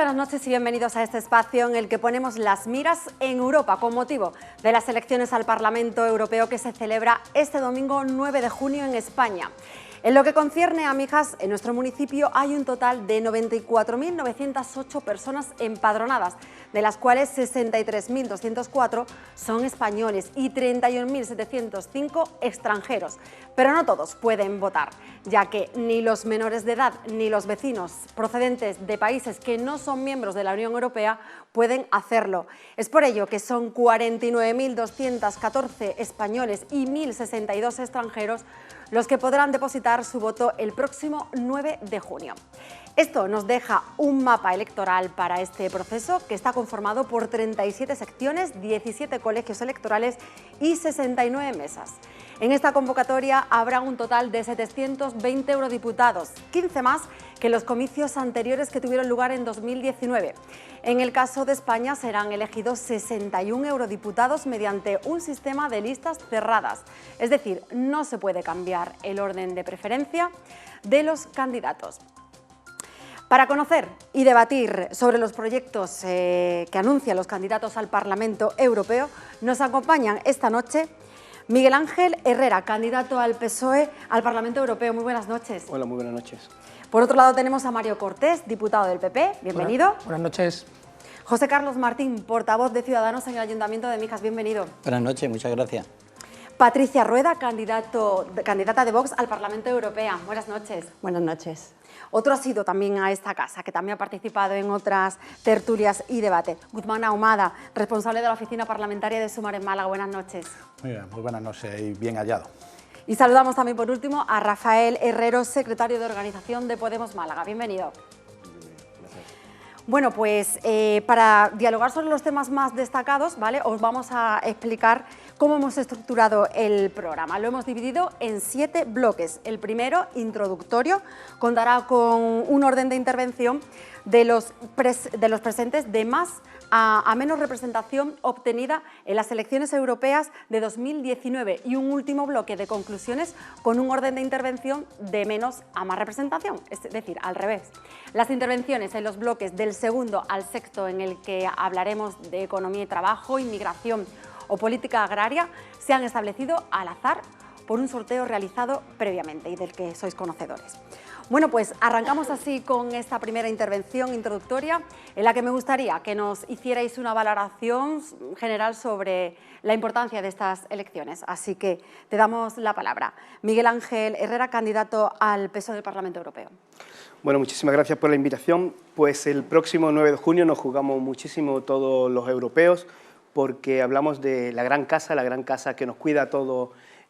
buenas noches y bienvenidos a este espacio en el que ponemos las miras en Europa con motivo de las elecciones al Parlamento Europeo que se celebra este domingo 9 de junio en España. En lo que concierne a Mijas, en nuestro municipio hay un total de 94.908 personas empadronadas, de las cuales 63.204 son españoles y 31.705 extranjeros. Pero no todos pueden votar, ya que ni los menores de edad ni los vecinos procedentes de países que no son miembros de la Unión Europea pueden hacerlo. Es por ello que son 49.214 españoles y 1.062 extranjeros los que podrán depositar su voto el próximo 9 de junio. Esto nos deja un mapa electoral para este proceso que está conformado por 37 secciones, 17 colegios electorales y 69 mesas. En esta convocatoria habrá un total de 720 eurodiputados, 15 más que los comicios anteriores que tuvieron lugar en 2019. En el caso de España serán elegidos 61 eurodiputados mediante un sistema de listas cerradas, es decir, no se puede cambiar el orden de preferencia de los candidatos. Para conocer y debatir sobre los proyectos que anuncian los candidatos al Parlamento Europeo, nos acompañan esta noche Miguel Ángel Herrera, candidato al PSOE al Parlamento Europeo. Muy buenas noches. Hola, muy buenas noches. Por otro lado tenemos a Mario Cortés, diputado del PP. Bienvenido. Hola, buenas noches. José Carlos Martín, portavoz de Ciudadanos en el Ayuntamiento de Mijas. Bienvenido. Buenas noches, muchas gracias. Patricia Rueda, candidata de Vox al Parlamento Europeo. Buenas noches. Buenas noches. Otro ha sido también a esta casa, que también ha participado en otras tertulias y debates. Guzmán Ahumada, responsable de la Oficina Parlamentaria de Sumar en Málaga. Buenas noches. Muy bien, muy buenas noches y bien hallado. Y saludamos también por último a Rafael Herrero, secretario de Organización de Podemos Málaga. Bienvenido. Bueno, pues para dialogar sobre los temas más destacados, ¿vale?, os vamos a explicar cómo hemos estructurado el programa. Lo hemos dividido en 7 bloques. El primero, introductorio, contará con un orden de intervención de los presentes de más a menos representación obtenida en las elecciones europeas de 2019 y un último bloque de conclusiones con un orden de intervención de menos a más representación, es decir, al revés. Las intervenciones en los bloques del segundo al sexto, en el que hablaremos de economía y trabajo, inmigración o política agraria, se han establecido al azar por un sorteo realizado previamente y del que sois conocedores. Bueno, pues arrancamos así con esta primera intervención introductoria en la que me gustaría que nos hicierais una valoración general sobre la importancia de estas elecciones. Así que te damos la palabra. Miguel Ángel Herrera, candidato al PSOE del Parlamento Europeo. Bueno, muchísimas gracias por la invitación. Pues el próximo 9 de junio nos jugamos muchísimo todos los europeos porque hablamos de la gran casa que nos cuida a todos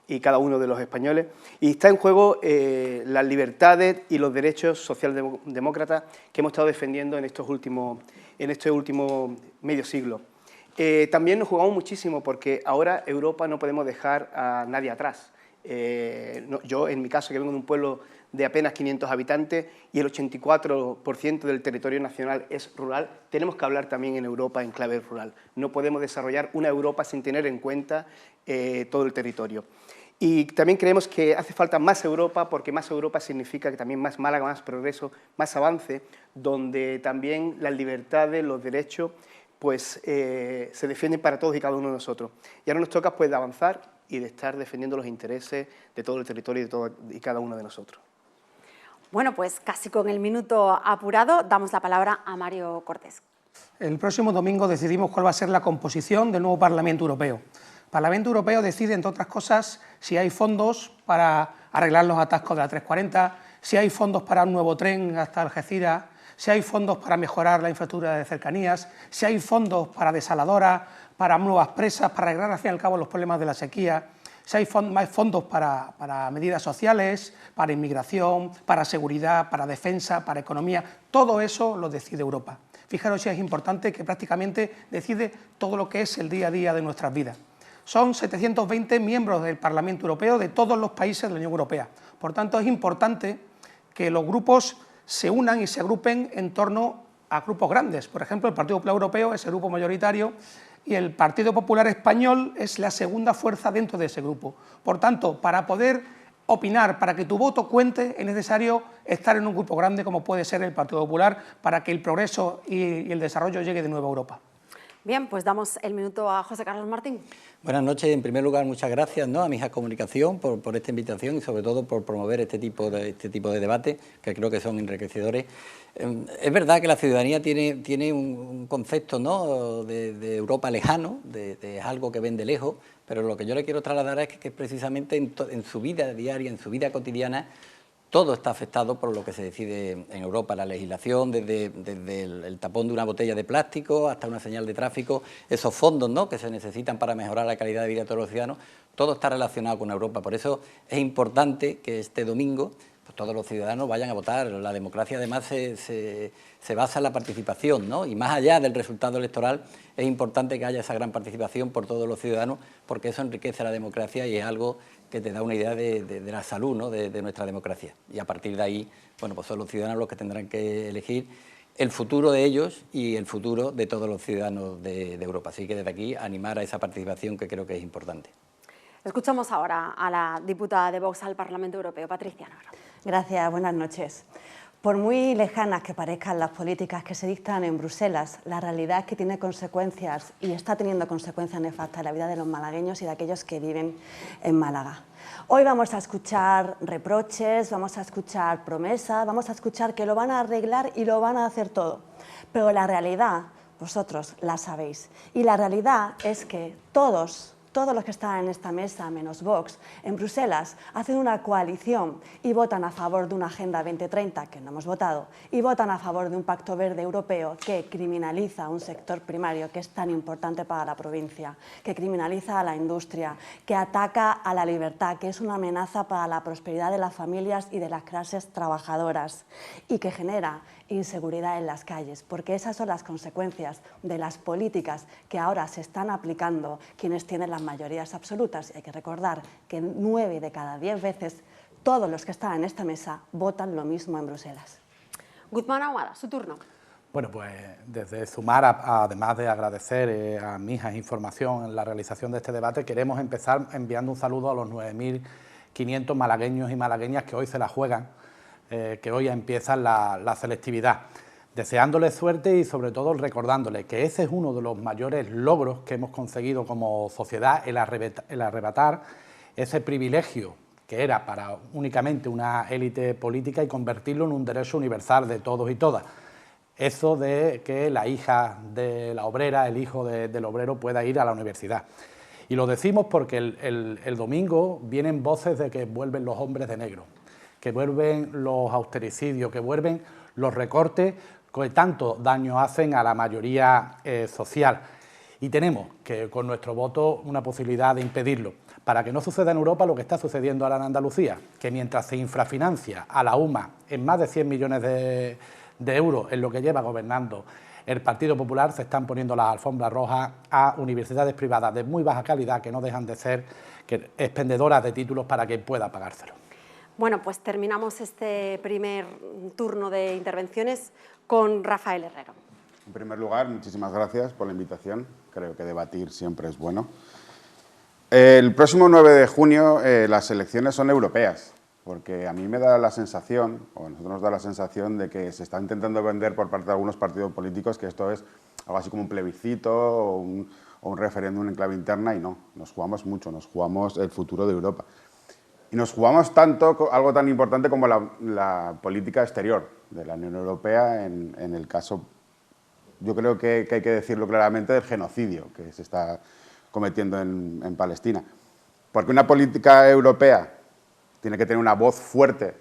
y cada uno de los españoles, y está en juego las libertades y los derechos socialdemócratas que hemos estado defendiendo en este último medio siglo. También nos jugamos muchísimo porque ahora Europa no podemos dejar a nadie atrás. Yo, en mi caso, que vengo de un pueblo de apenas 500 habitantes y el 84% del territorio nacional es rural, tenemos que hablar también en Europa en clave rural. No podemos desarrollar una Europa sin tener en cuenta todo el territorio. Y también creemos que hace falta más Europa, porque más Europa significa que también más Málaga, más progreso, más avance, donde también las libertades, los derechos, pues se defienden para todos y cada uno de nosotros. Y ahora nos toca pues de avanzar y de estar defendiendo los intereses de todo el territorio y de todo y cada uno de nosotros. Bueno, pues casi con el minuto apurado, damos la palabra a Mario Cortés. El próximo domingo decidimos cuál va a ser la composición del nuevo Parlamento Europeo. El Parlamento Europeo decide, entre otras cosas, si hay fondos para arreglar los atascos de la 340, si hay fondos para un nuevo tren hasta Algeciras, si hay fondos para mejorar la infraestructura de cercanías, si hay fondos para desaladoras, para nuevas presas, para arreglar al fin y al cabo los problemas de la sequía, si hay más fondos para medidas sociales, para inmigración, para seguridad, para defensa, para economía. Todo eso lo decide Europa. Fijaros si es importante que prácticamente decide todo lo que es el día a día de nuestras vidas. Son 720 miembros del Parlamento Europeo de todos los países de la Unión Europea. Por tanto, es importante que los grupos se unan y se agrupen en torno a grupos grandes. Por ejemplo, el Partido Popular Europeo es el grupo mayoritario y el Partido Popular Español es la segunda fuerza dentro de ese grupo. Por tanto, para poder opinar, para que tu voto cuente, es necesario estar en un grupo grande como puede ser el Partido Popular para que el progreso y el desarrollo llegue de nuevo a Europa. Bien, pues damos el minuto a José Carlos Martín. Buenas noches. En primer lugar, muchas gracias, ¿no?, a Mija Comunicación por esta invitación y sobre todo por promover este tipo de debate, que creo que son enriquecedores. Es verdad que la ciudadanía tiene un concepto, ¿no?, de Europa lejano, de algo que ven de lejos, pero lo que yo le quiero trasladar es que precisamente en su vida diaria, en su vida cotidiana, todo está afectado por lo que se decide en Europa, la legislación, desde el tapón de una botella de plástico hasta una señal de tráfico, esos fondos, ¿no?, que se necesitan para mejorar la calidad de vida de todos los ciudadanos, todo está relacionado con Europa. Por eso es importante que este domingo pues, todos los ciudadanos vayan a votar. La democracia además se basa en la participación, ¿no?, y más allá del resultado electoral es importante que haya esa gran participación por todos los ciudadanos, porque eso enriquece la democracia y es algo que te da una idea de la salud, ¿no?, de nuestra democracia. Y a partir de ahí, bueno, pues son los ciudadanos los que tendrán que elegir el futuro de ellos y el futuro de todos los ciudadanos de Europa. Así que desde aquí animar a esa participación que creo que es importante. Escuchamos ahora a la diputada de Vox al Parlamento Europeo, Patricia Navarro. Gracias, buenas noches. Por muy lejanas que parezcan las políticas que se dictan en Bruselas, la realidad es que tiene consecuencias y está teniendo consecuencias nefastas en la vida de los malagueños y de aquellos que viven en Málaga. Hoy vamos a escuchar reproches, vamos a escuchar promesas, vamos a escuchar que lo van a arreglar y lo van a hacer todo. Pero la realidad, vosotros la sabéis. Y la realidad es que todos los que están en esta mesa, menos Vox, en Bruselas, hacen una coalición y votan a favor de una Agenda 2030, que no hemos votado, y votan a favor de un Pacto Verde Europeo que criminaliza un sector primario que es tan importante para la provincia, que criminaliza a la industria, que ataca a la libertad, que es una amenaza para la prosperidad de las familias y de las clases trabajadoras, y que genera inseguridad en las calles, porque esas son las consecuencias de las políticas que ahora se están aplicando quienes tienen las mayorías absolutas. Y hay que recordar que 9 de cada 10 veces todos los que están en esta mesa votan lo mismo en Bruselas. Guzmán Ahumada, su turno. Bueno, pues desde Sumar, además de agradecer a Mijas información en la realización de este debate, queremos empezar enviando un saludo a los 9.500 malagueños y malagueñas que hoy se la juegan, que hoy empieza la selectividad, deseándoles suerte y sobre todo recordándoles que ese es uno de los mayores logros que hemos conseguido como sociedad, el arrebatar ese privilegio que era para únicamente una élite política y convertirlo en un derecho universal de todos y todas. Eso de que la hija de la obrera, el hijo del obrero pueda ir a la universidad. Y lo decimos porque el domingo vienen voces de que vuelven los hombres de negro, que vuelven los austericidios, que vuelven los recortes que tanto daño hacen a la mayoría social. Y tenemos que con nuestro voto una posibilidad de impedirlo, para que no suceda en Europa lo que está sucediendo ahora en Andalucía, que mientras se infrafinancia a la UMA en más de 100 millones de euros en lo que lleva gobernando el Partido Popular, se están poniendo las alfombras rojas a universidades privadas de muy baja calidad que no dejan de ser expendedoras de títulos para quien pueda pagárselo. Bueno, pues terminamos este primer turno de intervenciones con Rafael Herrero. En primer lugar, muchísimas gracias por la invitación. Creo que debatir siempre es bueno. El próximo 9 de junio las elecciones son europeas, porque a mí me da la sensación, o a nosotros nos da la sensación, de que se está intentando vender por parte de algunos partidos políticos que esto es algo así como un plebiscito o un referéndum en clave interna, y no, nos jugamos mucho, nos jugamos el futuro de Europa. Y nos jugamos tanto, algo tan importante como la política exterior de la Unión Europea, en el caso, yo creo que hay que decirlo claramente, del genocidio que se está cometiendo en Palestina. Porque una política europea tiene que tener una voz fuerte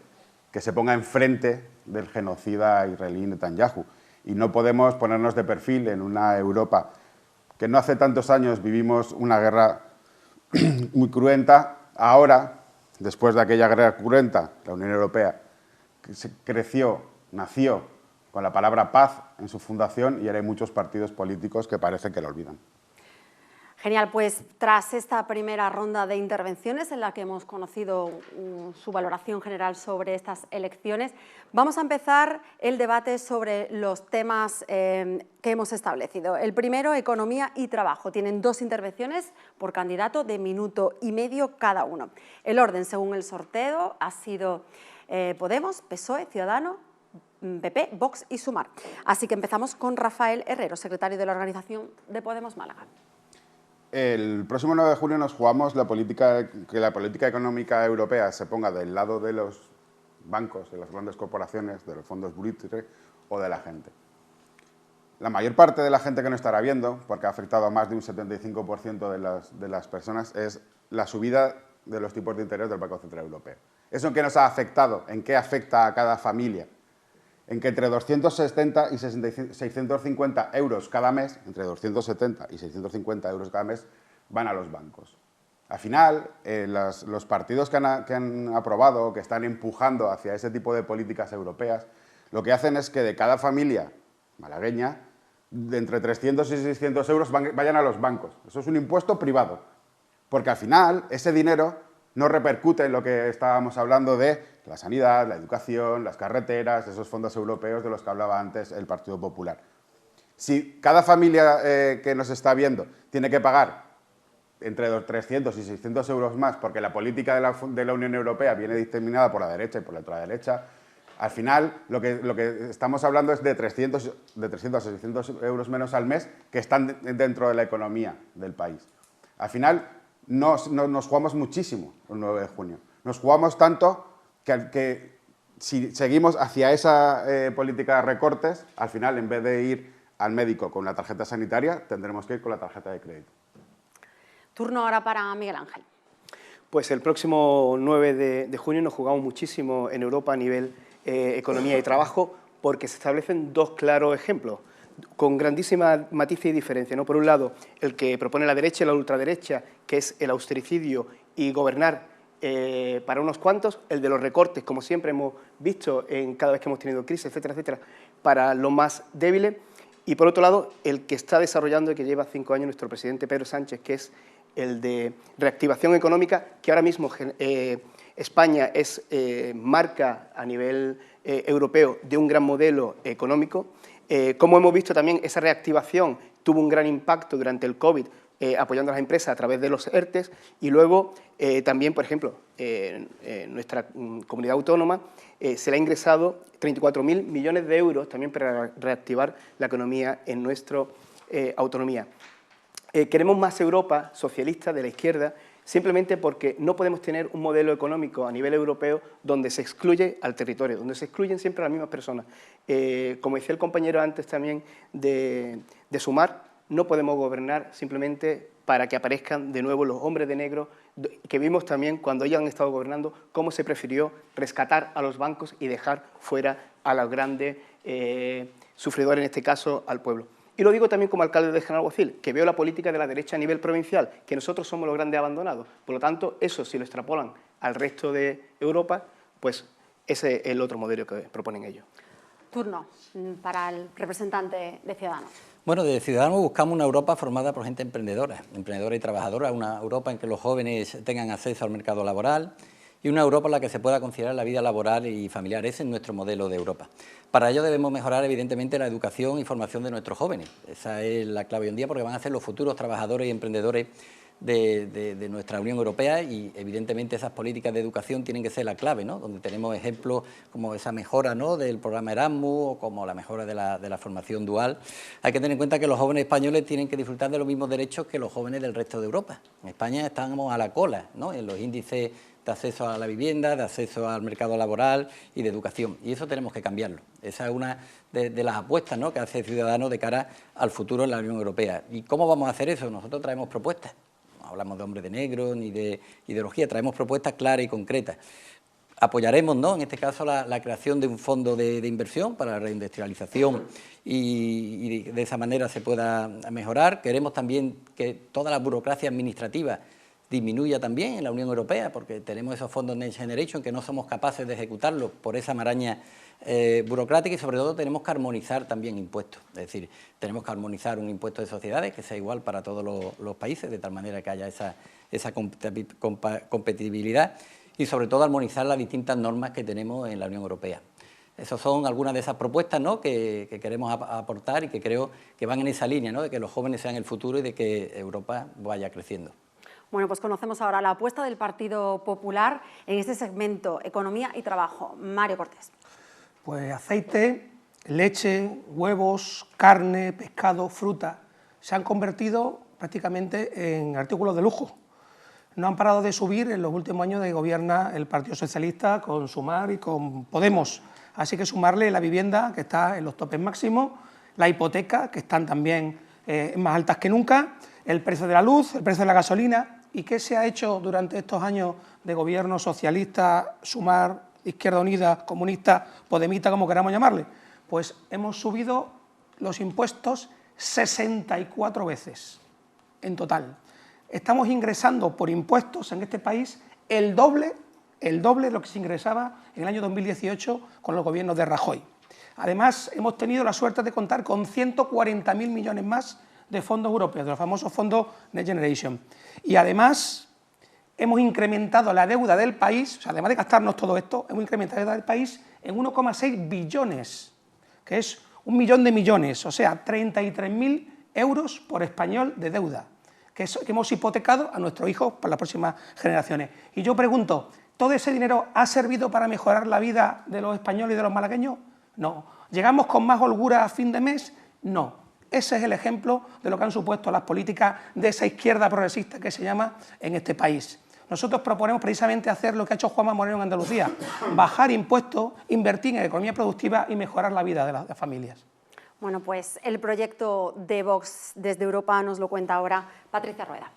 que se ponga enfrente del genocida israelí Netanyahu. Y no podemos ponernos de perfil en una Europa que no hace tantos años vivimos una guerra muy cruenta. Ahora, después de aquella guerra cruenta, la Unión Europea nació con la palabra paz en su fundación, y ahora hay muchos partidos políticos que parece que lo olvidan. Genial, pues tras esta primera ronda de intervenciones en la que hemos conocido su valoración general sobre estas elecciones, vamos a empezar el debate sobre los temas que hemos establecido. El primero, economía y trabajo. Tienen 2 intervenciones por candidato de 1,5 minutos cada uno. El orden, según el sorteo, ha sido Podemos, PSOE, Ciudadanos, PP, Vox y Sumar. Así que empezamos con Rafael Herrero, secretario de la organización de Podemos Málaga. El próximo 9 de junio nos jugamos que la política económica europea se ponga del lado de los bancos, de las grandes corporaciones, de los fondos buitre o de la gente. La mayor parte de la gente que no estará viendo, porque ha afectado a más de un 75% de las personas, es la subida de los tipos de interés del Banco Central Europeo. ¿Eso en qué nos ha afectado? ¿En qué afecta a cada familia? En que entre 270 y 650 euros cada mes, entre 270 y 650 euros cada mes, van a los bancos. Al final, los partidos que han aprobado, que están empujando hacia ese tipo de políticas europeas, lo que hacen es que de cada familia malagueña, de entre 300 y 600 euros vayan a los bancos. Eso es un impuesto privado, porque al final ese dinero no repercute en lo que estábamos hablando de la sanidad, la educación, las carreteras, esos fondos europeos de los que hablaba antes el Partido Popular. Si cada familia que nos está viendo tiene que pagar entre 300 y 600 euros más porque la política de la Unión Europea viene determinada por la derecha y por la ultraderecha, al final lo que estamos hablando es de 300 a 600 euros menos al mes que están dentro de la economía del país. Al final nos jugamos muchísimo el 9 de junio. Nos jugamos tanto que si seguimos hacia esa política de recortes, al final, en vez de ir al médico con la tarjeta sanitaria, tendremos que ir con la tarjeta de crédito. Turno ahora para Miguel Ángel. Pues el próximo 9 de junio nos jugamos muchísimo en Europa a nivel economía y trabajo, porque se establecen 2 claros ejemplos, con grandísima matices y diferencia, ¿no? Por un lado, el que propone la derecha y la ultraderecha, que es el austericidio y gobernar para unos cuantos, el de los recortes, como siempre hemos visto cada vez que hemos tenido crisis, etcétera, etcétera, para los más débiles. Y por otro lado, el que está desarrollando y que lleva 5 años nuestro presidente Pedro Sánchez, que es el de reactivación económica, que ahora mismo España es marca a nivel europeo de un gran modelo económico. Como hemos visto también, esa reactivación tuvo un gran impacto durante el COVID, apoyando a las empresas a través de los ERTEs, y luego también, por ejemplo, en nuestra comunidad autónoma se le ha ingresado 34.000 millones de euros también para reactivar la economía en nuestra autonomía. Queremos más Europa socialista de la izquierda, simplemente porque no podemos tener un modelo económico a nivel europeo donde se excluye al territorio, donde se excluyen siempre a las mismas personas. Como decía el compañero antes también de Sumar, no podemos gobernar simplemente para que aparezcan de nuevo los hombres de negro, que vimos también cuando ellos han estado gobernando, cómo se prefirió rescatar a los bancos y dejar fuera a los grandes sufridores, en este caso al pueblo. Y lo digo también como alcalde de Genalbocil, que veo la política de la derecha a nivel provincial, que nosotros somos los grandes abandonados. Por lo tanto, eso, si lo extrapolan al resto de Europa, pues ese es el otro modelo que proponen ellos. Turno para el representante de Ciudadanos. Bueno, de Ciudadanos buscamos una Europa formada por gente emprendedora y trabajadora, una Europa en que los jóvenes tengan acceso al mercado laboral y una Europa en la que se pueda conciliar la vida laboral y familiar. Ese es nuestro modelo de Europa. Para ello debemos mejorar, evidentemente, la educación y formación de nuestros jóvenes. Esa es la clave hoy en día, porque van a ser los futuros trabajadores y emprendedores de nuestra Unión Europea, y evidentemente esas políticas de educación tienen que ser la clave, ¿no? Donde tenemos ejemplos como esa mejora, ¿no?, del programa Erasmus, o como la mejora de la formación dual. Hay que tener en cuenta que los jóvenes españoles tienen que disfrutar de los mismos derechos que los jóvenes del resto de Europa. En España estamos a la cola, ¿no?, en los índices de acceso a la vivienda, de acceso al mercado laboral y de educación, y eso tenemos que cambiarlo. Esa es una de las apuestas, ¿no?, que hace Ciudadanos de cara al futuro en la Unión Europea. ¿Y cómo vamos a hacer eso? Nosotros traemos propuestas. No hablamos de hombres de negro ni de ideología, traemos propuestas claras y concretas. Apoyaremos, ¿no?, en este caso la creación de un fondo de inversión para la reindustrialización y de esa manera se pueda mejorar. Queremos también que toda la burocracia administrativa disminuya también en la Unión Europea, porque tenemos esos fondos Next Generation que no somos capaces de ejecutarlos por esa maraña burocrática, y sobre todo tenemos que armonizar también impuestos. Es decir, tenemos que armonizar un impuesto de sociedades que sea igual para todos los países, de tal manera que haya esa compatibilidad, y sobre todo armonizar las distintas normas que tenemos en la Unión Europea. Esas son algunas de esas propuestas, ¿no?, que queremos aportar y que creo que van en esa línea, ¿no?, de que los jóvenes sean el futuro y de que Europa vaya creciendo. Bueno, pues conocemos ahora la apuesta del Partido Popular en este segmento Economía y Trabajo. Mario Cortés. Pues aceite, leche, huevos, carne, pescado, fruta, se han convertido prácticamente en artículos de lujo. No han parado de subir en los últimos años de que gobierna el Partido Socialista con Sumar y con Podemos. Así que sumarle la vivienda, que está en los topes máximos, la hipoteca, que están también más altas que nunca, el precio de la luz, el precio de la gasolina. ¿Y qué se ha hecho durante estos años de gobierno socialista, Sumar, Izquierda Unida, comunista, podemita, como queramos llamarle? Pues hemos subido los impuestos 64 veces en total. Estamos ingresando por impuestos en este país el doble de lo que se ingresaba en el año 2018 con los gobiernos de Rajoy. Además, hemos tenido la suerte de contar con 140.000 millones más de fondos europeos, de los famosos fondos Next Generation. Y además, hemos incrementado la deuda del país, o sea, además de gastarnos todo esto, hemos incrementado la deuda del país en 1,6 billones, que es 1 millón de millones, o sea, 33.000 euros por español de deuda, que hemos hipotecado a nuestros hijos para las próximas generaciones. Y yo pregunto, ¿todo ese dinero ha servido para mejorar la vida de los españoles y de los malagueños? No. ¿Llegamos con más holgura a fin de mes? No. Ese es el ejemplo de lo que han supuesto las políticas de esa izquierda progresista que se llama en este país. Nosotros proponemos precisamente hacer lo que ha hecho Juanma Moreno en Andalucía, bajar impuestos, invertir en economía productiva y mejorar la vida de las familias. Bueno, pues el proyecto de Vox desde Europa nos lo cuenta ahora Patricia Rueda.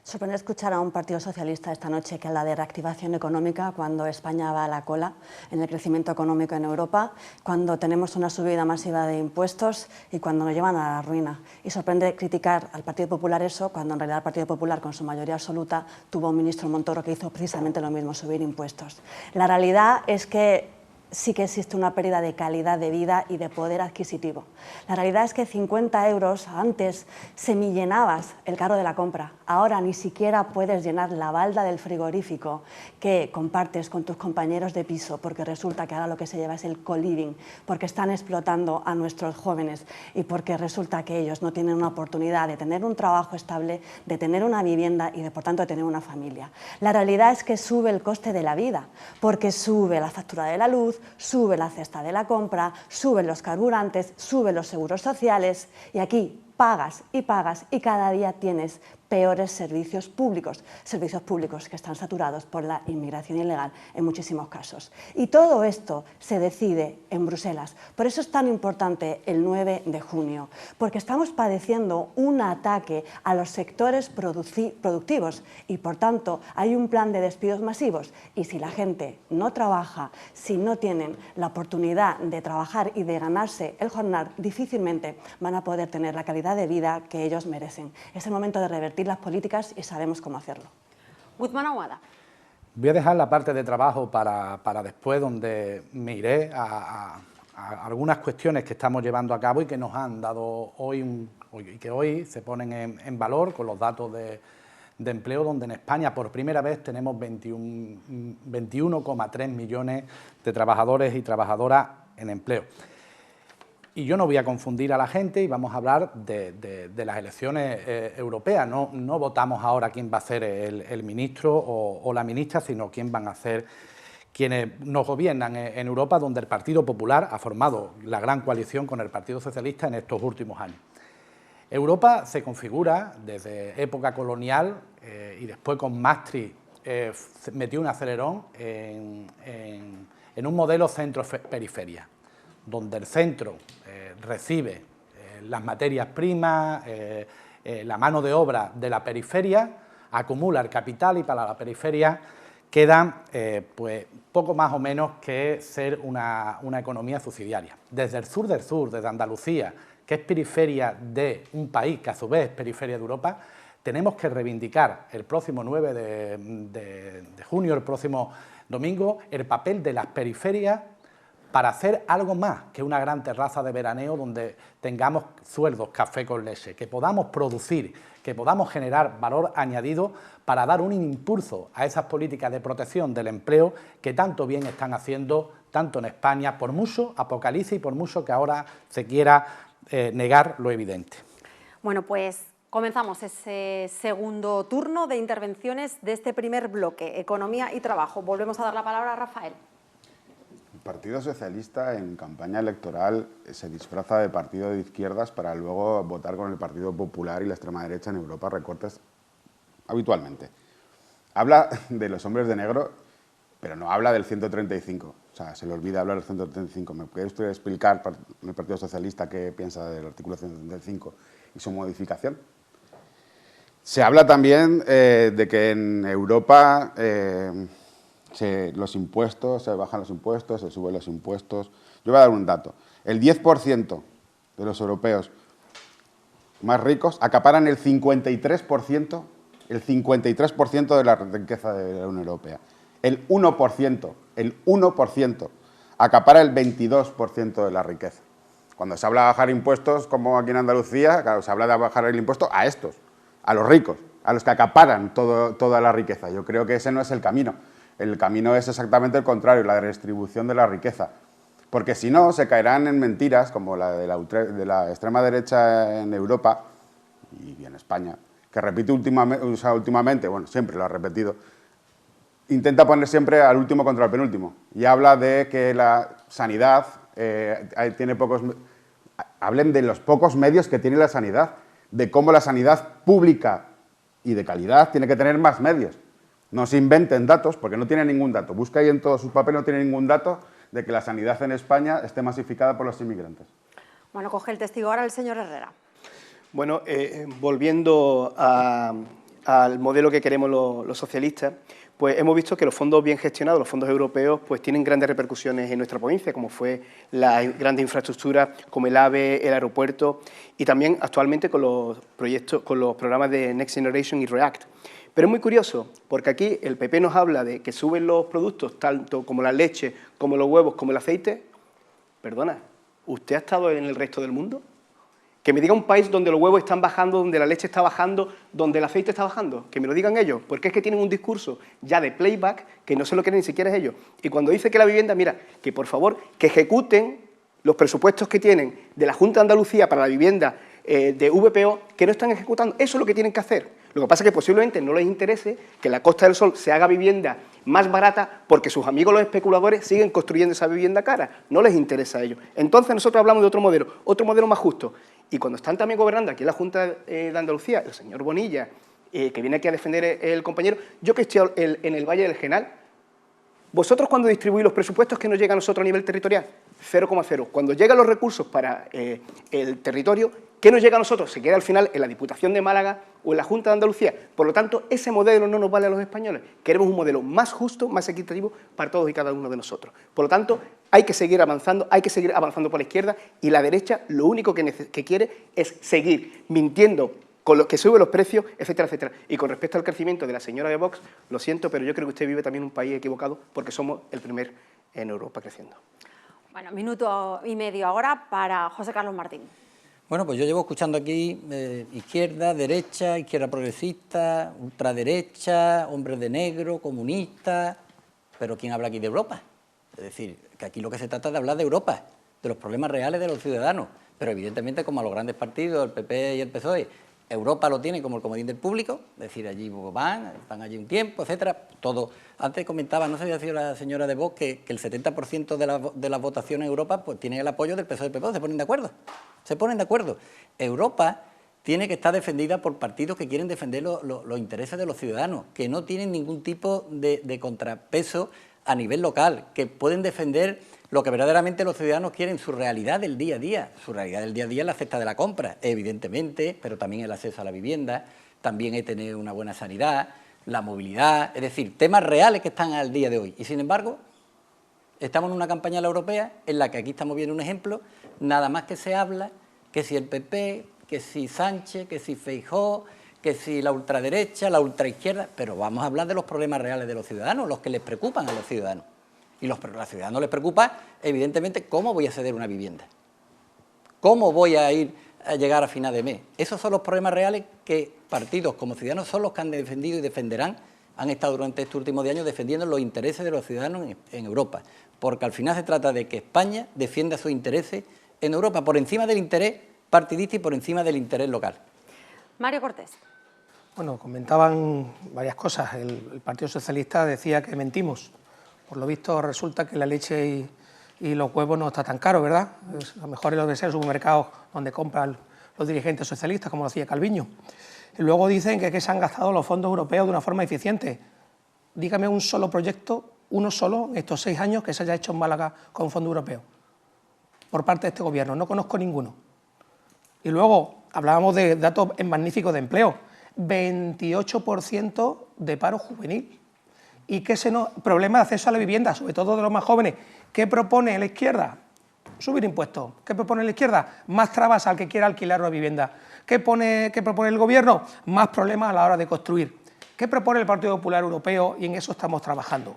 Sorprende escuchar a un partido socialista esta noche que habla de reactivación económica cuando España va a la cola en el crecimiento económico en Europa, cuando tenemos una subida masiva de impuestos y cuando nos llevan a la ruina. Y sorprende criticar al Partido Popular eso cuando en realidad el Partido Popular con su mayoría absoluta tuvo un ministro Montoro que hizo precisamente lo mismo, subir impuestos. La realidad es que sí que existe una pérdida de calidad de vida y de poder adquisitivo. La realidad es que 50 euros antes semillenabas el carro de la compra, ahora ni siquiera puedes llenar la balda del frigorífico que compartes con tus compañeros de piso, porque resulta que ahora lo que se lleva es el co-living, porque están explotando a nuestros jóvenes y porque resulta que ellos no tienen una oportunidad de tener un trabajo estable, de tener una vivienda y de, por tanto, de tener una familia. La realidad es que sube el coste de la vida, porque sube la factura de la luz, sube la cesta de la compra, suben los carburantes, suben los seguros sociales y aquí pagas y cada día tienes peores servicios públicos que están saturados por la inmigración ilegal en muchísimos casos. Y todo esto se decide en Bruselas. Por eso es tan importante el 9 de junio, porque estamos padeciendo un ataque a los sectores productivos y, por tanto, hay un plan de despidos masivos. Y si la gente no trabaja, si no tienen la oportunidad de trabajar y de ganarse el jornal, difícilmente van a poder tener la calidad de vida que ellos merecen. Es el momento de revertir las políticas y sabemos cómo hacerlo. Guzmán Ahumada. Voy a dejar la parte de trabajo para después, donde me iré a algunas cuestiones que estamos llevando a cabo y que nos han dado hoy se ponen en valor con los datos de empleo, donde en España por primera vez tenemos 21,3 millones de trabajadores y trabajadoras en empleo. Y yo no voy a confundir a la gente y vamos a hablar de las elecciones europeas. No votamos ahora quién va a ser el ministro o la ministra, sino quién van a ser quienes nos gobiernan en Europa, donde el Partido Popular ha formado la gran coalición con el Partido Socialista en estos últimos años. Europa se configura desde época colonial y después con Maastricht metió un acelerón en un modelo centro-periferia, donde el centro recibe las materias primas, la mano de obra de la periferia, acumula el capital y para la periferia quedan pues poco más o menos que ser una economía subsidiaria. Desde el sur del sur, desde Andalucía, que es periferia de un país que a su vez es periferia de Europa, Tenemos que reivindicar el próximo 9 de junio, el próximo domingo, el papel de las periferias para hacer algo más que una gran terraza de veraneo donde tengamos sueldos, café con leche, que podamos producir, que podamos generar valor añadido para dar un impulso a esas políticas de protección del empleo que tanto bien están haciendo tanto en España, por mucho apocalipsis y por mucho que ahora se quiera negar lo evidente. Bueno, pues comenzamos ese segundo turno de intervenciones de este primer bloque, Economía y Trabajo. Volvemos a dar la palabra a Rafael. El Partido Socialista en campaña electoral se disfraza de partido de izquierdas para luego votar con el Partido Popular y la extrema derecha en Europa recortes habitualmente. Habla de los hombres de negro, pero no habla del 135. O sea, se le olvida hablar del 135. ¿Me puede usted explicar en el Partido Socialista qué piensa del artículo 135 y su modificación? Se habla también de que en Europa los impuestos, se bajan los impuestos, se suben los impuestos. Yo voy a dar un dato. El 10% de los europeos más ricos acaparan el 53% de la riqueza de la Unión Europea. El 1% acapara el 22% de la riqueza. Cuando se habla de bajar impuestos, como aquí en Andalucía, claro, se habla de bajar el impuesto a estos, a los ricos, a los que acaparan toda la riqueza. Yo creo que ese no es el camino. El camino es exactamente el contrario, la redistribución de la riqueza. Porque si no, se caerán en mentiras como la de la extrema derecha en Europa y en España, que repite últimamente, bueno, siempre lo ha repetido, intenta poner siempre al último contra el penúltimo. Y habla de que la sanidad tiene pocos... Hablen de los pocos medios que tiene la sanidad, de cómo la sanidad pública y de calidad tiene que tener más medios. No se inventen datos, porque no tiene ningún dato. Busca ahí en todos sus papeles, no tiene ningún dato de que la sanidad en España esté masificada por los inmigrantes. Bueno, coge el testigo ahora el señor Herrera. Bueno, volviendo al modelo que queremos los socialistas, pues hemos visto que los fondos bien gestionados, los fondos europeos, pues tienen grandes repercusiones en nuestra provincia, como fue la grandes infraestructuras, como el AVE, el aeropuerto, y también actualmente con los proyectos, con los programas de Next Generation y REACT. Pero es muy curioso, porque aquí el PP nos habla de que suben los productos, tanto como la leche, como los huevos, como el aceite. Perdona, ¿usted ha estado en el resto del mundo? Que me diga un país donde los huevos están bajando, donde la leche está bajando, donde el aceite está bajando. Que me lo digan ellos, porque es que tienen un discurso ya de playback que no se lo quieren ni siquiera ellos. Y cuando dice que la vivienda, mira, que por favor, que ejecuten los presupuestos que tienen de la Junta de Andalucía para la vivienda de VPO, que no están ejecutando. Eso es lo que tienen que hacer. Lo que pasa es que posiblemente no les interese que en la Costa del Sol se haga vivienda más barata porque sus amigos los especuladores siguen construyendo esa vivienda cara. No les interesa a ellos. Entonces nosotros hablamos de otro modelo más justo. Y cuando están también gobernando aquí en la Junta de Andalucía, el señor Bonilla, que viene aquí a defender el compañero, yo que estoy en el Valle del Genal, vosotros cuando distribuís los presupuestos que nos llegan a nosotros a nivel territorial, 0,0. Cuando llegan los recursos para el territorio, ¿qué nos llega a nosotros? Se queda al final en la Diputación de Málaga o en la Junta de Andalucía. Por lo tanto, ese modelo no nos vale a los españoles. Queremos un modelo más justo, más equitativo para todos y cada uno de nosotros. Por lo tanto, hay que seguir avanzando por la izquierda, y la derecha lo único que quiere es seguir mintiendo con lo que sube los precios, etcétera, etcétera. Y con respecto al crecimiento de la señora de Vox, lo siento, pero yo creo que usted vive también en un país equivocado, porque somos el primer en Europa creciendo. Bueno, minuto y medio ahora para José Carlos Martín. Bueno, pues yo llevo escuchando aquí izquierda, derecha, izquierda progresista, ultraderecha, hombres de negro, comunistas, pero ¿quién habla aquí de Europa? Es decir, que aquí lo que se trata es de hablar de Europa, de los problemas reales de los ciudadanos, pero evidentemente como a los grandes partidos, el PP y el PSOE, Europa lo tiene como el comodín del público, es decir, allí van allí un tiempo, etcétera, todo. Antes comentaba, no sé si ha sido la señora de Vox, que el 70% de las votaciones en Europa pues tiene el apoyo del PSOE y del PP, se ponen de acuerdo. Se ponen de acuerdo. Europa tiene que estar defendida por partidos que quieren defender los intereses de los ciudadanos, que no tienen ningún tipo de contrapeso a nivel local, que pueden defender lo que verdaderamente los ciudadanos quieren, su realidad del día a día. Su realidad del día a día es la cesta de la compra, evidentemente, pero también el acceso a la vivienda, también es tener una buena sanidad, la movilidad, es decir, temas reales que están al día de hoy. Y sin embargo, estamos en una campaña a la europea en la que aquí estamos viendo un ejemplo, nada más que se habla que si el PP, que si Sánchez, que si Feijóo, que si la ultraderecha, la ultraizquierda, pero vamos a hablar de los problemas reales de los ciudadanos, los que les preocupan a los ciudadanos. Y a los ciudadanos les preocupa, evidentemente, cómo voy a ceder una vivienda, cómo voy a llegar a final de mes. Esos son los problemas reales que partidos como Ciudadanos son los que han defendido y defenderán, han estado durante estos últimos 10 años defendiendo los intereses de los ciudadanos en Europa, porque al final se trata de que España defienda sus intereses en Europa por encima del interés partidista y por encima del interés local. Mario Cortés. Bueno, comentaban varias cosas. El Partido Socialista decía que mentimos. Por lo visto resulta que la leche y los huevos no está tan caro, ¿verdad? A lo mejor es lo que sea el supermercado donde compran los dirigentes socialistas, como lo hacía Calviño. Y luego dicen que se han gastado los fondos europeos de una forma eficiente. Dígame un solo proyecto, uno solo, en estos 6 años que se haya hecho en Málaga con fondos europeos, por parte de este gobierno. No conozco ninguno. Y luego hablábamos de datos magníficos de empleo. 28% de paro juvenil. ¿Y qué problema de acceso a la vivienda, sobre todo de los más jóvenes? ¿Qué propone la izquierda? Subir impuestos. ¿Qué propone la izquierda? Más trabas al que quiera alquilar una vivienda. ¿Qué propone el gobierno? Más problemas a la hora de construir. ¿Qué propone el Partido Popular Europeo? Y en eso estamos trabajando.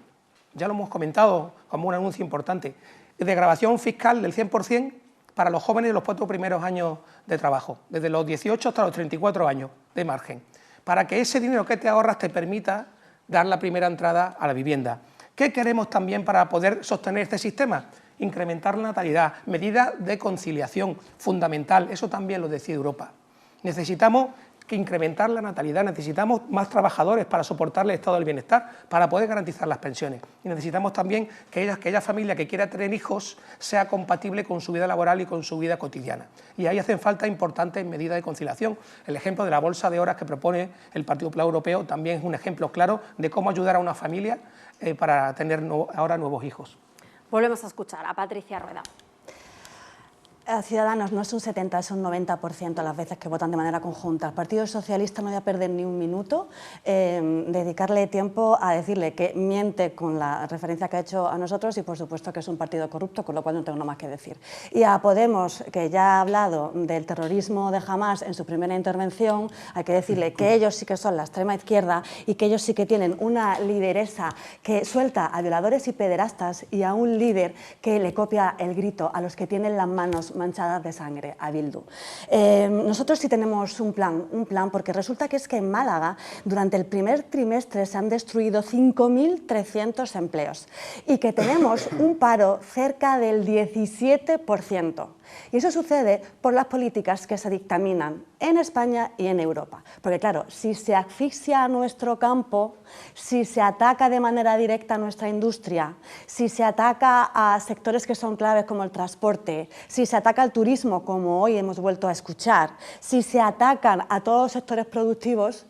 Ya lo hemos comentado como un anuncio importante. Desgravación fiscal del 100% para los jóvenes de los 4 primeros años de trabajo, desde los 18 hasta los 34 años de margen, para que ese dinero que te ahorras te permita dar la primera entrada a la vivienda. ¿Qué queremos también para poder sostener este sistema? Incrementar la natalidad, medidas de conciliación, fundamental, eso también lo decide Europa. Necesitamos incrementar la natalidad, necesitamos más trabajadores para soportar el estado del bienestar, para poder garantizar las pensiones. Y necesitamos también que aquella familia que quiera tener hijos sea compatible con su vida laboral y con su vida cotidiana. Y ahí hacen falta importantes medidas de conciliación. El ejemplo de la bolsa de horas que propone el Partido Popular Europeo también es un ejemplo claro de cómo ayudar a una familia para tener ahora nuevos hijos. Volvemos a escuchar a Patricia Rueda. Ciudadanos no es un 70, es un 90% las veces que votan de manera conjunta. El Partido Socialista no voy a perder ni un minuto, dedicarle tiempo a decirle que miente con la referencia que ha hecho a nosotros y por supuesto que es un partido corrupto, con lo cual no tengo nada más que decir. Y a Podemos, que ya ha hablado del terrorismo de Hamás en su primera intervención, hay que decirle que ellos sí que son la extrema izquierda y que ellos sí que tienen una lideresa que suelta a violadores y pederastas y a un líder que le copia el grito a los que tienen las manos manchadas de sangre, a Bildu. Nosotros sí tenemos un plan, porque resulta que es que en Málaga durante el primer trimestre se han destruido 5.300 empleos y que tenemos un paro cerca del 17%. Y eso sucede por las políticas que se dictaminan en España y en Europa. Porque claro, si se asfixia a nuestro campo, si se ataca de manera directa a nuestra industria, si se ataca a sectores que son claves como el transporte, si se ataca al turismo, como hoy hemos vuelto a escuchar, si se atacan a todos los sectores productivos,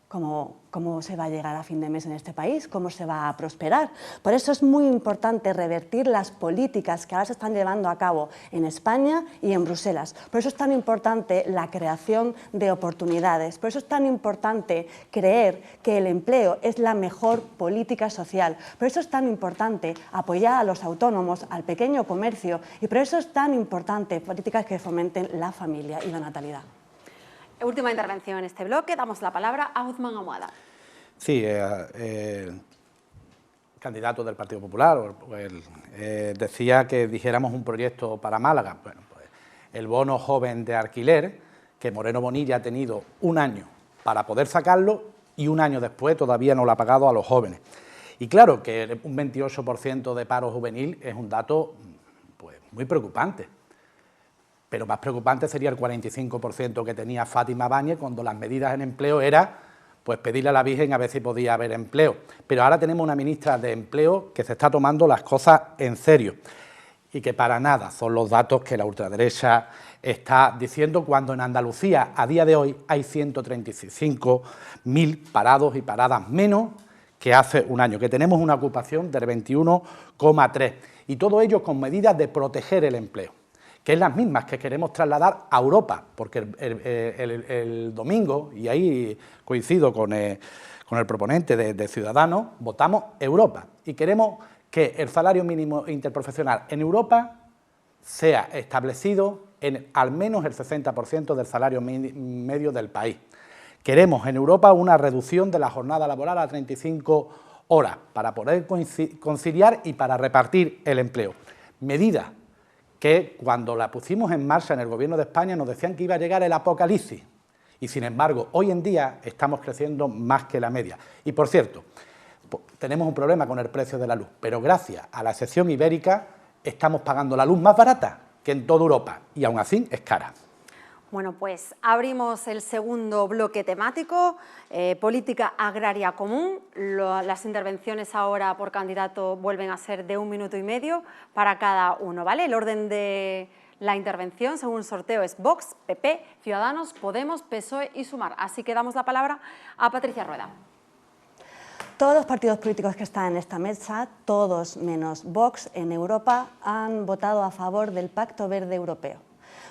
¿cómo se va a llegar a fin de mes en este país? ¿Cómo se va a prosperar? Por eso es muy importante revertir las políticas que ahora se están llevando a cabo en España y en Bruselas. Por eso es tan importante la creación de oportunidades. Por eso es tan importante creer que el empleo es la mejor política social. Por eso es tan importante apoyar a los autónomos, al pequeño comercio y por eso es tan importante políticas que fomenten la familia y la natalidad. Última intervención en este bloque, damos la palabra a Uthman Ahumada. Sí, candidato del Partido Popular, decía que dijéramos un proyecto para Málaga. Bueno, pues el bono joven de alquiler, que Moreno Bonilla ha tenido un año para poder sacarlo y un año después todavía no lo ha pagado a los jóvenes. Y claro que un 28% de paro juvenil es un dato pues, muy preocupante. Pero más preocupante sería el 45% que tenía Fátima Báñez cuando las medidas en empleo era pues pedirle a la Virgen a ver si podía haber empleo. Pero ahora tenemos una ministra de Empleo que se está tomando las cosas en serio y que para nada son los datos que la ultraderecha está diciendo cuando en Andalucía a día de hoy hay 135.000 parados y paradas menos que hace un año, que tenemos una ocupación del 21,3% y todo ello con medidas de proteger el empleo, que es las mismas que queremos trasladar a Europa, porque el domingo, y ahí coincido con el proponente de Ciudadanos, votamos Europa y queremos que el salario mínimo interprofesional en Europa sea establecido en al menos el 60% del salario medio del país. Queremos en Europa una reducción de la jornada laboral a 35 horas para poder conciliar y para repartir el empleo. Medida que cuando la pusimos en marcha en el Gobierno de España nos decían que iba a llegar el apocalipsis y sin embargo hoy en día estamos creciendo más que la media. Y por cierto, tenemos un problema con el precio de la luz, pero gracias a la excepción ibérica estamos pagando la luz más barata que en toda Europa y aún así es cara. Bueno, pues abrimos el segundo bloque temático, política agraria común. Las intervenciones ahora por candidato vuelven a ser de 1 minuto y medio para cada uno, ¿vale? El orden de la intervención, según sorteo, es Vox, PP, Ciudadanos, Podemos, PSOE y Sumar. Así que damos la palabra a Patricia Rueda. Todos los partidos políticos que están en esta mesa, todos menos Vox, en Europa, han votado a favor del Pacto Verde Europeo.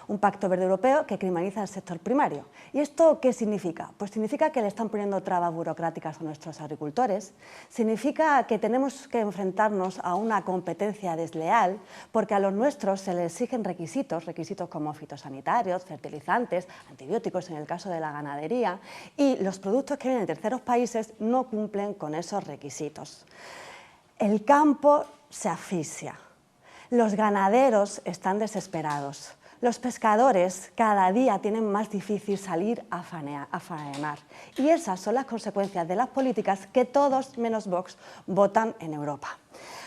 Un pacto verde europeo que criminaliza el sector primario. ¿Y esto qué significa? Pues significa que le están poniendo trabas burocráticas a nuestros agricultores, significa que tenemos que enfrentarnos a una competencia desleal porque a los nuestros se les exigen requisitos como fitosanitarios, fertilizantes, antibióticos en el caso de la ganadería, y los productos que vienen de terceros países no cumplen con esos requisitos. El campo se asfixia, los ganaderos están desesperados. Los pescadores cada día tienen más difícil salir a faenar y esas son las consecuencias de las políticas que todos menos Vox votan en Europa.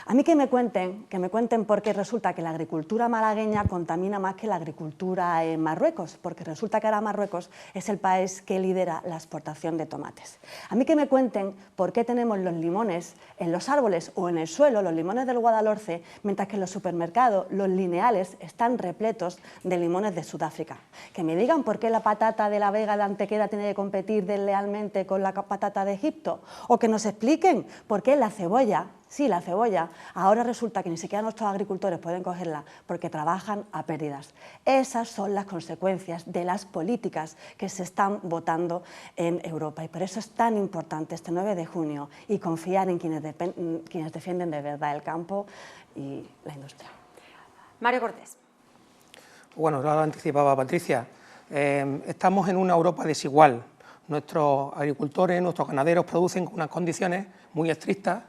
A mí que me cuenten porque resulta que la agricultura malagueña contamina más que la agricultura en Marruecos, porque resulta que ahora Marruecos es el país que lidera la exportación de tomates. A mí que me cuenten por qué tenemos los limones en los árboles o en el suelo, los limones del Guadalhorce, mientras que en los supermercados los lineales están repletos de limones de Sudáfrica. Que me digan por qué la patata de la Vega de Antequera tiene que competir deslealmente con la patata de Egipto, o que nos expliquen por qué la cebolla, sí, la cebolla, ahora resulta que ni siquiera nuestros agricultores pueden cogerla porque trabajan a pérdidas. Esas son las consecuencias de las políticas que se están votando en Europa y por eso es tan importante este 9 de junio y confiar en quienes defienden de verdad el campo y la industria. Mario Cortés. Bueno, lo anticipaba Patricia, estamos en una Europa desigual. Nuestros agricultores, nuestros ganaderos producen con unas condiciones muy estrictas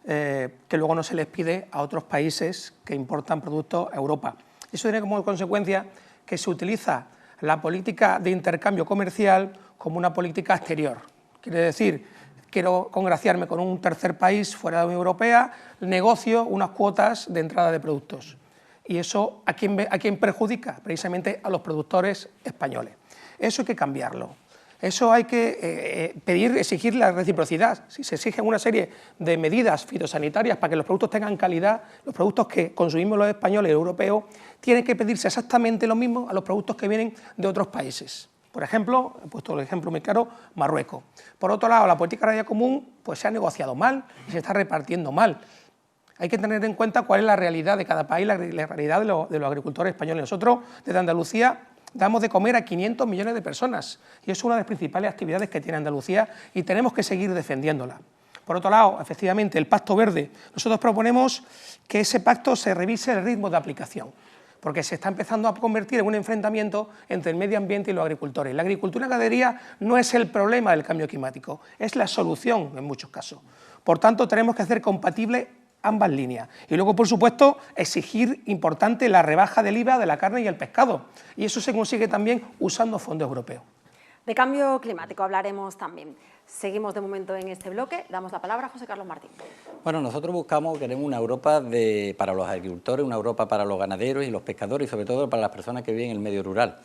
que luego no se les pide a otros países que importan productos a Europa. Eso tiene como consecuencia que se utiliza la política de intercambio comercial como una política exterior. Quiere decir, quiero congraciarme con un tercer país fuera de la Unión Europea, negocio unas cuotas de entrada de productos. Y eso, ¿a quién perjudica? Precisamente a los productores españoles. Eso hay que cambiarlo. Eso hay que exigir la reciprocidad. Si se exigen una serie de medidas fitosanitarias para que los productos tengan calidad, los productos que consumimos los españoles y europeos, tienen que pedirse exactamente lo mismo a los productos que vienen de otros países. Por ejemplo, he puesto el ejemplo muy claro, Marruecos. Por otro lado, la política agraria común pues, se ha negociado mal y se está repartiendo mal. Hay que tener en cuenta cuál es la realidad de cada país, la realidad de los agricultores españoles. Nosotros, desde Andalucía, damos de comer a 500 millones de personas y es una de las principales actividades que tiene Andalucía y tenemos que seguir defendiéndola. Por otro lado, efectivamente, el Pacto Verde. Nosotros proponemos que ese pacto se revise el ritmo de aplicación, porque se está empezando a convertir en un enfrentamiento entre el medio ambiente y los agricultores. La agricultura y la ganadería no es el problema del cambio climático, es la solución en muchos casos. Por tanto, tenemos que hacer compatibles ambas líneas. Y luego, por supuesto, exigir importante la rebaja del IVA de la carne y el pescado. Y eso se consigue también usando fondos europeos. De cambio climático hablaremos también. Seguimos de momento en este bloque. Damos la palabra a José Carlos Martín. Bueno, nosotros queremos una Europa para los agricultores, una Europa para los ganaderos y los pescadores y sobre todo para las personas que viven en el medio rural.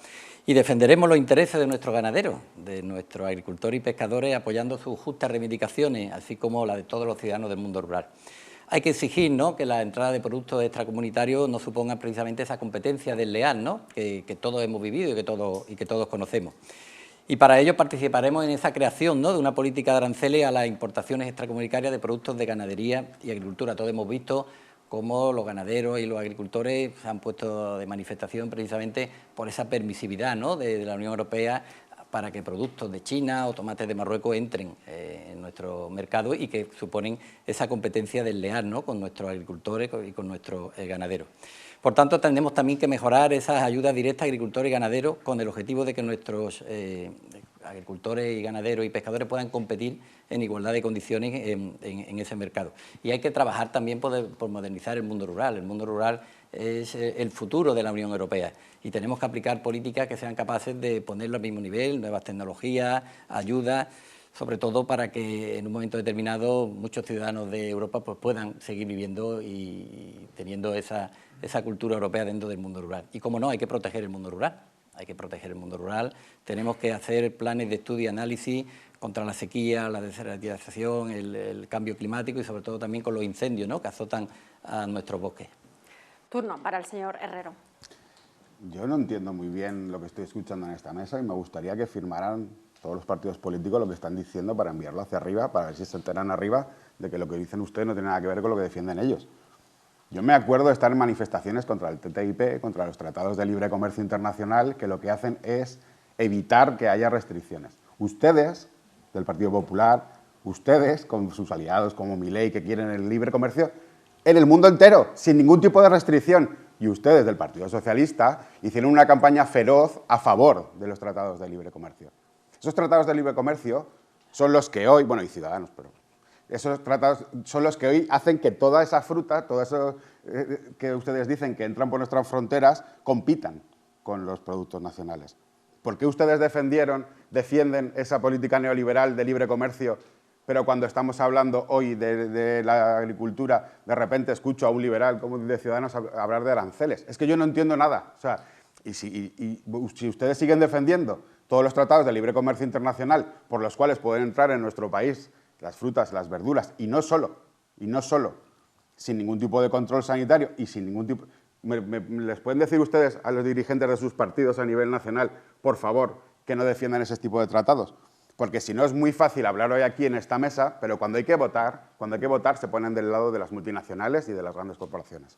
Y defenderemos los intereses de nuestros ganaderos, de nuestros agricultores y pescadores, apoyando sus justas reivindicaciones, así como la de todos los ciudadanos del mundo rural. Hay que exigir, ¿no?, que la entrada de productos extracomunitarios no suponga precisamente esa competencia desleal, ¿no?, que todos hemos vivido y que todos conocemos. Y para ello participaremos en esa creación, ¿no?, de una política de aranceles a las importaciones extracomunitarias de productos de ganadería y agricultura. Todos hemos visto cómo los ganaderos y los agricultores se han puesto de manifestación precisamente por esa permisividad, ¿no?, de la Unión Europea para que productos de China o tomates de Marruecos entren en nuestro mercado y que suponen esa competencia desleal, ¿no?, con nuestros agricultores y con nuestros ganaderos. Por tanto, tendremos también que mejorar esas ayudas directas a agricultores y ganaderos con el objetivo de que nuestros agricultores y ganaderos y pescadores puedan competir en igualdad de condiciones en ese mercado. Y hay que trabajar también por modernizar el mundo rural. El mundo rural es el futuro de la Unión Europea y tenemos que aplicar políticas que sean capaces de ponerlo al mismo nivel, nuevas tecnologías, ayudas, sobre todo para que en un momento determinado muchos ciudadanos de Europa pues, puedan seguir viviendo y teniendo esa cultura europea dentro del mundo rural. Y como no, hay que proteger el mundo rural. Hay que proteger el mundo rural, tenemos que hacer planes de estudio y análisis contra la sequía, la desertización, el cambio climático y sobre todo también con los incendios, ¿no?, que azotan a nuestros bosques. Turno para el señor Herrero. Yo no entiendo muy bien lo que estoy escuchando en esta mesa y me gustaría que firmaran todos los partidos políticos lo que están diciendo para enviarlo hacia arriba, para ver si se enteran arriba de que lo que dicen ustedes no tiene nada que ver con lo que defienden ellos. Yo me acuerdo de estar en manifestaciones contra el TTIP, contra los tratados de libre comercio internacional, que lo que hacen es evitar que haya restricciones. Ustedes, del Partido Popular, ustedes, con sus aliados como Milei, que quieren el libre comercio, en el mundo entero, sin ningún tipo de restricción. Y ustedes, del Partido Socialista, hicieron una campaña feroz a favor de los tratados de libre comercio. Esos tratados de libre comercio son los que hoy, bueno, y Ciudadanos, pero esos tratados son los que hoy hacen que toda esa fruta, todo eso que ustedes dicen que entran por nuestras fronteras, compitan con los productos nacionales. ¿Por qué ustedes defienden esa política neoliberal de libre comercio, pero cuando estamos hablando hoy de la agricultura, de repente escucho a un liberal como de Ciudadanos hablar de aranceles? Es que yo no entiendo nada. O sea, si ustedes siguen defendiendo todos los tratados de libre comercio internacional por los cuales pueden entrar en nuestro país las frutas, las verduras, y no solo, sin ningún tipo de control sanitario y sin ningún tipo... ¿Les pueden decir ustedes a los dirigentes de sus partidos a nivel nacional, por favor, que no defiendan ese tipo de tratados? Porque si no es muy fácil hablar hoy aquí en esta mesa, pero cuando hay que votar se ponen del lado de las multinacionales y de las grandes corporaciones.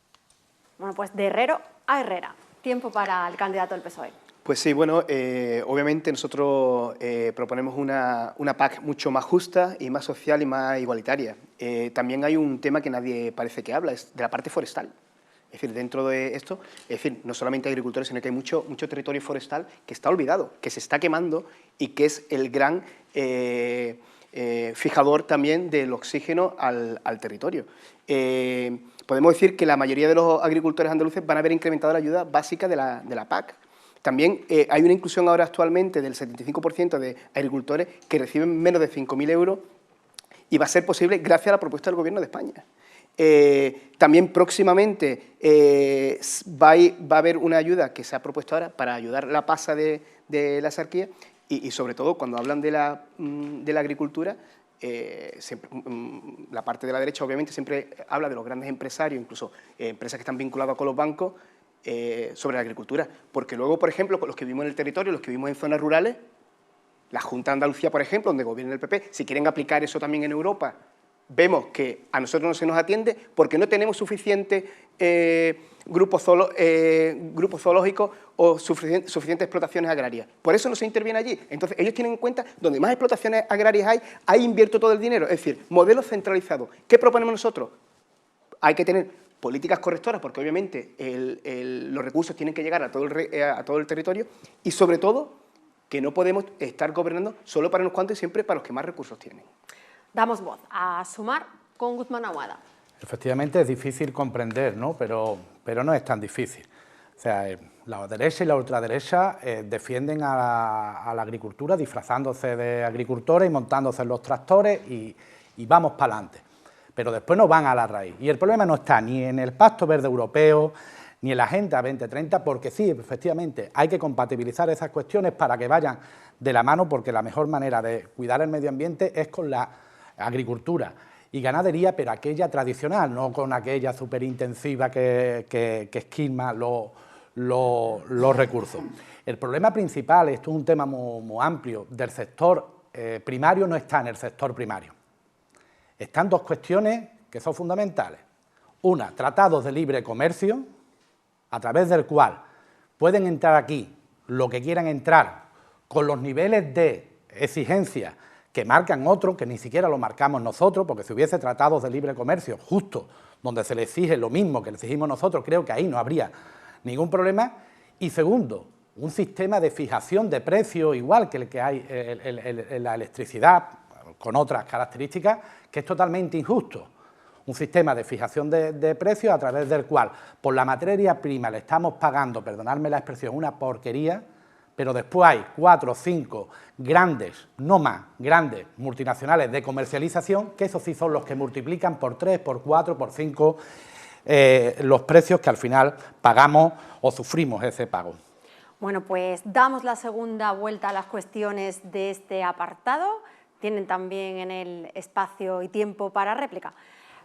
Bueno, pues de Herrero a Herrera. Tiempo para el candidato del PSOE. Pues sí, bueno, obviamente nosotros proponemos una PAC mucho más justa y más social y más igualitaria. También hay un tema que nadie parece que habla, es de la parte forestal. Es decir, dentro de esto, es decir, no solamente agricultores, sino que hay mucho territorio forestal que está olvidado, que se está quemando y que es el gran fijador también del oxígeno al territorio. Podemos decir que la mayoría de los agricultores andaluces van a haber incrementado la ayuda básica de la PAC. También hay una inclusión ahora actualmente del 75% de agricultores que reciben menos de 5.000 euros y va a ser posible gracias a la propuesta del Gobierno de España. También próximamente va a haber una ayuda que se ha propuesto ahora para ayudar la pasa de la sequía y sobre todo cuando hablan de la agricultura, siempre, la parte de la derecha obviamente siempre habla de los grandes empresarios, incluso empresas que están vinculadas con los bancos, sobre la agricultura, porque luego, por ejemplo, los que vivimos en el territorio, los que vivimos en zonas rurales, la Junta de Andalucía, por ejemplo, donde gobierna el PP, si quieren aplicar eso también en Europa, vemos que a nosotros no se nos atiende porque no tenemos suficiente grupos zoológicos o suficientes explotaciones agrarias. Por eso no se interviene allí. Entonces, ellos tienen en cuenta, donde más explotaciones agrarias hay, ahí invierto todo el dinero. Es decir, modelo centralizado. ¿Qué proponemos nosotros? Hay que tener políticas correctoras, porque obviamente los recursos tienen que llegar a todo el territorio y, sobre todo, que no podemos estar gobernando solo para unos cuantos y siempre para los que más recursos tienen. Damos voz a Sumar con Guzmán Aguada. Efectivamente es difícil comprender, ¿no? Pero no es tan difícil. O sea, la derecha y la ultraderecha defienden a la agricultura disfrazándose de agricultores y montándose en los tractores y vamos para adelante. Pero después no van a la raíz. Y el problema no está ni en el Pacto Verde Europeo, ni en la Agenda 2030, porque sí, efectivamente, hay que compatibilizar esas cuestiones para que vayan de la mano, porque la mejor manera de cuidar el medio ambiente es con la agricultura y ganadería, pero aquella tradicional, no con aquella superintensiva que esquilma los recursos. El problema principal, esto es un tema muy amplio, del sector primario no está en el sector primario. Están dos cuestiones que son fundamentales. Una, tratados de libre comercio, a través del cual pueden entrar aquí lo que quieran entrar con los niveles de exigencia que marcan otros, que ni siquiera lo marcamos nosotros, porque si hubiese tratados de libre comercio justo, donde se le exige lo mismo que le exigimos nosotros, creo que ahí no habría ningún problema. Y segundo, un sistema de fijación de precios igual que el que hay en la electricidad, con otras características, que es totalmente injusto. Un sistema de fijación de precios a través del cual por la materia prima le estamos pagando, perdonadme la expresión, una porquería, pero después hay 4 o 5 grandes, no más, grandes multinacionales de comercialización, que esos sí son los que multiplican por 3, por 4, por 5 los precios que al final pagamos o sufrimos ese pago. Bueno, pues damos la segunda vuelta a las cuestiones de este apartado. Tienen también en el espacio y tiempo para réplica.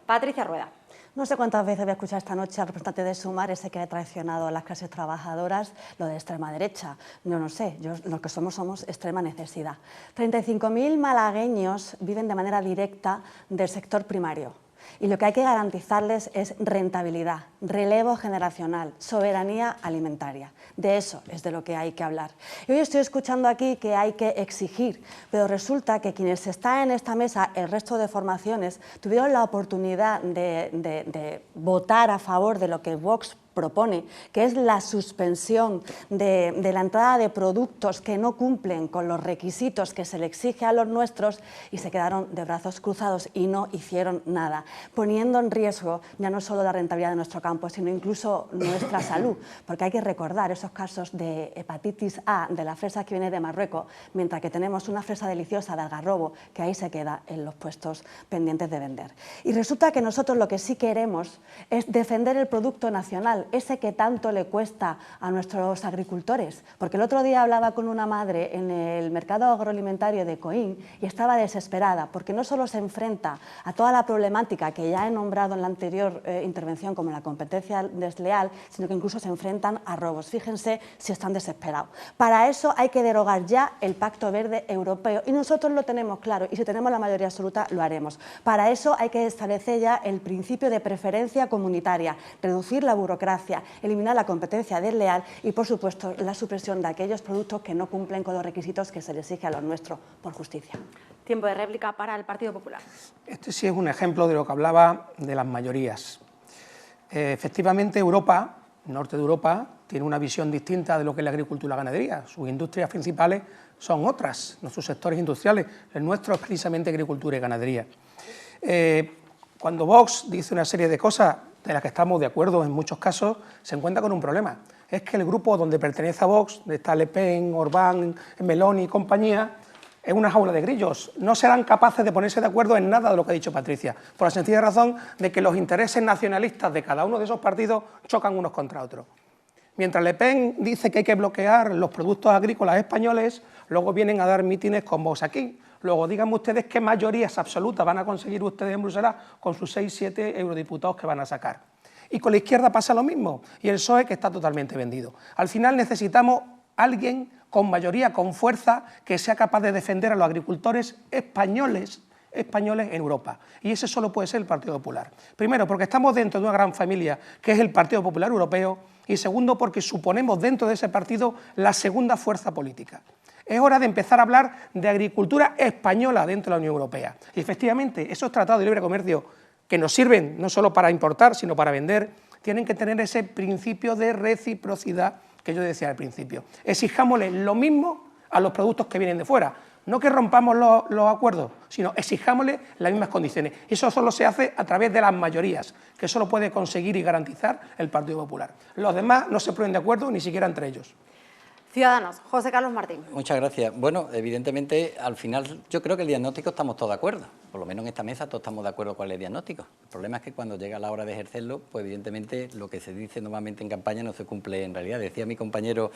Patricia Rueda. No sé cuántas veces voy a escuchar esta noche al representante de Sumar, ese que ha traicionado a las clases trabajadoras, lo de extrema derecha. Yo no sé, lo que somos extrema necesidad. 35.000 malagueños viven de manera directa del sector primario. Y lo que hay que garantizarles es rentabilidad, relevo generacional, soberanía alimentaria. De eso es de lo que hay que hablar. Y hoy estoy escuchando aquí que hay que exigir, pero resulta que quienes están en esta mesa, el resto de formaciones, tuvieron la oportunidad de votar a favor de lo que Vox propone, que es la suspensión de la entrada de productos que no cumplen con los requisitos que se le exige a los nuestros, y se quedaron de brazos cruzados y no hicieron nada, poniendo en riesgo ya no solo la rentabilidad de nuestro campo, sino incluso nuestra salud, porque hay que recordar esos casos de hepatitis A de la fresa que viene de Marruecos, mientras que tenemos una fresa deliciosa de Algarrobo que ahí se queda en los puestos pendientes de vender. Y resulta que nosotros lo que sí queremos es defender el producto nacional, ese que tanto le cuesta a nuestros agricultores, porque el otro día hablaba con una madre en el mercado agroalimentario de Coín y estaba desesperada, porque no solo se enfrenta a toda la problemática que ya he nombrado en la anterior intervención como la competencia desleal, sino que incluso se enfrentan a robos. Fíjense si están desesperados. Para eso hay que derogar ya el Pacto Verde Europeo, y nosotros lo tenemos claro, y si tenemos la mayoría absoluta lo haremos. Para eso hay que establecer ya el principio de preferencia comunitaria, reducir la burocracia, eliminar la competencia desleal y, por supuesto, la supresión de aquellos productos que no cumplen con los requisitos que se les exige a los nuestros por justicia. Tiempo de réplica para el Partido Popular. Este sí es un ejemplo de lo que hablaba de las mayorías. Efectivamente, Europa, norte de Europa, tiene una visión distinta de lo que es la agricultura y la ganadería. Sus industrias principales son otras, nuestros sectores industriales. El nuestro es precisamente agricultura y ganadería. Cuando Vox dice una serie de cosas de las que estamos de acuerdo en muchos casos, se encuentra con un problema. Es que el grupo donde pertenece a Vox, de está Le Pen, Orbán, Meloni y compañía, es una jaula de grillos. No serán capaces de ponerse de acuerdo en nada de lo que ha dicho Patricia, por la sencilla razón de que los intereses nacionalistas de cada uno de esos partidos chocan unos contra otros. Mientras Le Pen dice que hay que bloquear los productos agrícolas españoles, luego vienen a dar mítines con Vox aquí. Luego díganme ustedes qué mayorías absolutas van a conseguir ustedes en Bruselas con sus 6 o 7 eurodiputados que van a sacar. Y con la izquierda pasa lo mismo, y el PSOE que está totalmente vendido. Al final necesitamos alguien con mayoría, con fuerza, que sea capaz de defender a los agricultores españoles en Europa. Y ese solo puede ser el Partido Popular. Primero, porque estamos dentro de una gran familia que es el Partido Popular Europeo, y segundo, porque suponemos dentro de ese partido la segunda fuerza política. Es hora de empezar a hablar de agricultura española dentro de la Unión Europea. Y efectivamente, esos tratados de libre comercio que nos sirven no solo para importar, sino para vender, tienen que tener ese principio de reciprocidad que yo decía al principio. Exijámosle lo mismo a los productos que vienen de fuera. No que rompamos los acuerdos, sino exijámosle las mismas condiciones. Y eso solo se hace a través de las mayorías, que solo puede conseguir y garantizar el Partido Popular. Los demás no se ponen de acuerdo ni siquiera entre ellos. Ciudadanos, José Carlos Martín. Muchas gracias. Bueno, evidentemente, al final yo creo que el diagnóstico estamos todos de acuerdo. Por lo menos en esta mesa todos estamos de acuerdo con el diagnóstico. El problema es que cuando llega la hora de ejercerlo, pues evidentemente lo que se dice normalmente en campaña no se cumple en realidad. Decía mi compañero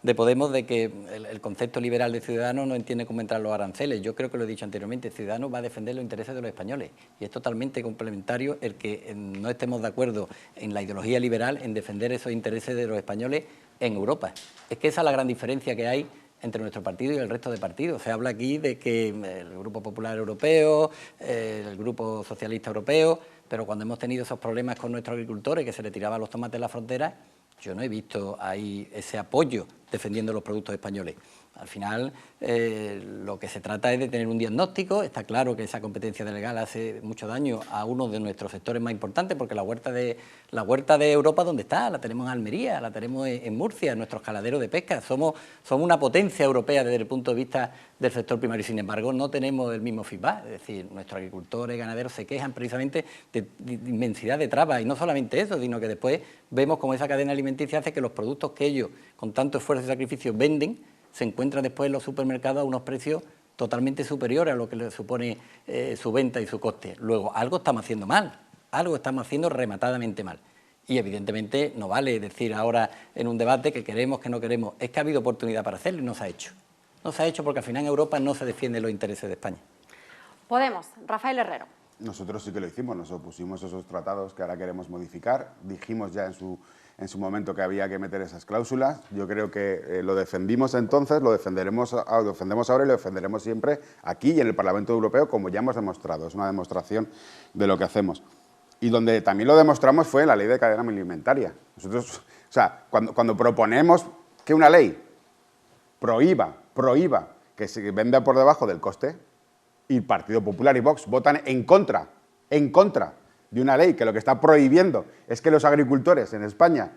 de Podemos de que el concepto liberal de Ciudadanos no entiende cómo entrar los aranceles. Yo creo que lo he dicho anteriormente, Ciudadanos va a defender los intereses de los españoles. Y es totalmente complementario el que no estemos de acuerdo en la ideología liberal, en defender esos intereses de los españoles en Europa. Es que esa es la gran diferencia que hay entre nuestro partido y el resto de partidos. Se habla aquí de que el Grupo Popular Europeo, el Grupo Socialista Europeo, pero cuando hemos tenido esos problemas con nuestros agricultores, que se le tiraban los tomates en la frontera, yo no he visto ahí ese apoyo defendiendo los productos españoles. Al final, lo que se trata es de tener un diagnóstico. Está claro que esa competencia legal hace mucho daño a uno de nuestros sectores más importantes, porque la huerta de Europa, ¿dónde está? La tenemos en Almería, la tenemos en Murcia, en nuestros caladeros de pesca. Somos una potencia europea desde el punto de vista del sector primario, y sin embargo no tenemos el mismo feedback. Es decir, nuestros agricultores y ganaderos se quejan precisamente de inmensidad de trabas, y no solamente eso, sino que después vemos cómo esa cadena alimenticia hace que los productos que ellos, con tanto esfuerzo y sacrificio, venden, se encuentran después en los supermercados a unos precios totalmente superiores a lo que le supone su venta y su coste. Luego, algo estamos haciendo mal, algo estamos haciendo rematadamente mal. Y evidentemente no vale decir ahora en un debate que queremos, que no queremos. Es que ha habido oportunidad para hacerlo y no se ha hecho. No se ha hecho porque al final en Europa no se defienden los intereses de España. Podemos, Rafael Herrero. Nosotros sí que lo hicimos, nos opusimos a esos tratados que ahora queremos modificar. Dijimos ya en su momento que había que meter esas cláusulas. Yo creo que lo defendimos entonces, lo defendemos ahora y lo defenderemos siempre aquí y en el Parlamento Europeo, como ya hemos demostrado. Es una demostración de lo que hacemos. Y donde también lo demostramos fue en la Ley de Cadena Alimentaria. Nosotros, o sea, cuando proponemos que una ley prohíba que se venda por debajo del coste, y Partido Popular y Vox votan en contra de una ley que lo que está prohibiendo es que los agricultores en España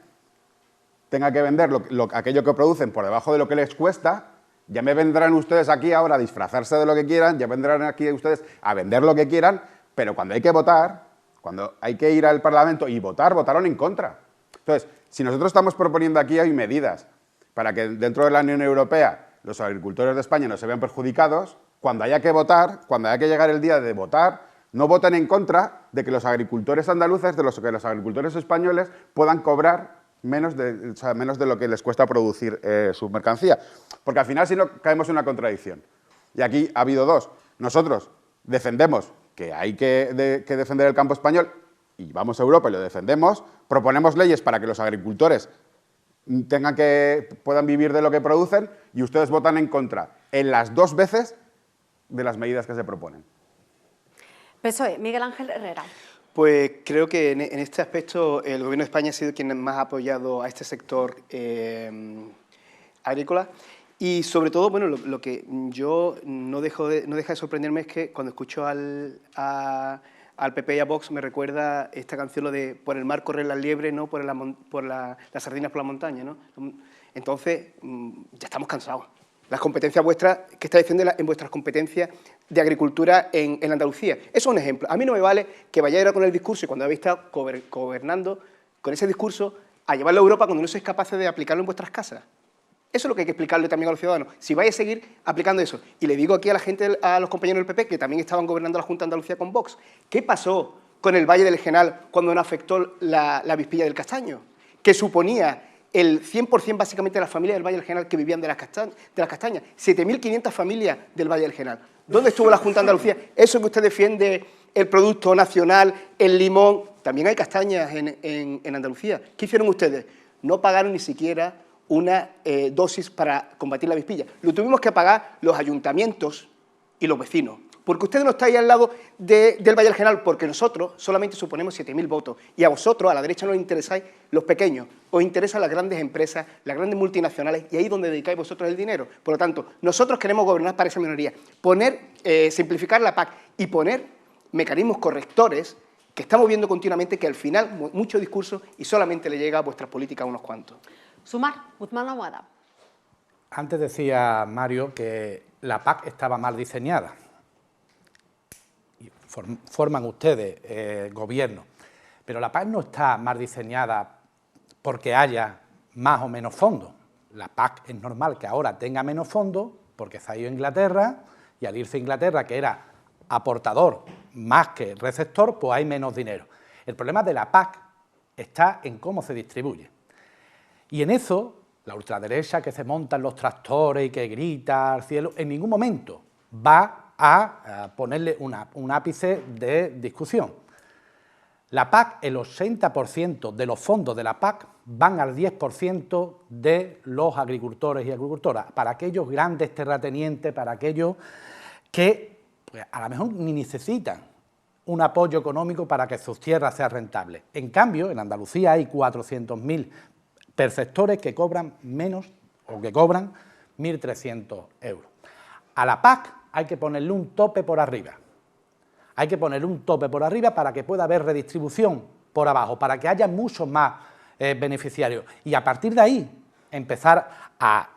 tengan que vender aquello que producen por debajo de lo que les cuesta, ya me vendrán ustedes aquí ahora a disfrazarse de lo que quieran, ya vendrán aquí ustedes a vender lo que quieran, pero cuando hay que votar, cuando hay que ir al Parlamento y votar, votaron en contra. Entonces, si nosotros estamos proponiendo aquí hay medidas para que dentro de la Unión Europea los agricultores de España no se vean perjudicados, cuando haya que votar, cuando haya que llegar el día de votar, no voten en contra de que los agricultores andaluces, de que los agricultores españoles puedan cobrar menos de lo que les cuesta producir su mercancía. Porque al final, si no, caemos en una contradicción. Y aquí ha habido dos. Nosotros defendemos que hay que defender el campo español y vamos a Europa y lo defendemos, proponemos leyes para que los agricultores puedan vivir de lo que producen y ustedes votan en contra en las dos veces de las medidas que se proponen. PSOE, Miguel Ángel Herrera. Pues creo que en este aspecto el Gobierno de España ha sido quien más ha apoyado a este sector agrícola y sobre todo, bueno, lo que yo no deja de sorprenderme es que cuando escucho al PP y a Vox me recuerda esta canción, lo de por el mar corren las liebres, ¿no? por las sardinas por la montaña, ¿no? Entonces, ya estamos cansados. Las competencias vuestras, que estáis diciendo en vuestras competencias de agricultura en Andalucía. Eso es un ejemplo. A mí no me vale que vayáis ahora con el discurso y cuando habéis estado gobernando con ese discurso a llevarlo a Europa cuando no sois capaces de aplicarlo en vuestras casas. Eso es lo que hay que explicarle también a los ciudadanos. Si vais a seguir aplicando eso. Y le digo aquí a la gente, a los compañeros del PP, que también estaban gobernando la Junta de Andalucía con Vox, ¿qué pasó con el Valle del Genal cuando nos afectó la avispilla del castaño? Que suponía el 100% básicamente de las familias del Valle del Genal que vivían de las castañas. 7.500 familias del Valle del Genal. ¿Dónde estuvo la Junta de Andalucía? Eso que usted defiende, el producto nacional, el limón. También hay castañas en Andalucía. ¿Qué hicieron ustedes? No pagaron ni siquiera una dosis para combatir la avispilla. Lo tuvimos que pagar los ayuntamientos y los vecinos. Porque ustedes no estáis al lado del Valle del Genal, porque nosotros solamente suponemos 7.000 votos. Y a vosotros, a la derecha, no os interesáis los pequeños, os interesan las grandes empresas, las grandes multinacionales, y ahí es donde dedicáis vosotros el dinero. Por lo tanto, nosotros queremos gobernar para esa minoría, simplificar la PAC y poner mecanismos correctores que estamos viendo continuamente que al final mucho discurso y solamente le llega a vuestras políticas a unos cuantos. Sumar, Guzmán Ahumada. Antes decía Mario que la PAC estaba mal diseñada. Forman ustedes gobierno, pero la PAC no está mal diseñada porque haya más o menos fondos. La PAC es normal que ahora tenga menos fondos porque se ha ido a Inglaterra y al irse a Inglaterra, que era aportador más que receptor, pues hay menos dinero. El problema de la PAC está en cómo se distribuye. Y en eso, la ultraderecha que se monta en los tractores y que grita al cielo, en ningún momento va a ponerle un ápice de discusión. La PAC, el 80% de los fondos de la PAC van al 10% de los agricultores y agricultoras, para aquellos grandes terratenientes, para aquellos que pues, a lo mejor ni necesitan un apoyo económico para que sus tierras sean rentables. En cambio, en Andalucía hay 400.000 perceptores que cobran menos o que cobran 1.300 euros. A la PAC hay que ponerle un tope por arriba. Hay que ponerle un tope por arriba para que pueda haber redistribución por abajo, para que haya muchos más beneficiarios. Y a partir de ahí empezar a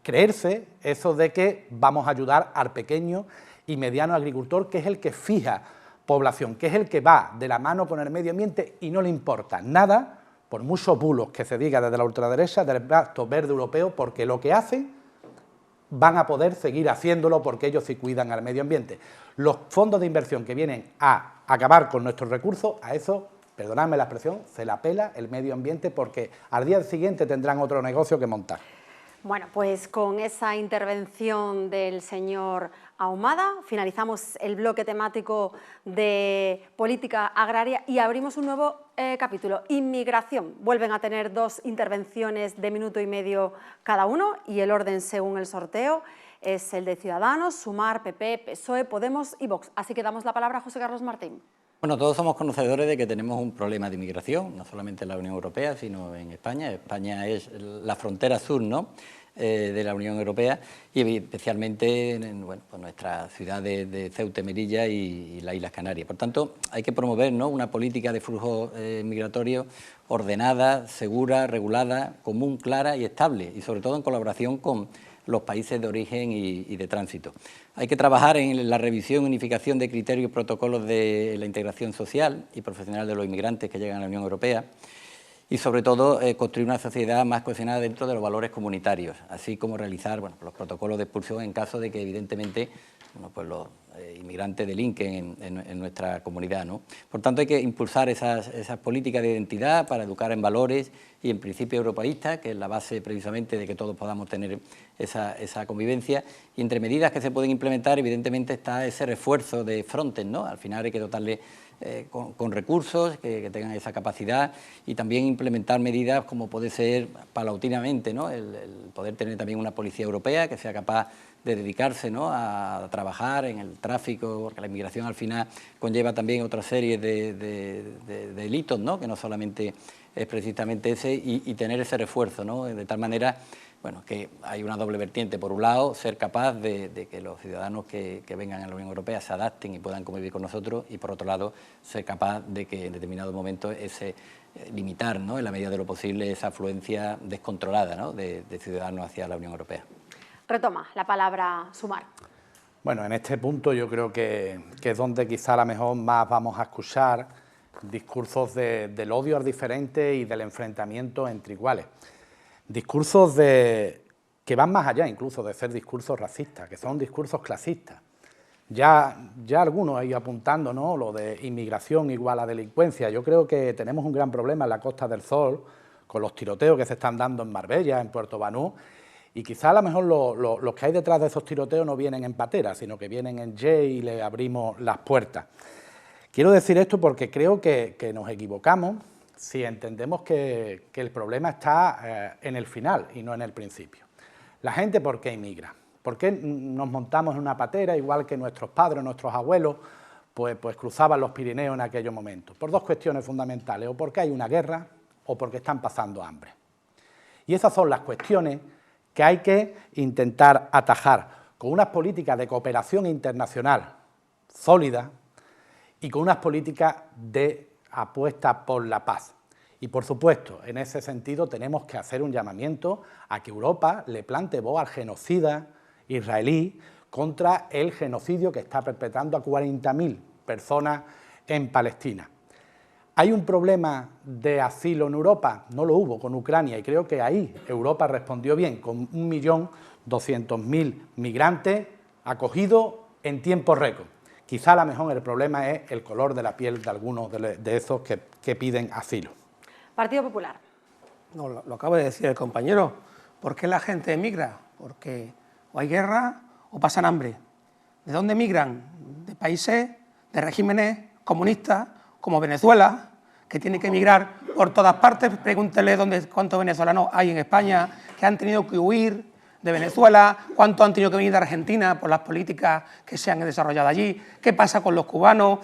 creerse eso de que vamos a ayudar al pequeño y mediano agricultor, que es el que fija población, que es el que va de la mano con el medio ambiente y no le importa nada, por muchos bulos que se diga desde la ultraderecha, del Pacto Verde Europeo, porque lo que hacen van a poder seguir haciéndolo porque ellos sí cuidan al medio ambiente. Los fondos de inversión que vienen a acabar con nuestros recursos, a eso, perdonadme la expresión, se la pela el medio ambiente porque al día siguiente tendrán otro negocio que montar. Bueno, pues con esa intervención del señor Ahumada finalizamos el bloque temático de política agraria y abrimos un nuevo capítulo, inmigración. Vuelven a tener 2 intervenciones de minuto y medio cada uno y el orden según el sorteo es el de Ciudadanos, Sumar, PP, PSOE, Podemos y Vox. Así que damos la palabra a José Carlos Martín. Bueno, todos somos conocedores de que tenemos un problema de inmigración, no solamente en la Unión Europea, sino en España. España es la frontera sur, ¿no?, de la Unión Europea y especialmente en nuestra ciudad de Ceuta y Melilla y las Islas Canarias. Por tanto, hay que promover, ¿no?, una política de flujo migratorio ordenada, segura, regulada, común, clara y estable, y sobre todo en colaboración con los países de origen y de tránsito. Hay que trabajar en la revisión y unificación de criterios y protocolos de la integración social y profesional de los inmigrantes que llegan a la Unión Europea y, sobre todo, construir una sociedad más cohesionada dentro de los valores comunitarios, así como realizar los protocolos de expulsión en caso de que, evidentemente, los inmigrantes delinquen en nuestra comunidad, ¿no? Por tanto, hay que impulsar esas políticas de identidad para educar en valores y en principios europeístas, que es la base precisamente de que todos podamos tener esa convivencia. Y entre medidas que se pueden implementar, evidentemente, está ese refuerzo de Frontex, ¿no? Al final hay que dotarle con recursos que tengan esa capacidad y también implementar medidas como puede ser paulatinamente, ¿no?, el poder tener también una policía europea que sea capaz de dedicarse, ¿no?, a trabajar en el tráfico, porque la inmigración al final conlleva también otra serie de delitos, ¿no?, que no solamente es precisamente ese, y tener ese refuerzo, ¿no?, de tal manera que hay una doble vertiente. Por un lado, ser capaz de que los ciudadanos que vengan a la Unión Europea se adapten y puedan convivir con nosotros, y por otro lado, ser capaz de que en determinados momentos limitar, ¿no?, en la medida de lo posible esa afluencia descontrolada, ¿no?, de ciudadanos hacia la Unión Europea. Retoma la palabra Sumar. Bueno, en este punto yo creo que es donde quizá a lo mejor más vamos a escuchar discursos del odio al diferente y del enfrentamiento entre iguales. Discursos que van más allá incluso de ser discursos racistas, que son discursos clasistas. Ya algunos ahí apuntando, ¿no?, lo de inmigración igual a delincuencia. Yo creo que tenemos un gran problema en la Costa del Sol con los tiroteos que se están dando en Marbella, en Puerto Banús, y quizá a lo mejor los que hay detrás de esos tiroteos no vienen en patera, sino que vienen en jet y le abrimos las puertas. Quiero decir esto porque creo que nos equivocamos si entendemos que el problema está en el final y no en el principio. La gente, ¿por qué emigra? ¿Por qué nos montamos en una patera igual que nuestros padres, nuestros abuelos, pues cruzaban los Pirineos en aquellos momentos? Por 2 cuestiones fundamentales, o porque hay una guerra o porque están pasando hambre. Y esas son las cuestiones que hay que intentar atajar con unas políticas de cooperación internacional sólidas y con unas políticas de apuesta por la paz. Y, por supuesto, en ese sentido tenemos que hacer un llamamiento a que Europa le plante voz al genocida israelí contra el genocidio que está perpetrando a 40.000 personas en Palestina. ¿Hay un problema de asilo en Europa? No lo hubo con Ucrania, y creo que ahí Europa respondió bien, con 1.200.000 migrantes acogidos en tiempo récord. Quizá a lo mejor el problema es el color de la piel de algunos de esos que piden asilo. Partido Popular. No, lo acaba de decir el compañero. ¿Por qué la gente emigra? Porque o hay guerra o pasan hambre. ¿De dónde emigran? De países, de regímenes comunistas, como Venezuela, que tiene que emigrar por todas partes. Pregúntele cuántos venezolanos hay en España que han tenido que huir de Venezuela, cuántos han tenido que venir de Argentina por las políticas que se han desarrollado allí, qué pasa con los cubanos.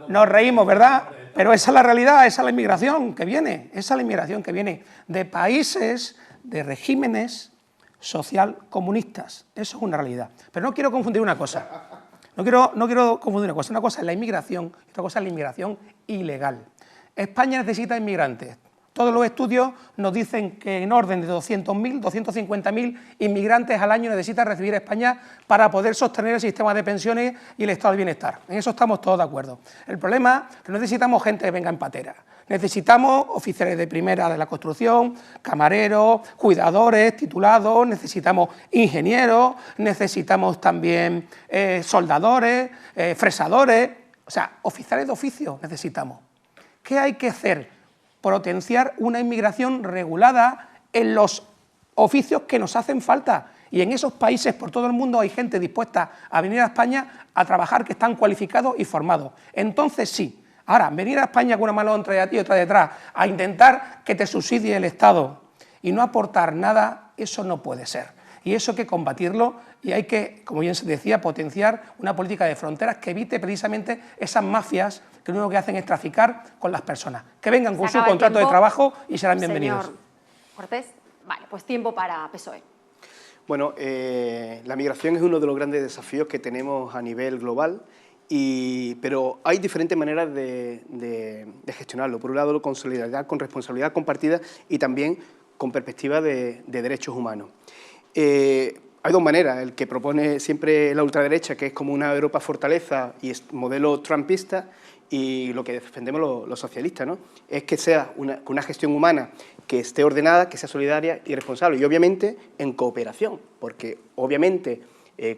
Nos reímos, ¿verdad? Pero esa es la realidad, esa es la inmigración que viene, esa es la inmigración que viene de países, de regímenes social comunistas. Eso es una realidad. Pero no quiero confundir una cosa. No quiero confundir una cosa. Una cosa es la inmigración y otra cosa es la inmigración ilegal. España necesita inmigrantes. Todos los estudios nos dicen que en orden de 200.000, 250.000 inmigrantes al año necesita recibir España para poder sostener el sistema de pensiones y el estado del bienestar. En eso estamos todos de acuerdo. El problema es que no necesitamos gente que venga en patera. Necesitamos oficiales de primera de la construcción, camareros, cuidadores, titulados, necesitamos ingenieros, necesitamos también soldadores, fresadores, o sea, oficiales de oficio necesitamos. ¿Qué hay que hacer? Potenciar una inmigración regulada en los oficios que nos hacen falta. Y en esos países, por todo el mundo, hay gente dispuesta a venir a España a trabajar que están cualificados y formados. Entonces sí. Ahora, venir a España con una mano entre a ti y otra detrás, a intentar que te subsidie el Estado y no aportar nada, eso no puede ser. Y eso hay que combatirlo y hay que, como bien se decía, potenciar una política de fronteras que evite precisamente esas mafias que lo único que hacen es traficar con las personas. Que vengan con su contrato de trabajo y serán bienvenidos. Señor Cortés, vale, pues tiempo para PSOE. Bueno, la migración es uno de los grandes desafíos que tenemos a nivel global, pero hay diferentes maneras de gestionarlo. Por un lado, con solidaridad, con responsabilidad compartida y también con perspectiva de derechos humanos. Hay dos maneras, el que propone siempre la ultraderecha, que es como una Europa fortaleza y es modelo trumpista, y lo que defendemos los socialistas, ¿no? Es que sea una gestión humana que esté ordenada, que sea solidaria y responsable, y obviamente en cooperación, porque obviamente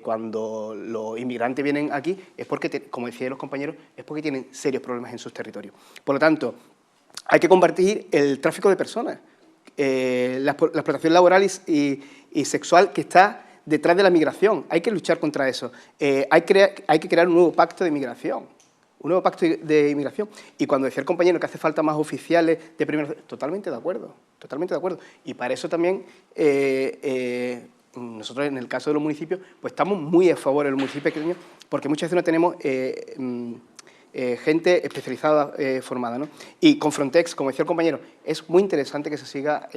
cuando los inmigrantes vienen aquí es porque, como decían los compañeros, es porque tienen serios problemas en sus territorios. Por lo tanto, hay que combatir el tráfico de personas, la explotación laboral y sexual que está detrás de la migración. Hay que luchar contra eso. Hay que crear un nuevo pacto de migración. Un nuevo pacto de inmigración. Y cuando decía el compañero que hace falta más oficiales de primera... Totalmente de acuerdo, totalmente de acuerdo. Y para eso también nosotros, en el caso de los municipios, pues estamos muy a favor de los municipios pequeños, porque muchas veces no tenemos gente especializada formada, ¿no? Y con Frontex, como decía el compañero, es muy interesante que se siga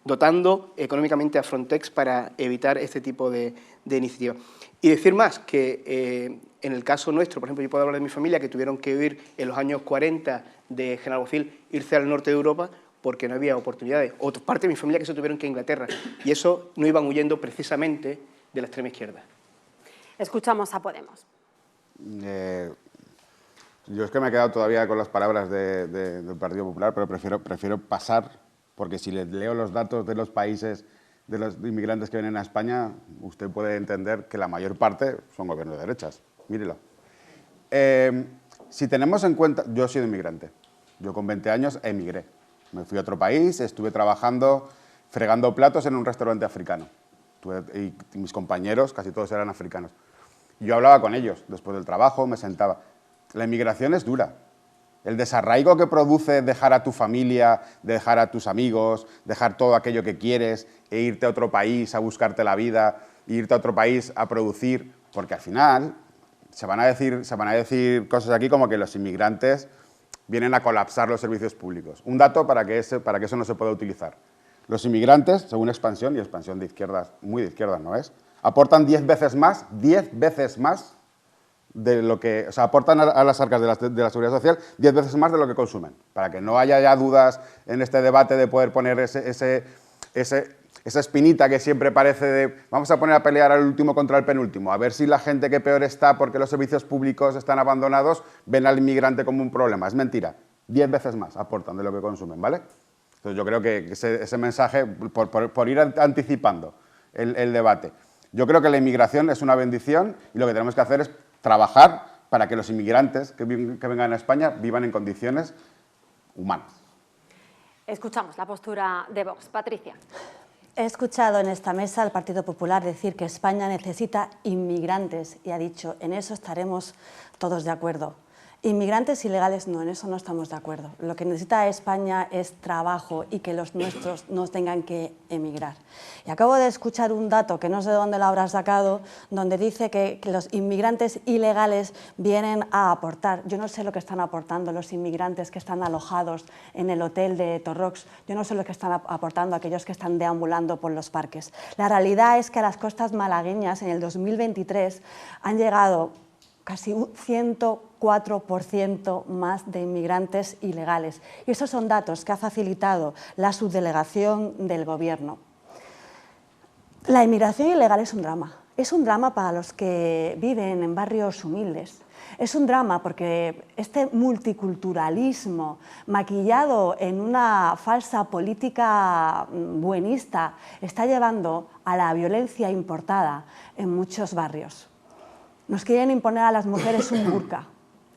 dotando económicamente a Frontex para evitar este tipo de iniciativas. Y decir más, que en el caso nuestro, por ejemplo, yo puedo hablar de mi familia, que tuvieron que huir en los años 40 de Genalbocil, irse al norte de Europa, porque no había oportunidades. Otra parte de mi familia que se tuvieron que ir a Inglaterra, y eso no iban huyendo precisamente de la extrema izquierda. Escuchamos a Podemos. Yo es que me he quedado todavía con las palabras del Partido Popular, pero prefiero pasar, porque si les leo los datos de los países de los inmigrantes que vienen a España, usted puede entender que la mayor parte son gobiernos de derechas. Mírelo. Si tenemos en cuenta... Yo he sido inmigrante. Yo con 20 años emigré. Me fui a otro país, estuve trabajando, fregando platos en un restaurante africano. Y mis compañeros, casi todos eran africanos. Yo hablaba con ellos después del trabajo, me sentaba. La inmigración es dura. El desarraigo que produce dejar a tu familia, dejar a tus amigos, dejar todo aquello que quieres e irte a otro país a buscarte la vida, irte a otro país a producir, porque al final se van a decir cosas aquí como que los inmigrantes vienen a colapsar los servicios públicos. Un dato para que eso no se pueda utilizar. Los inmigrantes, según Expansión, y Expansión de izquierdas, muy de izquierdas no es, aportan 10 veces más de lo que, o sea, aportan a las arcas de la Seguridad Social 10 veces más de lo que consumen, para que no haya ya dudas en este debate de poder poner esa espinita que siempre parece de vamos a poner a pelear al último contra el penúltimo, a ver si la gente que peor está porque los servicios públicos están abandonados ven al inmigrante como un problema. Es mentira, 10 veces más aportan de lo que consumen, ¿vale? Entonces yo creo que ese mensaje, por ir anticipando el debate, yo creo que la inmigración es una bendición y lo que tenemos que hacer es trabajar para que los inmigrantes que vengan a España vivan en condiciones humanas. Escuchamos la postura de Vox. Patricia. He escuchado en esta mesa al Partido Popular decir que España necesita inmigrantes y ha dicho, en eso estaremos todos de acuerdo. Inmigrantes ilegales no, en eso no estamos de acuerdo. Lo que necesita España es trabajo y que los nuestros no tengan que emigrar. Y acabo de escuchar un dato, que no sé de dónde lo habrás sacado, donde dice que los inmigrantes ilegales vienen a aportar. Yo no sé lo que están aportando los inmigrantes que están alojados en el hotel de Torrox. Yo no sé lo que están aportando aquellos que están deambulando por los parques. La realidad es que a las costas malagueñas en el 2023 han llegado casi un 104% más de inmigrantes ilegales. Y esos son datos que ha facilitado la subdelegación del Gobierno. La inmigración ilegal es un drama. Es un drama para los que viven en barrios humildes. Es un drama porque este multiculturalismo maquillado en una falsa política buenista está llevando a la violencia importada en muchos barrios. Nos quieren imponer a las mujeres un burka.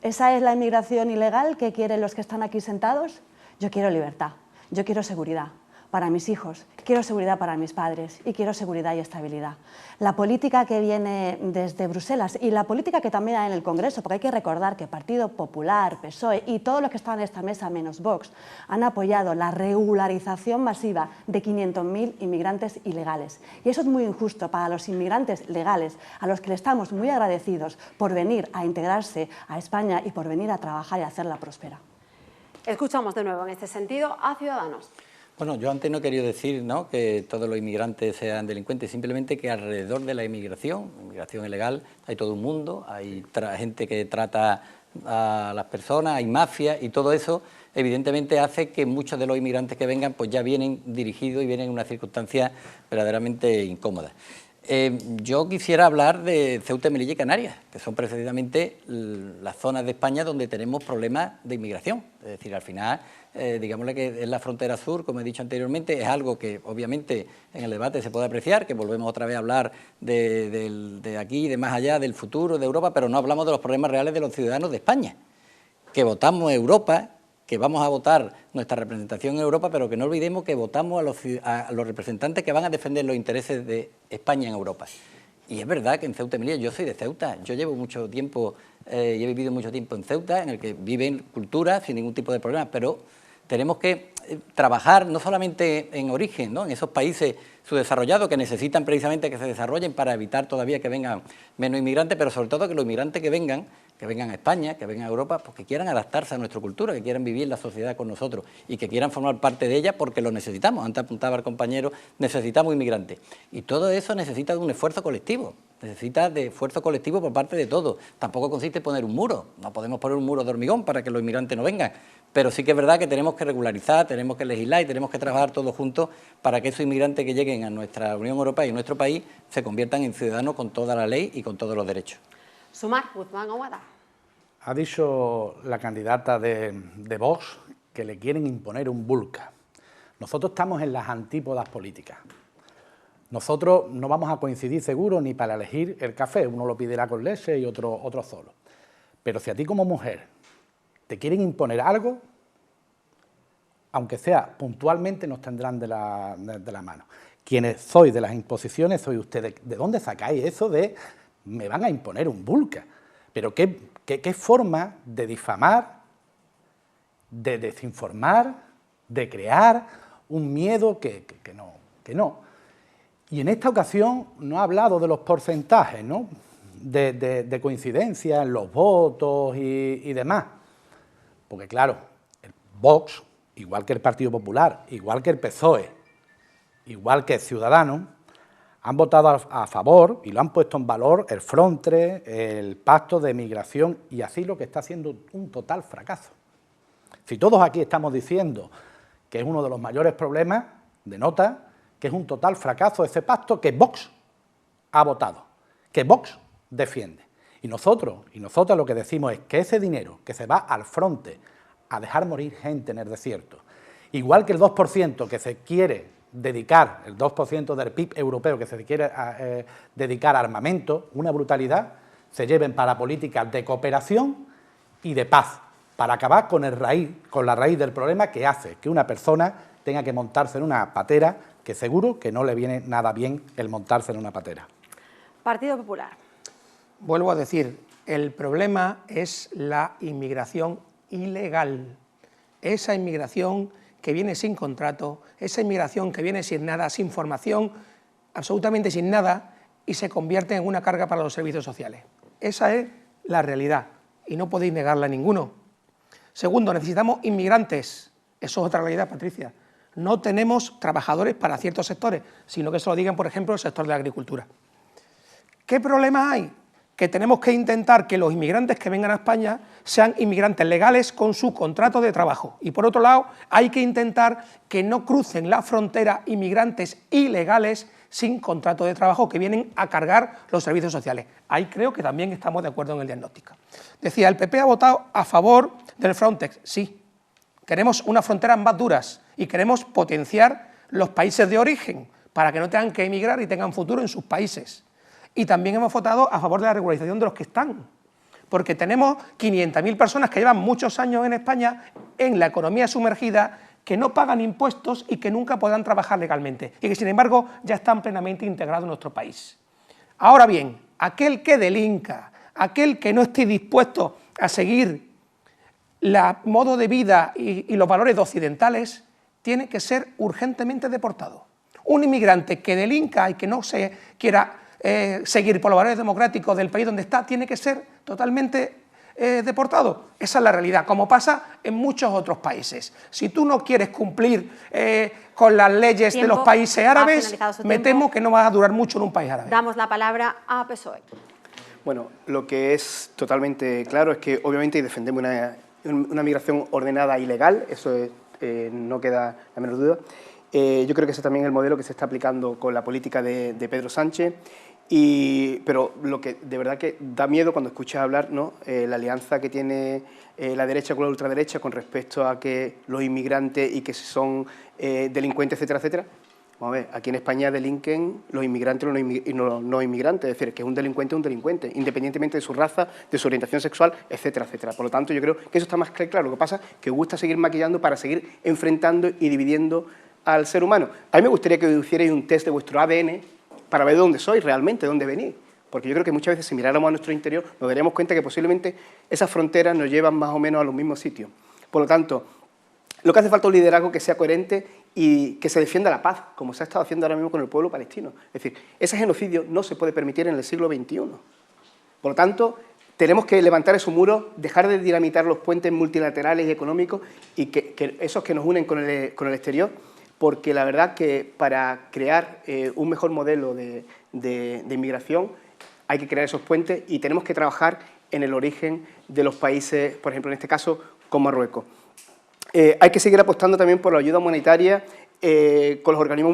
¿Esa es la inmigración ilegal que quieren los que están aquí sentados? Yo quiero libertad, yo quiero seguridad para mis hijos, quiero seguridad para mis padres y quiero seguridad y estabilidad. La política que viene desde Bruselas y la política que también hay en el Congreso, porque hay que recordar que Partido Popular, PSOE y todos los que están en esta mesa menos Vox han apoyado la regularización masiva de 500.000 inmigrantes ilegales. Y eso es muy injusto para los inmigrantes legales, a los que le estamos muy agradecidos por venir a integrarse a España y por venir a trabajar y hacerla próspera. Escuchamos de nuevo en este sentido a Ciudadanos. Bueno, yo antes no he querido decir, ¿no?, que todos los inmigrantes sean delincuentes, simplemente que alrededor de la inmigración ilegal, hay todo un mundo, hay gente que trata a las personas, hay mafia y todo eso evidentemente hace que muchos de los inmigrantes que vengan pues ya vienen dirigidos y vienen en una circunstancia verdaderamente incómoda. Yo quisiera hablar de Ceuta, Melilla y Canarias, que son precisamente las zonas de España donde tenemos problemas de inmigración. Es decir, al final, digámosle que es la frontera sur, como he dicho anteriormente, es algo que obviamente en el debate se puede apreciar, que volvemos otra vez a hablar de aquí, de más allá, del futuro, de Europa, pero no hablamos de los problemas reales de los ciudadanos de España, que votamos Europa, que vamos a votar nuestra representación en Europa, pero que no olvidemos que votamos a los representantes que van a defender los intereses de España en Europa. Y es verdad que en Ceuta y Melilla, yo soy de Ceuta, yo llevo mucho tiempo, y he vivido mucho tiempo en Ceuta, en el que viven culturas sin ningún tipo de problema, pero tenemos que trabajar no solamente en origen, ¿no?, en esos países subdesarrollados que necesitan precisamente que se desarrollen para evitar todavía que vengan menos inmigrantes, pero sobre todo que los inmigrantes que vengan a España, que vengan a Europa, pues que quieran adaptarse a nuestra cultura, que quieran vivir la sociedad con nosotros y que quieran formar parte de ella porque lo necesitamos. Antes apuntaba el compañero, necesitamos inmigrantes. Y todo eso necesita de un esfuerzo colectivo, necesita de esfuerzo colectivo por parte de todos. Tampoco consiste en poner un muro, no podemos poner un muro de hormigón para que los inmigrantes no vengan, pero sí que es verdad que tenemos que regularizar, tenemos que legislar y tenemos que trabajar todos juntos para que esos inmigrantes que lleguen a nuestra Unión Europea y a nuestro país se conviertan en ciudadanos con toda la ley y con todos los derechos. Sumar, Guzmán Ahumada. Ha dicho la candidata de Vox que le quieren imponer un burka. Nosotros estamos en las antípodas políticas. Nosotros no vamos a coincidir seguro ni para elegir el café, uno lo pedirá con leche y otro solo. Pero si a ti como mujer te quieren imponer algo, aunque sea puntualmente, nos tendrán de la mano. Quienes sois de las imposiciones sois ustedes. ¿De dónde sacáis eso de me van a imponer un burka? Pero ¿qué forma de difamar, de desinformar, de crear un miedo que no. Y en esta ocasión no ha hablado de los porcentajes, ¿no?, de coincidencia en los votos y demás. Porque claro, el Vox, igual que el Partido Popular, igual que el PSOE, igual que Ciudadanos, han votado a favor y lo han puesto en valor el Frontre, el Pacto de Migración, y así lo que está siendo un total fracaso. Si todos aquí estamos diciendo que es uno de los mayores problemas, denota que es un total fracaso ese pacto que Vox ha votado, que Vox defiende. Y nosotros y nosotras lo que decimos es que ese dinero que se va al Fronte a dejar morir gente en el desierto, igual que el 2% que se quiere dedicar, el 2% del PIB europeo que se quiere dedicar a armamento, una brutalidad, se lleven para políticas de cooperación y de paz, para acabar con la raíz del problema que hace que una persona tenga que montarse en una patera, que seguro que no le viene nada bien el montarse en una patera. Partido Popular. Vuelvo a decir, El problema es la inmigración ilegal. Esa inmigración que viene sin contrato, esa inmigración que viene sin nada, sin formación, absolutamente sin nada, y se convierte en una carga para los servicios sociales. Esa es la realidad y no podéis negarla a ninguno. Segundo, necesitamos inmigrantes. Eso es otra realidad, Patricia. No tenemos trabajadores para ciertos sectores, sino que se lo digan, por ejemplo, el sector de la agricultura. ¿Qué problema hay? Que tenemos que intentar que los inmigrantes que vengan a España sean inmigrantes legales con su contrato de trabajo. Y por otro lado, hay que intentar que no crucen la frontera inmigrantes ilegales sin contrato de trabajo que vienen a cargar los servicios sociales. Ahí creo que también estamos de acuerdo en el diagnóstico. Decía, el PP ha votado a favor del Frontex. Sí, queremos unas fronteras más duras y queremos potenciar los países de origen para que no tengan que emigrar y tengan futuro en sus países. Y también hemos votado a favor de la regularización de los que están, porque tenemos 500.000 personas que llevan muchos años en España en la economía sumergida, que no pagan impuestos y que nunca podrán trabajar legalmente, y que sin embargo ya están plenamente integrados en nuestro país. Ahora bien, aquel que delinca, aquel que no esté dispuesto a seguir el modo de vida y los valores occidentales, tiene que ser urgentemente deportado. Un inmigrante que delinca y que no se quiera seguir por los valores democráticos del país donde está, tiene que ser totalmente deportado. Esa es la realidad, como pasa en muchos otros países. Si tú no quieres cumplir con las leyes de los países árabes, me temo que no vas a durar mucho en un país árabe. Damos la palabra a PSOE. Bueno, lo que es totalmente claro es que obviamente defendemos una migración ordenada y legal, eso es, no queda la menor duda. Yo creo que ese es también el modelo que se está aplicando con la política de Pedro Sánchez. Pero lo que de verdad que da miedo cuando escuchas hablar, ¿no? La alianza que tiene la derecha con la ultraderecha con respecto a que los inmigrantes y que son delincuentes, etcétera, etcétera. Vamos a ver, aquí en España delinquen los inmigrantes y los no inmigrantes, es decir, que un delincuente, independientemente de su raza, de su orientación sexual, etcétera, etcétera. Por lo tanto, yo creo que eso está más claro. Lo que pasa es que gusta seguir maquillando para seguir enfrentando y dividiendo al ser humano. A mí me gustaría que hicierais un test de vuestro ADN para ver de dónde sois realmente, de dónde venís. Porque yo creo que muchas veces si miráramos a nuestro interior nos daríamos cuenta que posiblemente esas fronteras nos llevan más o menos a los mismos sitios. Por lo tanto, lo que hace falta es un liderazgo que sea coherente y que se defienda la paz, como se ha estado haciendo ahora mismo con el pueblo palestino. Es decir, ese genocidio no se puede permitir en el siglo XXI. Por lo tanto, tenemos que levantar esos muros, dejar de dinamitar los puentes multilaterales y económicos y que esos que nos unen con el exterior, porque la verdad que para crear un mejor modelo de inmigración hay que crear esos puentes y tenemos que trabajar en el origen de los países, por ejemplo, en este caso, con Marruecos. Hay que seguir apostando también por la ayuda humanitaria con los organismos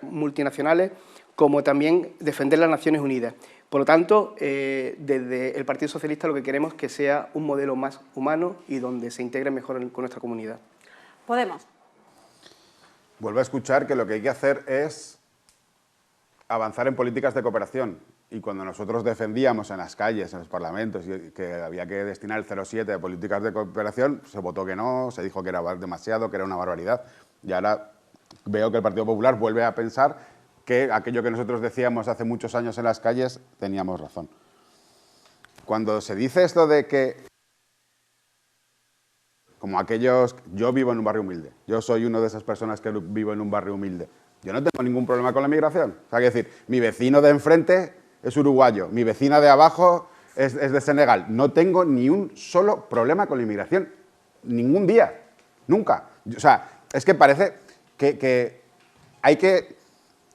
multinacionales, como también defender las Naciones Unidas. Por lo tanto, desde el Partido Socialista lo que queremos es que sea un modelo más humano y donde se integre mejor con nuestra comunidad. Podemos. Vuelvo a escuchar que lo que hay que hacer es avanzar en políticas de cooperación. Y cuando nosotros defendíamos en las calles, en los parlamentos, que había que destinar el 0,7 de políticas de cooperación, se votó que no, se dijo que era demasiado, que era una barbaridad. Y ahora veo que el Partido Popular vuelve a pensar que aquello que nosotros decíamos hace muchos años en las calles, teníamos razón. Cuando se dice esto de que, como aquellos, yo vivo en un barrio humilde, yo soy una de esas personas que vivo en un barrio humilde, yo no tengo ningún problema con la migración. O sea, hay que decir, mi vecino de enfrente es uruguayo, mi vecina de abajo es de Senegal. No tengo ni un solo problema con la inmigración, ningún día, nunca. O sea, es que parece que hay que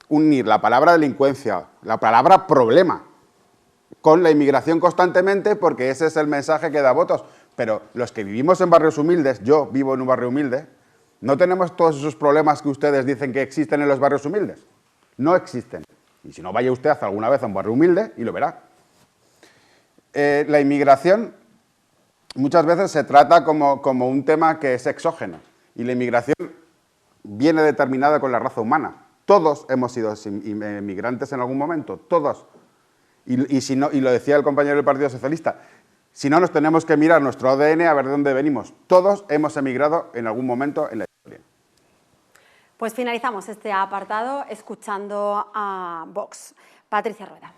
unir la palabra delincuencia, la palabra problema, con la inmigración constantemente, porque ese es el mensaje que da votos. Pero los que vivimos en barrios humildes, yo vivo en un barrio humilde, no tenemos todos esos problemas que ustedes dicen que existen en los barrios humildes. No existen. Y si no, vaya usted alguna vez a un barrio humilde y lo verá. La inmigración muchas veces se trata como un tema que es exógeno. Y la inmigración viene determinada con la raza humana. Todos hemos sido inmigrantes en algún momento, todos. Y si no, y lo decía el compañero del Partido Socialista, si no nos tenemos que mirar nuestro ADN a ver de dónde venimos. Todos hemos emigrado en algún momento en la historia. Pues finalizamos este apartado escuchando a Vox. Patricia Rueda.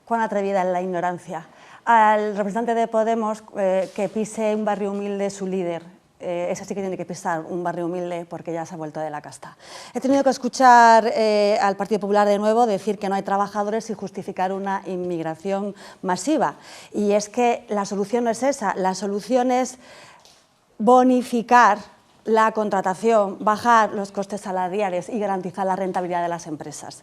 Cuán atrevida es la ignorancia. al representante de Podemos que pise un barrio humilde su líder. Ese sí que tiene que pisar un barrio humilde porque ya se ha vuelto de la casta. He tenido que escuchar al Partido Popular de nuevo decir que no hay trabajadores y justificar una inmigración masiva. Y es que la solución no es esa, la solución es bonificar la contratación, bajar los costes salariales y garantizar la rentabilidad de las empresas.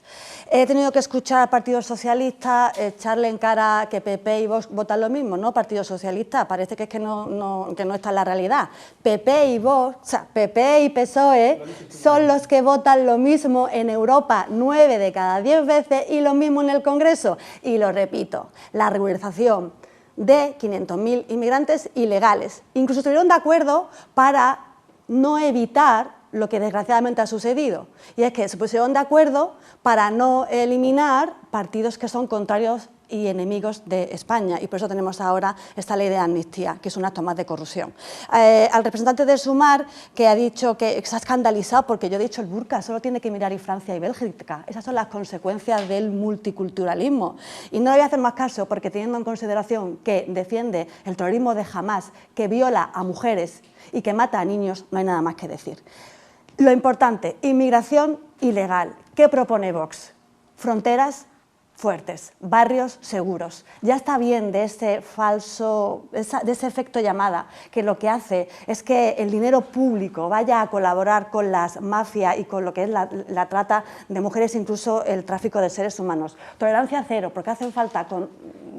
He tenido que escuchar al Partido Socialista echarle en cara que PP y Vox votan lo mismo. No, Partido Socialista, parece que es que no está en la realidad. PP y Vox, o sea, PP y PSOE son los que votan lo mismo en Europa 9 de cada 10 veces y lo mismo en el Congreso. Y lo repito, la regularización de 500.000 inmigrantes ilegales. Incluso estuvieron de acuerdo para no evitar lo que desgraciadamente ha sucedido, y es que se pusieron de acuerdo para no eliminar partidos que son contrarios y enemigos de España, y por eso tenemos ahora esta ley de amnistía, que es un acto más de corrupción. Al representante de Sumar, que ha dicho que se ha escandalizado porque yo he dicho el burka solo tiene que mirar Francia y Bélgica, esas son las consecuencias del multiculturalismo, y no le voy a hacer más caso porque teniendo en consideración que defiende el terrorismo de Hamás, que viola a mujeres y que mata a niños, no hay nada más que decir. Lo importante, inmigración ilegal. ¿Qué propone Vox? Fronteras fuertes, barrios seguros. Ya está bien de ese efecto llamada, que lo que hace es que el dinero público vaya a colaborar con las mafias y con lo que es la trata de mujeres, incluso el tráfico de seres humanos. Tolerancia cero, porque hacen falta con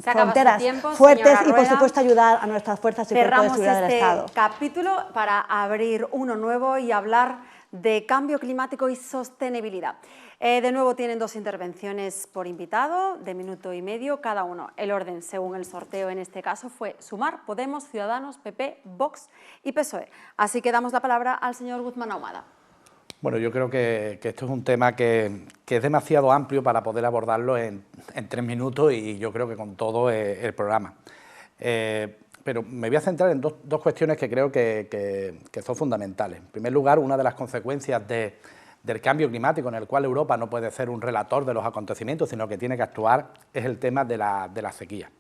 fronteras fuertes y, por supuesto, ayudar a nuestras fuerzas y cuerpos de seguridad del Estado. Cerramos este capítulo para abrir uno nuevo y hablar de cambio climático y sostenibilidad. De nuevo tienen 2 intervenciones por invitado, de minuto y medio cada uno. El orden, según el sorteo en este caso, fue Sumar, Podemos, Ciudadanos, PP, Vox y PSOE. Así que damos la palabra al señor Guzmán Ahumada. Bueno, yo creo que esto es un tema que es demasiado amplio para poder abordarlo en 3 minutos y yo creo que con todo el programa. Pero me voy a centrar en dos cuestiones que creo que son fundamentales. En primer lugar, una de las consecuencias del cambio climático en el cual Europa no puede ser un relator de los acontecimientos, sino que tiene que actuar, es el tema de la sequía.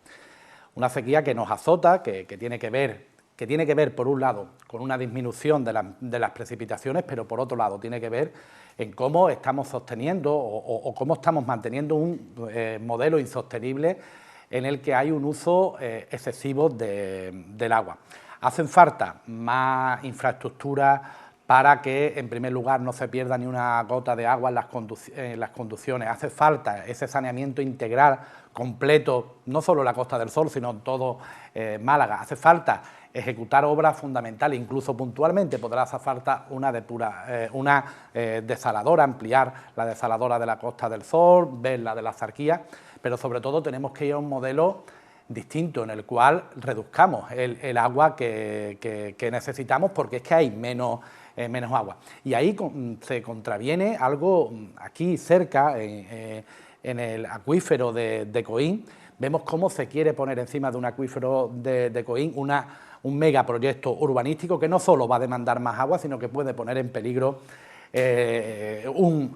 Una sequía que nos azota, que tiene que ver, por un lado, con una disminución de las precipitaciones, pero por otro lado tiene que ver en cómo estamos sosteniendo o cómo estamos manteniendo un modelo insostenible en el que hay un uso excesivo del agua. Hacen falta más infraestructuras para que, en primer lugar, no se pierda ni una gota de agua en las conducciones. Hace falta ese saneamiento integral, completo, no solo en la Costa del Sol, sino en todo Málaga. Hace falta ejecutar obras fundamentales, incluso puntualmente podrá hacer falta una desaladora, ampliar la desaladora de la Costa del Sol, ver la de la Zarquía, pero sobre todo tenemos que ir a un modelo distinto en el cual reduzcamos el agua que necesitamos, porque es que hay menos agua. Y ahí se contraviene algo aquí cerca, en el acuífero de Coín. Vemos cómo se quiere poner encima de un acuífero de Coín un megaproyecto urbanístico que no solo va a demandar más agua, sino que puede poner en peligro un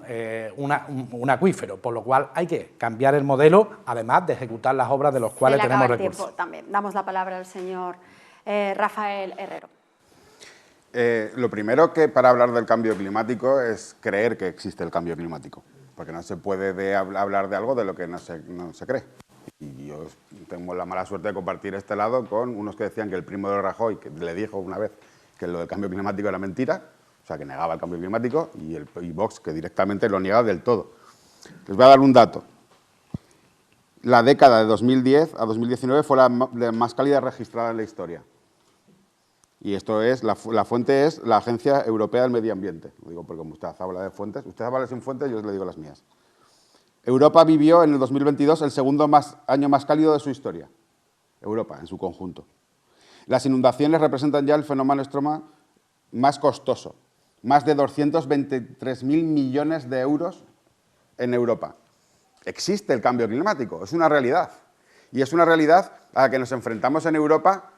acuífero, por lo cual hay que cambiar el modelo, además de ejecutar las obras de los cuales tenemos recursos. También damos la palabra al señor Rafael Herrero. Lo primero que para hablar del cambio climático es creer que existe el cambio climático, porque no se puede hablar de algo de lo que no se cree. Y yo tengo la mala suerte de compartir este lado con unos que decían que el primo de Rajoy, que le dijo una vez que lo del cambio climático era mentira, o sea, que negaba el cambio climático, y Vox, que directamente lo niega del todo. Les voy a dar un dato. La década de 2010 a 2019 fue la más cálida registrada en la historia. Y esto es, la fuente es la Agencia Europea del Medio Ambiente. Lo digo porque como usted habla de fuentes, usted habla sin fuentes, yo le digo las mías. Europa vivió en el 2022 el segundo año más cálido de su historia. Europa, en su conjunto. Las inundaciones representan ya el fenómeno extremo más costoso. Más de 223.000 millones de euros en Europa. Existe el cambio climático, es una realidad. Y es una realidad a la que nos enfrentamos en Europa,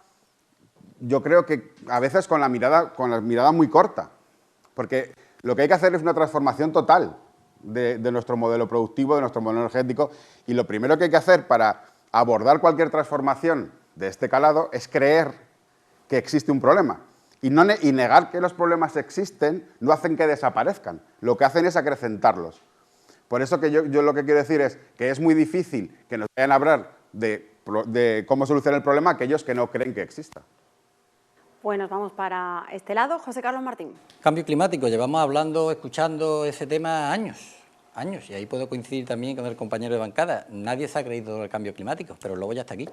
yo creo que a veces con la mirada muy corta. Porque lo que hay que hacer es una transformación total de nuestro modelo productivo, de nuestro modelo energético. Y lo primero que hay que hacer para abordar cualquier transformación de este calado es creer que existe un problema. Y negar que los problemas existen no hacen que desaparezcan, lo que hacen es acrecentarlos. Por eso que yo lo que quiero decir es que es muy difícil que nos vayan a hablar de cómo solucionar el problema aquellos que no creen que exista. Pues nos vamos para este lado. José Carlos Martín. Cambio climático, llevamos hablando, escuchando ese tema años, y ahí puedo coincidir también con el compañero de bancada. Nadie se ha creído el cambio climático, pero el lobo ya está aquí.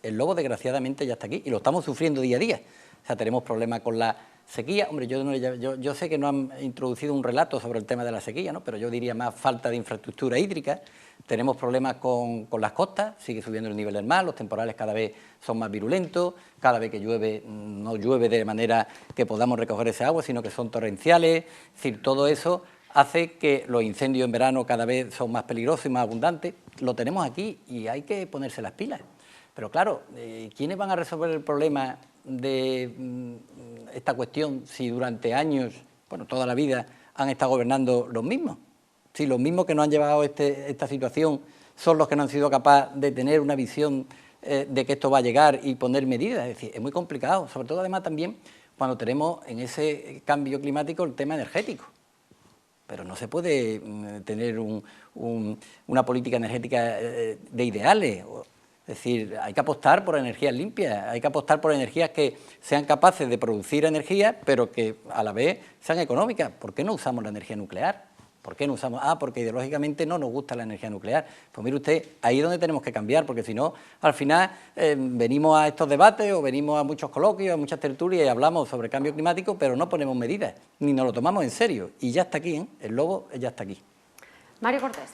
El lobo, desgraciadamente, ya está aquí y lo estamos sufriendo día a día. O sea, tenemos problemas con la sequía. Hombre, yo sé que no han introducido un relato sobre el tema de la sequía, ¿no? Pero yo diría más falta de infraestructura hídrica. Tenemos problemas con las costas, sigue subiendo el nivel del mar, los temporales cada vez son más virulentos, cada vez que llueve no llueve de manera que podamos recoger ese agua, sino que son torrenciales. Es decir, todo eso hace que los incendios en verano cada vez son más peligrosos y más abundantes. Lo tenemos aquí y hay que ponerse las pilas. Pero claro, ¿quiénes van a resolver el problema de esta cuestión si durante años, bueno, toda la vida, han estado gobernando los mismos? Si los mismos que nos han llevado a esta situación son los que no han sido capaces de tener una visión de que esto va a llegar y poner medidas. Es decir, es muy complicado, sobre todo además también cuando tenemos en ese cambio climático el tema energético. Pero no se puede tener una política energética de ideales. Es decir, hay que apostar por energías limpias, hay que apostar por energías que sean capaces de producir energía, pero que a la vez sean económicas. ¿Por qué no usamos la energía nuclear? ¿Por qué no usamos? Porque ideológicamente no nos gusta la energía nuclear. Pues mire usted, ahí es donde tenemos que cambiar, porque si no, al final venimos a estos debates o venimos a muchos coloquios, a muchas tertulias y hablamos sobre cambio climático, pero no ponemos medidas, ni nos lo tomamos en serio. Y ya está aquí, ¿eh? El lobo ya está aquí. Mario Cortés.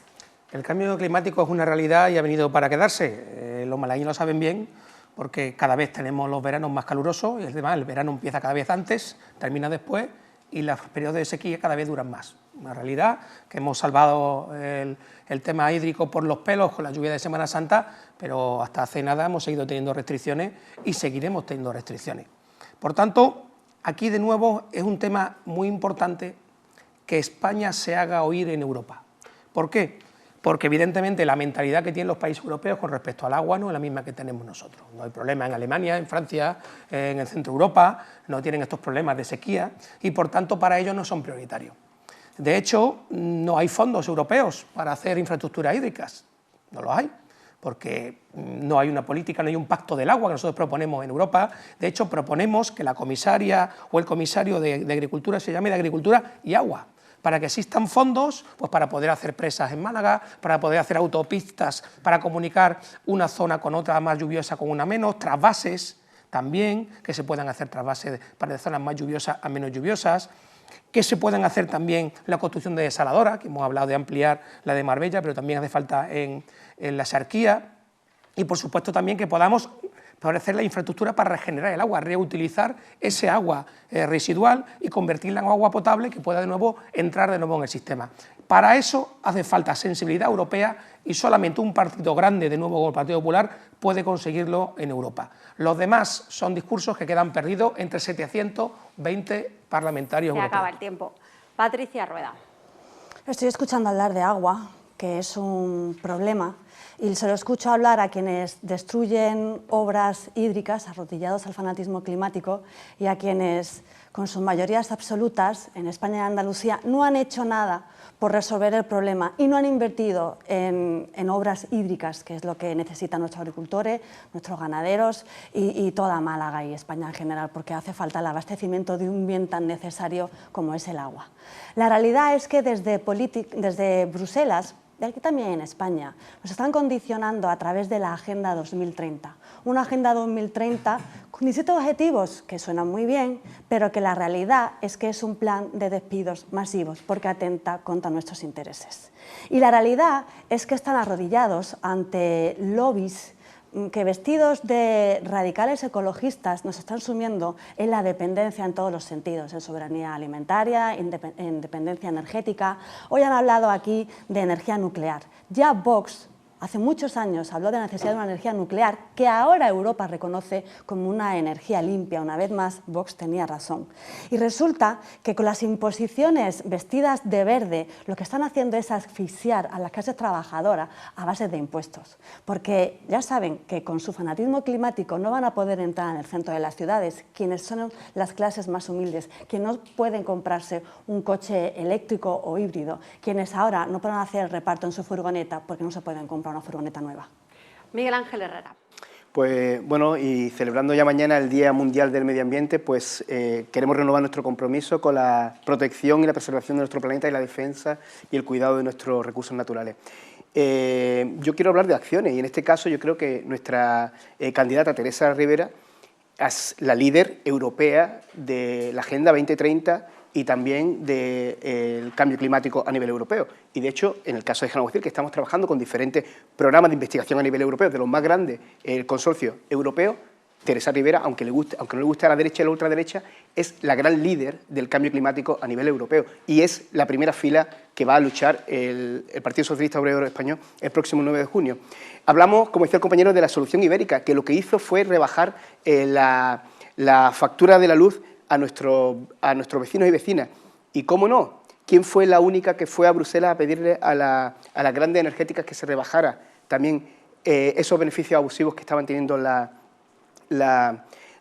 El cambio climático es una realidad y ha venido para quedarse. Los malagueños lo saben bien porque cada vez tenemos los veranos más calurosos y además el verano empieza cada vez antes, termina después y los periodos de sequía cada vez duran más. Una realidad que hemos salvado el tema hídrico por los pelos con la lluvia de Semana Santa, pero hasta hace nada hemos seguido teniendo restricciones y seguiremos teniendo restricciones. Por tanto, aquí de nuevo es un tema muy importante que España se haga oír en Europa. ¿Por qué? Porque evidentemente la mentalidad que tienen los países europeos con respecto al agua no es la misma que tenemos nosotros. No hay problema en Alemania, en Francia, en el centro de Europa, no tienen estos problemas de sequía y por tanto para ellos no son prioritarios. De hecho, no hay fondos europeos para hacer infraestructuras hídricas, no los hay, porque no hay una política, no hay un pacto del agua que nosotros proponemos en Europa. De hecho, proponemos que la comisaria o el comisario de Agricultura se llame de Agricultura y Agua, para que existan fondos pues para poder hacer presas en Málaga, para poder hacer autopistas, para comunicar una zona con otra más lluviosa con una menos, trasvases también, que se puedan hacer trasvases para de zonas más lluviosas a menos lluviosas, que se puedan hacer también la construcción de desaladoras, que hemos hablado de ampliar la de Marbella, pero también hace falta en la Xarquía, y por supuesto también que podamos favorecer la infraestructura para regenerar el agua, reutilizar ese agua residual y convertirla en agua potable que pueda de nuevo entrar de nuevo en el sistema. Para eso hace falta sensibilidad europea y solamente un partido grande, de nuevo como el Partido Popular, puede conseguirlo en Europa. Los demás son discursos que quedan perdidos entre 720 parlamentarios europeos. Se acaba el tiempo. Patricia Rueda. Estoy escuchando hablar de agua, que es un problema, y se lo escucho hablar a quienes destruyen obras hídricas, arrodillados al fanatismo climático, y a quienes, con sus mayorías absolutas, en España y Andalucía, no han hecho nada por resolver el problema y no han invertido en obras hídricas, que es lo que necesitan nuestros agricultores, nuestros ganaderos y toda Málaga y España en general, porque hace falta el abastecimiento de un bien tan necesario como es el agua. La realidad es que desde Bruselas, y aquí también en España, nos están condicionando a través de la Agenda 2030. Una Agenda 2030 con 17 objetivos que suenan muy bien, pero que la realidad es que es un plan de despidos masivos porque atenta contra nuestros intereses. Y la realidad es que están arrodillados ante lobbies que vestidos de radicales ecologistas nos están sumiendo en la dependencia en todos los sentidos, en soberanía alimentaria, en dependencia energética. Hoy han hablado aquí de energía nuclear. Ya Vox hace muchos años habló de la necesidad de una energía nuclear que ahora Europa reconoce como una energía limpia. Una vez más, Vox tenía razón. Y resulta que con las imposiciones vestidas de verde lo que están haciendo es asfixiar a la clase trabajadora a base de impuestos. Porque ya saben que con su fanatismo climático no van a poder entrar en el centro de las ciudades quienes son las clases más humildes, que no pueden comprarse un coche eléctrico o híbrido, quienes ahora no pueden hacer el reparto en su furgoneta porque no se pueden comprar una furgoneta nueva. Miguel Ángel Herrera. Pues bueno, y celebrando ya mañana el Día Mundial del Medio Ambiente, pues queremos renovar nuestro compromiso con la protección y la preservación de nuestro planeta y la defensa y el cuidado de nuestros recursos naturales. Yo quiero hablar de acciones y en este caso yo creo que nuestra candidata Teresa Rivera es la líder europea de la Agenda 2030 y también del cambio climático a nivel europeo. Y de hecho, en el caso de Genoa, que estamos trabajando con diferentes programas de investigación a nivel europeo, de los más grandes, el consorcio europeo, Teresa Rivera, aunque no le guste a la derecha y a la ultraderecha, es la gran líder del cambio climático a nivel europeo y es la primera fila que va a luchar el Partido Socialista Obrero Español el próximo 9 de junio. Hablamos, como decía el compañero, de la solución ibérica, que lo que hizo fue rebajar la factura de la luz a nuestros vecinos y vecinas. ¿Y cómo no? ¿Quién fue la única que fue a Bruselas a pedirle a las grandes energéticas que se rebajara también esos beneficios abusivos que estaban teniendo las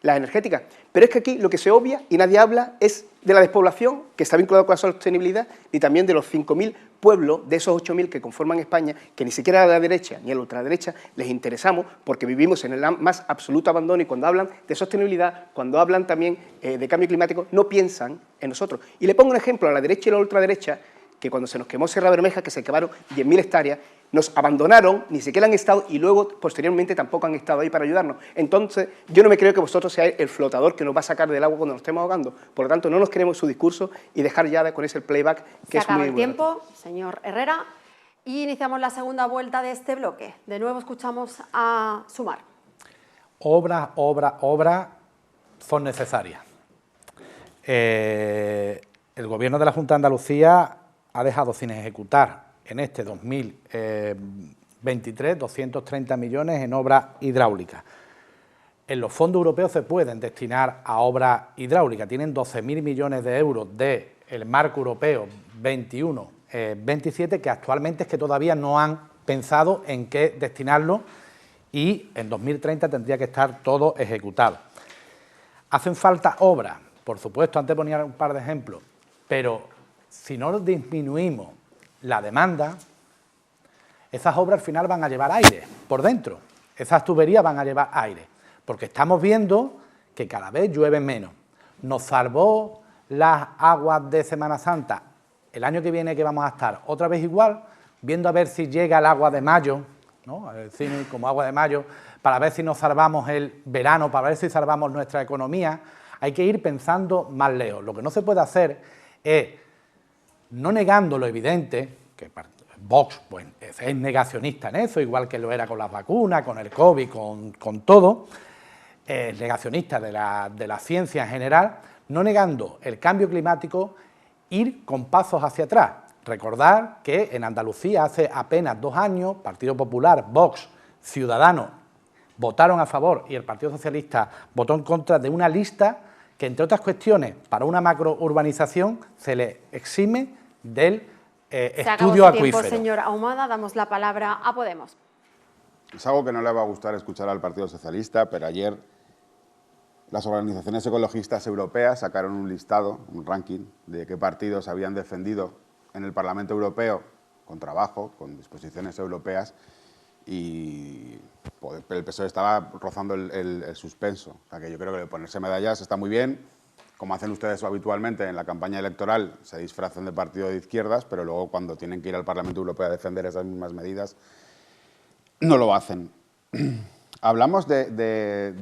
energéticas? Pero es que aquí lo que se obvia y nadie habla es de la despoblación, que está vinculada con la sostenibilidad, y también de los 5.000 pueblos, de esos 8.000 que conforman España, que ni siquiera a la derecha ni a la ultraderecha les interesamos, porque vivimos en el más absoluto abandono, y cuando hablan de sostenibilidad, cuando hablan también de cambio climático, no piensan en nosotros. Y le pongo un ejemplo a la derecha y a la ultraderecha, que cuando se nos quemó Sierra Bermeja, que se quemaron 10.000 hectáreas, nos abandonaron, ni siquiera han estado, y luego, posteriormente, tampoco han estado ahí para ayudarnos. Entonces, yo no me creo que vosotros seáis el flotador que nos va a sacar del agua cuando nos estemos ahogando. Por lo tanto, no nos queremos su discurso y dejar ya con ese playback que es muy bueno. Se acaba el tiempo, señor Herrera, y iniciamos la segunda vuelta de este bloque. De nuevo escuchamos a Sumar. Obras son necesarias. El Gobierno de la Junta de Andalucía ha dejado sin ejecutar en este 2023 230 millones en obras hidráulicas. En los fondos europeos se pueden destinar a obras hidráulicas, tienen 12.000 millones de euros del marco europeo 21-27, que actualmente es que todavía no han pensado en qué destinarlo y en 2030 tendría que estar todo ejecutado. Hacen falta obras, por supuesto, antes ponía un par de ejemplos, pero si no disminuimos la demanda, esas obras al final van a llevar aire por dentro, esas tuberías van a llevar aire, porque estamos viendo que cada vez llueve menos. Nos salvó las aguas de Semana Santa, el año que viene que vamos a estar otra vez igual, viendo a ver si llega el agua de mayo, ¿no? El cine como agua de mayo, para ver si nos salvamos el verano, para ver si salvamos nuestra economía. Hay que ir pensando más lejos. Lo que no se puede hacer es, no negando lo evidente, que Vox pues, es negacionista en eso, igual que lo era con las vacunas, con el COVID, con todo, es negacionista de la ciencia en general, no negando el cambio climático, ir con pasos hacia atrás. Recordar que en Andalucía hace apenas 2 años, Partido Popular, Vox, Ciudadanos, votaron a favor y el Partido Socialista votó en contra de una lista que, entre otras cuestiones, para una macrourbanización se le exime del estudio acuífero. Tiempo, señor Ahumada, damos la palabra a Podemos. Es algo que no le va a gustar escuchar al Partido Socialista, pero ayer las organizaciones ecologistas europeas sacaron un listado, un ranking, de qué partidos habían defendido en el Parlamento Europeo con trabajo, con disposiciones europeas, y el PSOE estaba rozando el suspenso. O sea, que yo creo que ponerse medallas está muy bien, como hacen ustedes habitualmente en la campaña electoral, se disfrazan de partido de izquierdas, pero luego cuando tienen que ir al Parlamento Europeo a defender esas mismas medidas, no lo hacen. Hablamos de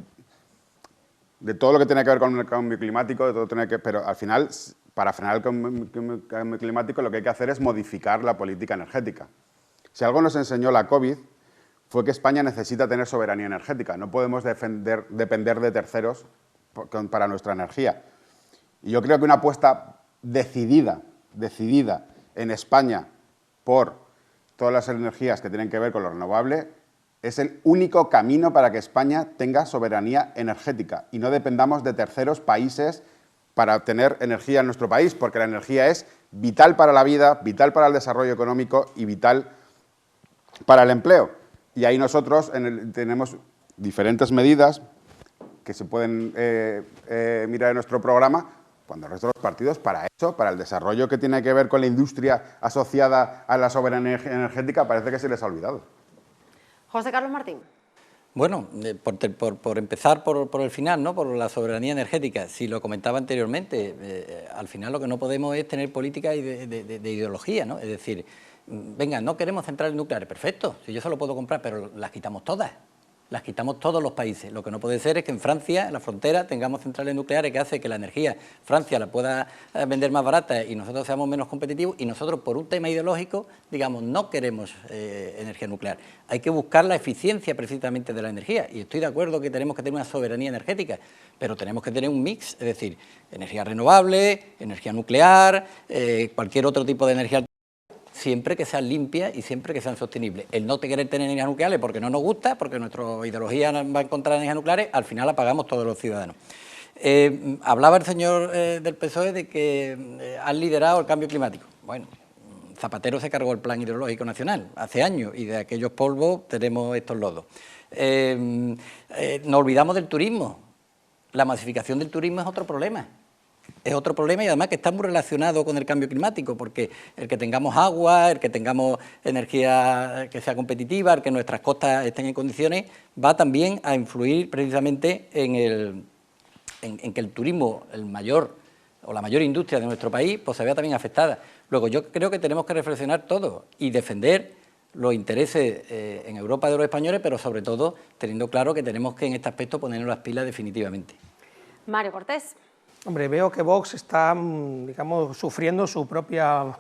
todo lo que tiene que ver con el cambio climático, de todo pero al final, para frenar el cambio climático, lo que hay que hacer es modificar la política energética. Si algo nos enseñó la COVID, fue que España necesita tener soberanía energética. No podemos depender de terceros para nuestra energía. Y yo creo que una apuesta decidida en España por todas las energías que tienen que ver con lo renovable, es el único camino para que España tenga soberanía energética y no dependamos de terceros países para obtener energía en nuestro país, porque la energía es vital para la vida, vital para el desarrollo económico y vital para el empleo. Y ahí nosotros tenemos diferentes medidas que se pueden mirar en nuestro programa, cuando el resto de los partidos para eso, para el desarrollo que tiene que ver con la industria asociada a la soberanía energética, parece que se les ha olvidado. José Carlos Martín. Bueno, por empezar por el final, ¿no? Por la soberanía energética, si lo comentaba anteriormente, al final lo que no podemos es tener política de ideología, ¿no? Es decir, venga, no queremos centrales nucleares, perfecto, si yo se lo puedo comprar, pero las quitamos todas. Las quitamos todos los países. Lo que no puede ser es que en Francia, en la frontera, tengamos centrales nucleares que hace que la energía, Francia la pueda vender más barata y nosotros seamos menos competitivos y nosotros, por un tema ideológico, digamos, no queremos energía nuclear. Hay que buscar la eficiencia precisamente de la energía y estoy de acuerdo que tenemos que tener una soberanía energética, pero tenemos que tener un mix, es decir, energía renovable, energía nuclear, cualquier otro tipo de energía, siempre que sean limpias y siempre que sean sostenibles. El no querer tener energías nucleares porque no nos gusta, porque nuestra ideología va en contra de energías nucleares, al final la pagamos todos los ciudadanos. Hablaba el señor del PSOE de que han liderado el cambio climático. Bueno, Zapatero se cargó el Plan Hidrológico Nacional hace años y de aquellos polvos tenemos estos lodos. Nos olvidamos del turismo. La masificación del turismo es otro problema. Es otro problema y además que está muy relacionado con el cambio climático, porque el que tengamos agua, el que tengamos energía que sea competitiva, el que nuestras costas estén en condiciones, va también a influir precisamente en que el turismo, la mayor industria de nuestro país, pues se vea también afectada. Luego yo creo que tenemos que reflexionar todos y defender los intereses en Europa de los españoles, pero sobre todo teniendo claro que tenemos que en este aspecto ponernos las pilas definitivamente. Mario Cortés. Hombre, veo que Vox está, digamos, sufriendo su propia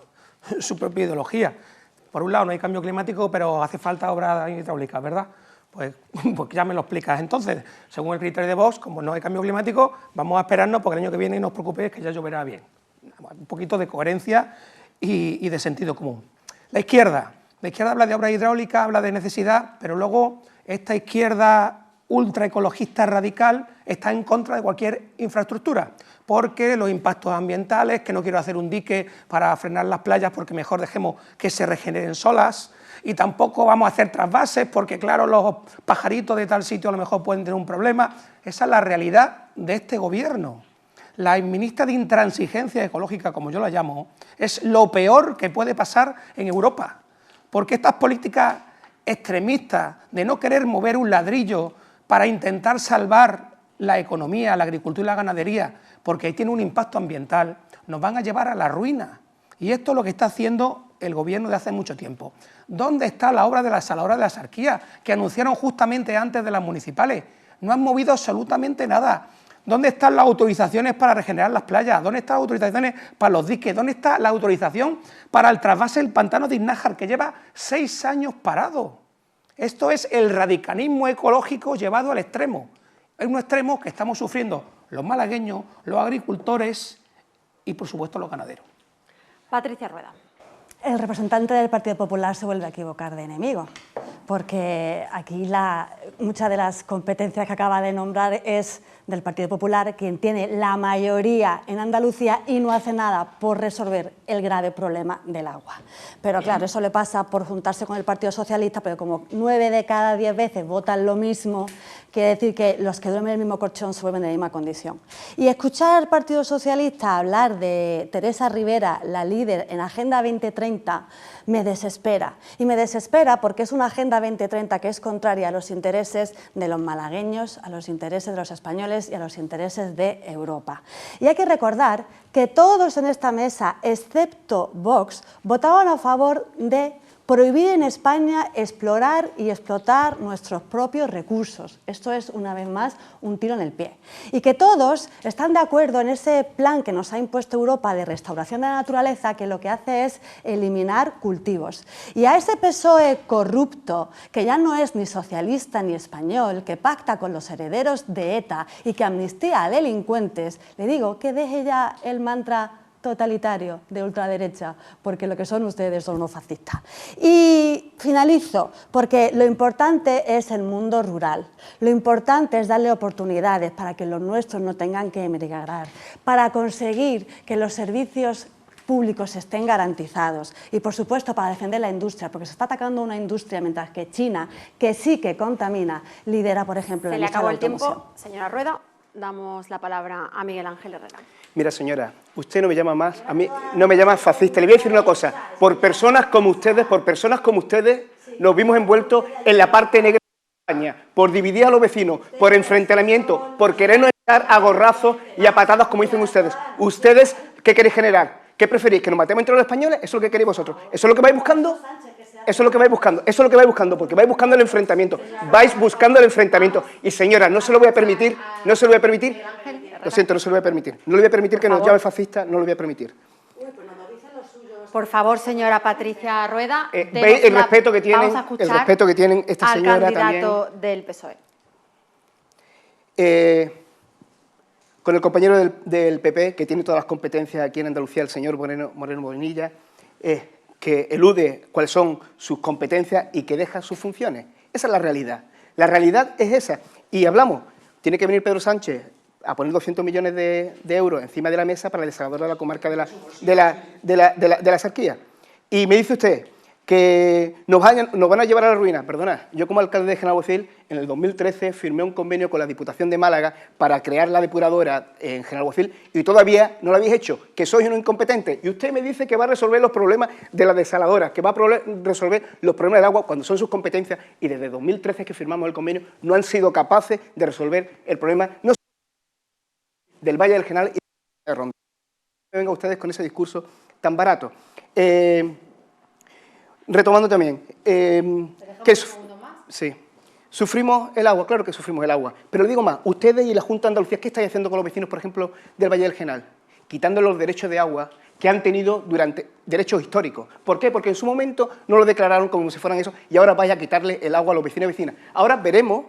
ideología. Por un lado no hay cambio climático, pero hace falta obras hidráulicas, ¿verdad? Pues ya me lo explicas. Entonces, según el criterio de Vox, como no hay cambio climático, vamos a esperarnos porque el año que viene no os preocupéis que ya lloverá bien. Un poquito de coherencia y de sentido común. La izquierda habla de obras hidráulicas, habla de necesidad, pero luego esta izquierda ultraecologista radical está en contra de cualquier infraestructura, porque los impactos ambientales, que no quiero hacer un dique para frenar las playas porque mejor dejemos que se regeneren solas, y tampoco vamos a hacer trasvases porque claro, los pajaritos de tal sitio a lo mejor pueden tener un problema. Esa es la realidad de este gobierno. La ministra de Intransigencia Ecológica, como yo la llamo, es lo peor que puede pasar en Europa, porque estas políticas extremistas de no querer mover un ladrillo para intentar salvar la economía, la agricultura y la ganadería, porque ahí tiene un impacto ambiental, nos van a llevar a la ruina. Y esto es lo que está haciendo el gobierno de hace mucho tiempo. ¿Dónde está la obra de la desaladora de la Sarquía, que anunciaron justamente antes de las municipales? No han movido absolutamente nada. ¿Dónde están las autorizaciones para regenerar las playas? ¿Dónde están las autorizaciones para los diques? ¿Dónde está la autorización para el trasvase del pantano de Iznájar, que lleva 6 años parado? Esto es el radicalismo ecológico llevado al extremo. Es un extremo que estamos sufriendo los malagueños, los agricultores y, por supuesto, los ganaderos. Patricia Rueda. El representante del Partido Popular se vuelve a equivocar de enemigo, porque aquí muchas de las competencias que acaba de nombrar es del Partido Popular, quien tiene la mayoría en Andalucía y no hace nada por resolver el grave problema del agua. Pero claro, eso le pasa por juntarse con el Partido Socialista, pero como 9 de cada 10 veces votan lo mismo, quiere decir que los que duermen en el mismo colchón se vuelven de la misma condición. Y escuchar al Partido Socialista hablar de Teresa Rivera, la líder en Agenda 2030, me desespera. Y me desespera porque es una Agenda 2030 que es contraria a los intereses de los malagueños, a los intereses de los españoles y a los intereses de Europa. Y hay que recordar que todos en esta mesa, excepto Vox, votaban a favor de prohibir en España explorar y explotar nuestros propios recursos. Esto es, una vez más, un tiro en el pie. Y que todos están de acuerdo en ese plan que nos ha impuesto Europa de restauración de la naturaleza, que lo que hace es eliminar cultivos. Y a ese PSOE corrupto, que ya no es ni socialista ni español, que pacta con los herederos de ETA y que amnistía a delincuentes, le digo que deje ya el mantra totalitario de ultraderecha, porque lo que son ustedes son unos fascistas. Y finalizo, porque lo importante es el mundo rural, lo importante es darle oportunidades para que los nuestros no tengan que emigrar, para conseguir que los servicios públicos estén garantizados y, por supuesto, para defender la industria, porque se está atacando una industria mientras que China, que sí que contamina, lidera, por ejemplo, la industria de la automoción. Se le acabó el tiempo. Señora Rueda, damos la palabra a Miguel Ángel Herrera. Mira, señora, usted no me llama más, a mí no me llama fascista. Le voy a decir una cosa, por personas como ustedes, nos vimos envueltos en la parte negra de España, por dividir a los vecinos, por enfrentamiento, por querernos echar a gorrazos y a patadas como dicen ustedes. ¿Ustedes qué queréis generar? ¿Qué preferís? ¿Que nos matemos entre los españoles? ¿Eso es lo que queréis vosotros? ¿Eso es lo que vais buscando? Eso es lo que vais buscando, eso es lo que vais buscando, porque vais buscando el enfrentamiento, vais buscando el enfrentamiento. Y señora, no se lo voy a permitir, lo siento, no se lo voy a permitir. No le voy a permitir que nos llame fascista, no lo voy a permitir. Por favor, señora Patricia Rueda, veis el respeto que tienen, vamos a escuchar esta señora al candidato también. del PSOE. Con el compañero del PP, que tiene todas las competencias aquí en Andalucía, el señor Moreno Bonilla, que elude cuáles son sus competencias y que deja sus funciones. Esa es la realidad. La realidad es esa. Y hablamos, tiene que venir Pedro Sánchez a poner 200 millones de euros encima de la mesa para el desaladero de la comarca de la Sarquía. Y me dice usted que nos van a llevar a la ruina. Perdona, yo como alcalde de Genalbocil, en el 2013 firmé un convenio con la Diputación de Málaga para crear la depuradora en Genalbocil y todavía no lo habéis hecho, que sois un incompetente. Y usted me dice que va a resolver los problemas de la desaladora, que va a resolver los problemas del agua cuando son sus competencias, y desde 2013 que firmamos el convenio no han sido capaces de resolver el problema no del Valle del Genal y de Ronda. No vengan ustedes con ese discurso tan barato. Retomando también, sí, sufrimos el agua, claro que sufrimos el agua, pero le digo más, ustedes y la Junta de Andalucía, ¿qué estáis haciendo con los vecinos, por ejemplo, del Valle del Genal? Quitando los derechos de agua que han tenido durante derechos históricos. ¿Por qué? Porque en su momento no lo declararon como si fueran eso y ahora vais a quitarle el agua a los vecinos y vecinas. Ahora veremos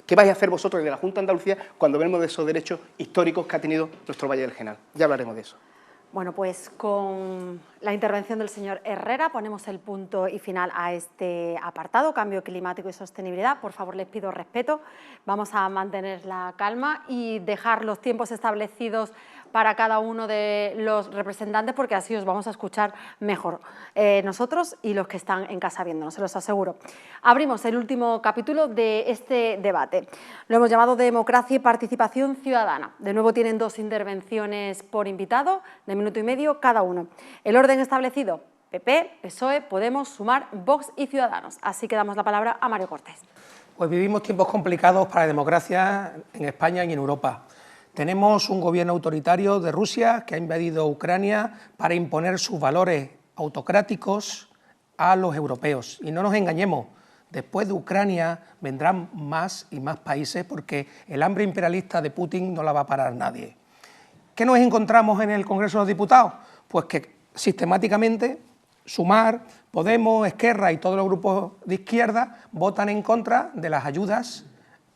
qué vais a hacer vosotros de la Junta de Andalucía cuando veremos de esos derechos históricos que ha tenido nuestro Valle del Genal. Ya hablaremos de eso. Bueno, pues con la intervención del señor Herrera ponemos el punto y final a este apartado, cambio climático y sostenibilidad. Por favor, les pido respeto. Vamos a mantener la calma y dejar los tiempos establecidos para cada uno de los representantes, porque así os vamos a escuchar mejor nosotros y los que están en casa viéndonos, se los aseguro. Abrimos el último capítulo de este debate. Lo hemos llamado Democracia y Participación Ciudadana. De nuevo tienen 2 intervenciones por invitado, de minuto y medio cada uno. El orden establecido, PP, PSOE, Podemos, Sumar, Vox y Ciudadanos. Así que damos la palabra a Mario Cortés. Pues vivimos tiempos complicados para la democracia en España y en Europa. Tenemos un gobierno autoritario de Rusia que ha invadido Ucrania para imponer sus valores autocráticos a los europeos. Y no nos engañemos, después de Ucrania vendrán más y más países porque el hambre imperialista de Putin no la va a parar nadie. ¿Qué nos encontramos en el Congreso de los Diputados? Pues que sistemáticamente Sumar, Podemos, Esquerra y todos los grupos de izquierda votan en contra de las ayudas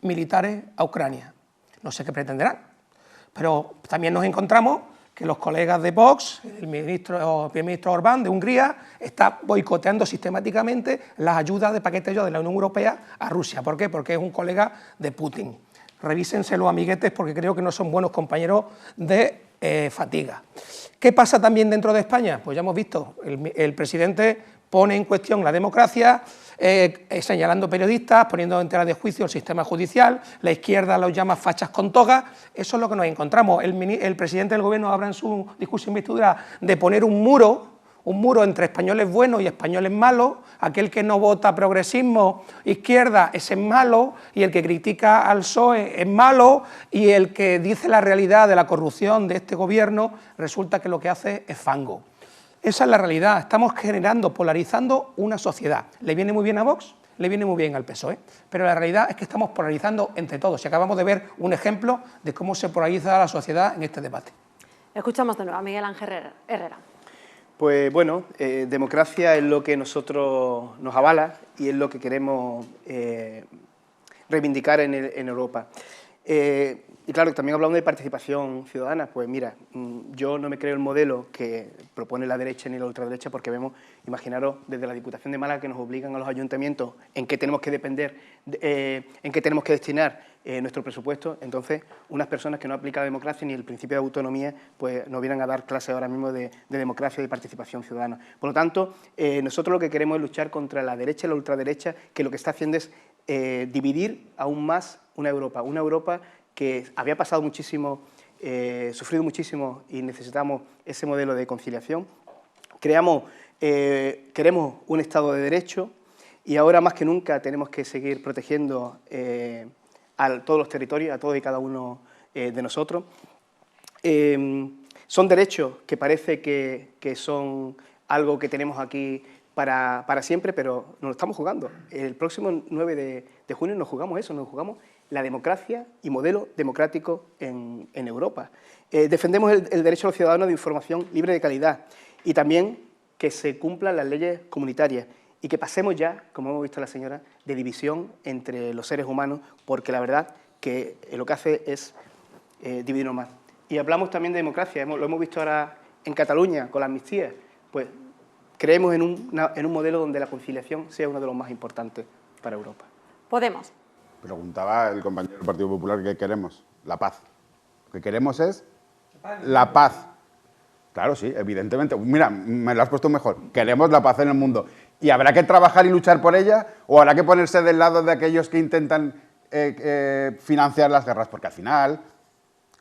militares a Ucrania. No sé qué pretenderán. Pero también nos encontramos que los colegas de Vox, el primer ministro Orbán de Hungría, está boicoteando sistemáticamente las ayudas de paquete de ayuda de la Unión Europea a Rusia. ¿Por qué? Porque es un colega de Putin. Revísenselo, amiguetes, porque creo que no son buenos compañeros de fatiga. ¿Qué pasa también dentro de España? Pues ya hemos visto, el presidente pone en cuestión la democracia, señalando periodistas, poniendo en tela de juicio el sistema judicial, la izquierda los llama fachas con toga. Eso es lo que nos encontramos. El presidente del gobierno habla en su discurso de investidura de poner un muro entre españoles buenos y españoles malos. Aquel que no vota progresismo, izquierda, ese es malo, y el que critica al PSOE es malo, y el que dice la realidad de la corrupción de este gobierno resulta que lo que hace es fango. Esa es la realidad. Estamos generando, polarizando una sociedad. ¿Le viene muy bien a Vox? Le viene muy bien al PSOE. Pero la realidad es que estamos polarizando entre todos y acabamos de ver un ejemplo de cómo se polariza la sociedad en este debate. Escuchamos de nuevo a Miguel Ángel Herrera. Pues bueno, democracia es lo que nosotros nos avala y es lo que queremos reivindicar en Europa. Y claro, también hablamos de participación ciudadana. Pues mira, yo no me creo el modelo que propone la derecha ni la ultraderecha, porque vemos, imaginaros, desde la Diputación de Málaga, que nos obligan a los ayuntamientos en qué tenemos que depender, en qué tenemos que destinar nuestro presupuesto. Entonces, unas personas que no aplican la democracia ni el principio de autonomía, pues nos vienen a dar clases ahora mismo de democracia y participación ciudadana. Por lo tanto, nosotros lo que queremos es luchar contra la derecha y la ultraderecha, que lo que está haciendo es dividir aún más una Europa que había pasado muchísimo, sufrido muchísimo y necesitamos ese modelo de conciliación. Queremos un Estado de Derecho y ahora más que nunca tenemos que seguir protegiendo a todos los territorios, a todos y cada uno de nosotros. Son derechos que parece que son algo que tenemos aquí para siempre, pero nos lo estamos jugando. El próximo 9 de junio nos jugamos eso, nos jugamos la democracia y modelo democrático en Europa. Defendemos el derecho a los ciudadanos de información libre de calidad y también que se cumplan las leyes comunitarias y que pasemos ya, como hemos visto la señora, de división entre los seres humanos, porque la verdad que lo que hace es dividirnos más. Y hablamos también de democracia, lo hemos visto ahora en Cataluña con la amnistía, pues creemos en un modelo donde la conciliación sea uno de los más importantes para Europa. Podemos. Preguntaba el compañero del Partido Popular qué queremos. La paz. Lo que queremos es la paz. Claro, sí, evidentemente. Mira, me lo has puesto mejor. Queremos la paz en el mundo. ¿Y habrá que trabajar y luchar por ella? ¿O habrá que ponerse del lado de aquellos que intentan financiar las guerras? Porque al final,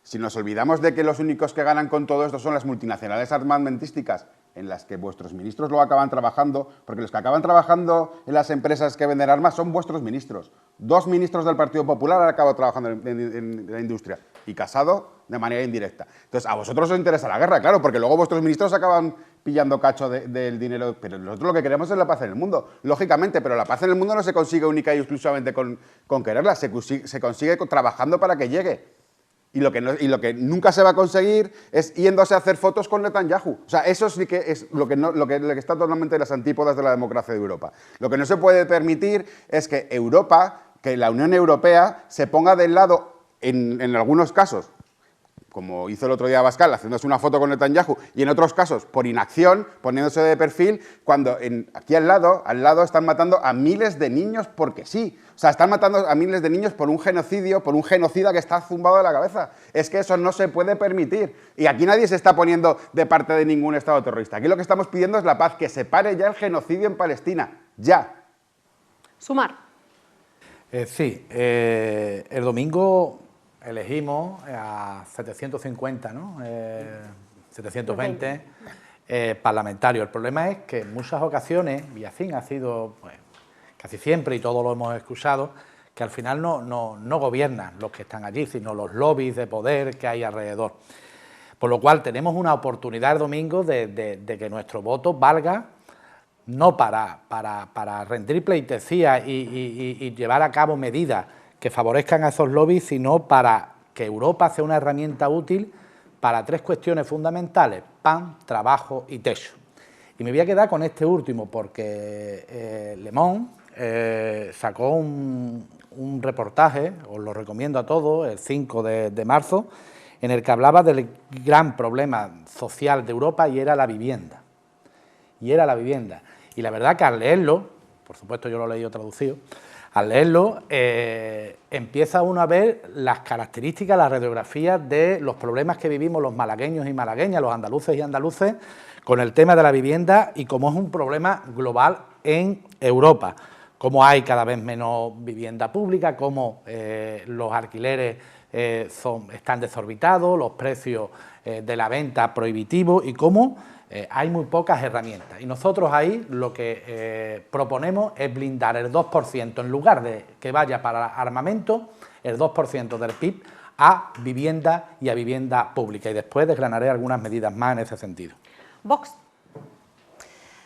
si nos olvidamos de que los únicos que ganan con todo esto son las multinacionales armamentísticas, en las que vuestros ministros luego acaban trabajando, porque los que acaban trabajando en las empresas que venden armas son vuestros ministros. 2 ministros del Partido Popular han acabado trabajando en la industria y Casado de manera indirecta. Entonces, a vosotros os interesa la guerra, claro, porque luego vuestros ministros acaban pillando cacho del dinero, pero nosotros lo que queremos es la paz en el mundo, lógicamente, pero la paz en el mundo no se consigue única y exclusivamente con quererla, se consigue trabajando para que llegue. Y lo que nunca se va a conseguir es yéndose a hacer fotos con Netanyahu. O sea, eso sí que es lo que está totalmente en las antípodas de la democracia de Europa. Lo que no se puede permitir es que que la Unión Europea se ponga del lado, en algunos casos, como hizo el otro día Abascal, haciéndose una foto con Netanyahu, y en otros casos, por inacción, poniéndose de perfil, cuando aquí al lado están matando a miles de niños porque sí. O sea, están matando a miles de niños por un genocidio, por un genocida que está zumbado de la cabeza. Es que eso no se puede permitir. Y aquí nadie se está poniendo de parte de ningún Estado terrorista. Aquí lo que estamos pidiendo es la paz, que se pare ya el genocidio en Palestina. Ya. Sumar. Sí, el domingo elegimos a 750, ¿no? 720 parlamentarios. El problema es que en muchas ocasiones, y así ha sido pues, casi siempre, y todos lo hemos escuchado, que al final no gobiernan los que están allí, sino los lobbies de poder que hay alrededor. Por lo cual tenemos una oportunidad el domingo de que nuestro voto valga no para rendir pleitesía y llevar a cabo medidas que favorezcan a esos lobbies, sino para que Europa sea una herramienta útil para 3 cuestiones fundamentales: pan, trabajo y techo. Y me voy a quedar con este último porque Le Monde sacó un reportaje, os lo recomiendo a todos, el 5 de marzo, en el que hablaba del gran problema social de Europa y era la vivienda. Y la verdad que al leerlo, por supuesto yo lo he leído traducido, al leerlo empieza uno a ver las características, las radiografías de los problemas que vivimos los malagueños y malagueñas, los andaluces y andaluces, con el tema de la vivienda y cómo es un problema global en Europa. Cómo hay cada vez menos vivienda pública, cómo los alquileres están desorbitados, los precios de la venta prohibitivos y cómo hay muy pocas herramientas. Y nosotros ahí lo que proponemos es blindar el 2%, en lugar de que vaya para armamento, el 2% del PIB a vivienda y a vivienda pública. Y después desgranaré algunas medidas más en ese sentido. Vox.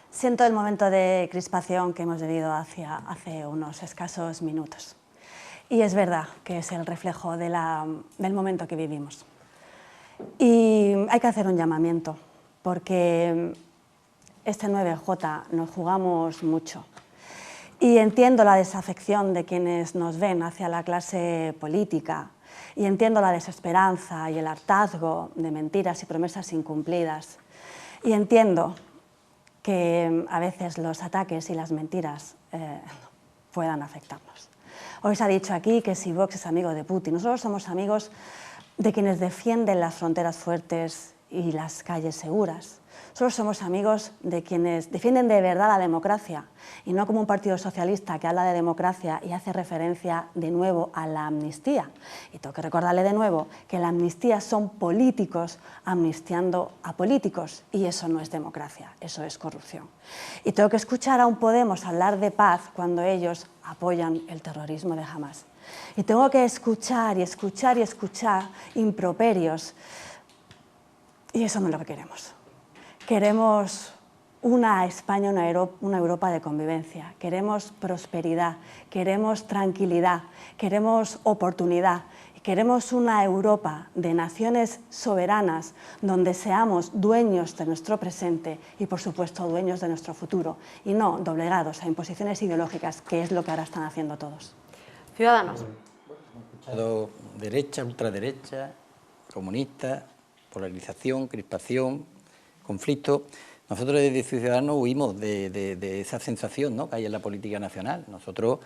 Siento el momento de crispación que hemos vivido hace unos escasos minutos. Y es verdad que es el reflejo del momento que vivimos. Y hay que hacer un llamamiento, porque este 9J nos jugamos mucho. Y entiendo la desafección de quienes nos ven hacia la clase política, Y entiendo la desesperanza y el hartazgo de mentiras y promesas incumplidas. Y entiendo que a veces los ataques y las mentiras puedan afectarnos. Hoy se ha dicho aquí que si Vox es amigo de Putin, nosotros somos amigos de quienes defienden las fronteras fuertes y las calles seguras. Nosotros somos amigos de quienes defienden de verdad la democracia y no como un partido socialista que habla de democracia y hace referencia de nuevo a la amnistía. Y tengo que recordarle de nuevo que la amnistía son políticos amnistiando a políticos y eso no es democracia, eso es corrupción. Y tengo que escuchar a un Podemos hablar de paz cuando ellos apoyan el terrorismo de Hamás. Y tengo que escuchar y escuchar y escuchar improperios y eso no es lo que queremos. Queremos una España, una Europa de convivencia, queremos prosperidad, queremos tranquilidad, queremos oportunidad, queremos una Europa de naciones soberanas donde seamos dueños de nuestro presente y, por supuesto, dueños de nuestro futuro y no doblegados a imposiciones ideológicas, que es lo que ahora están haciendo todos. Ciudadanos. Derecha, ultraderecha, comunista, polarización, crispación, conflicto. Nosotros desde Ciudadanos huimos de esa sensación, ¿no?, que hay en la política nacional. Nosotros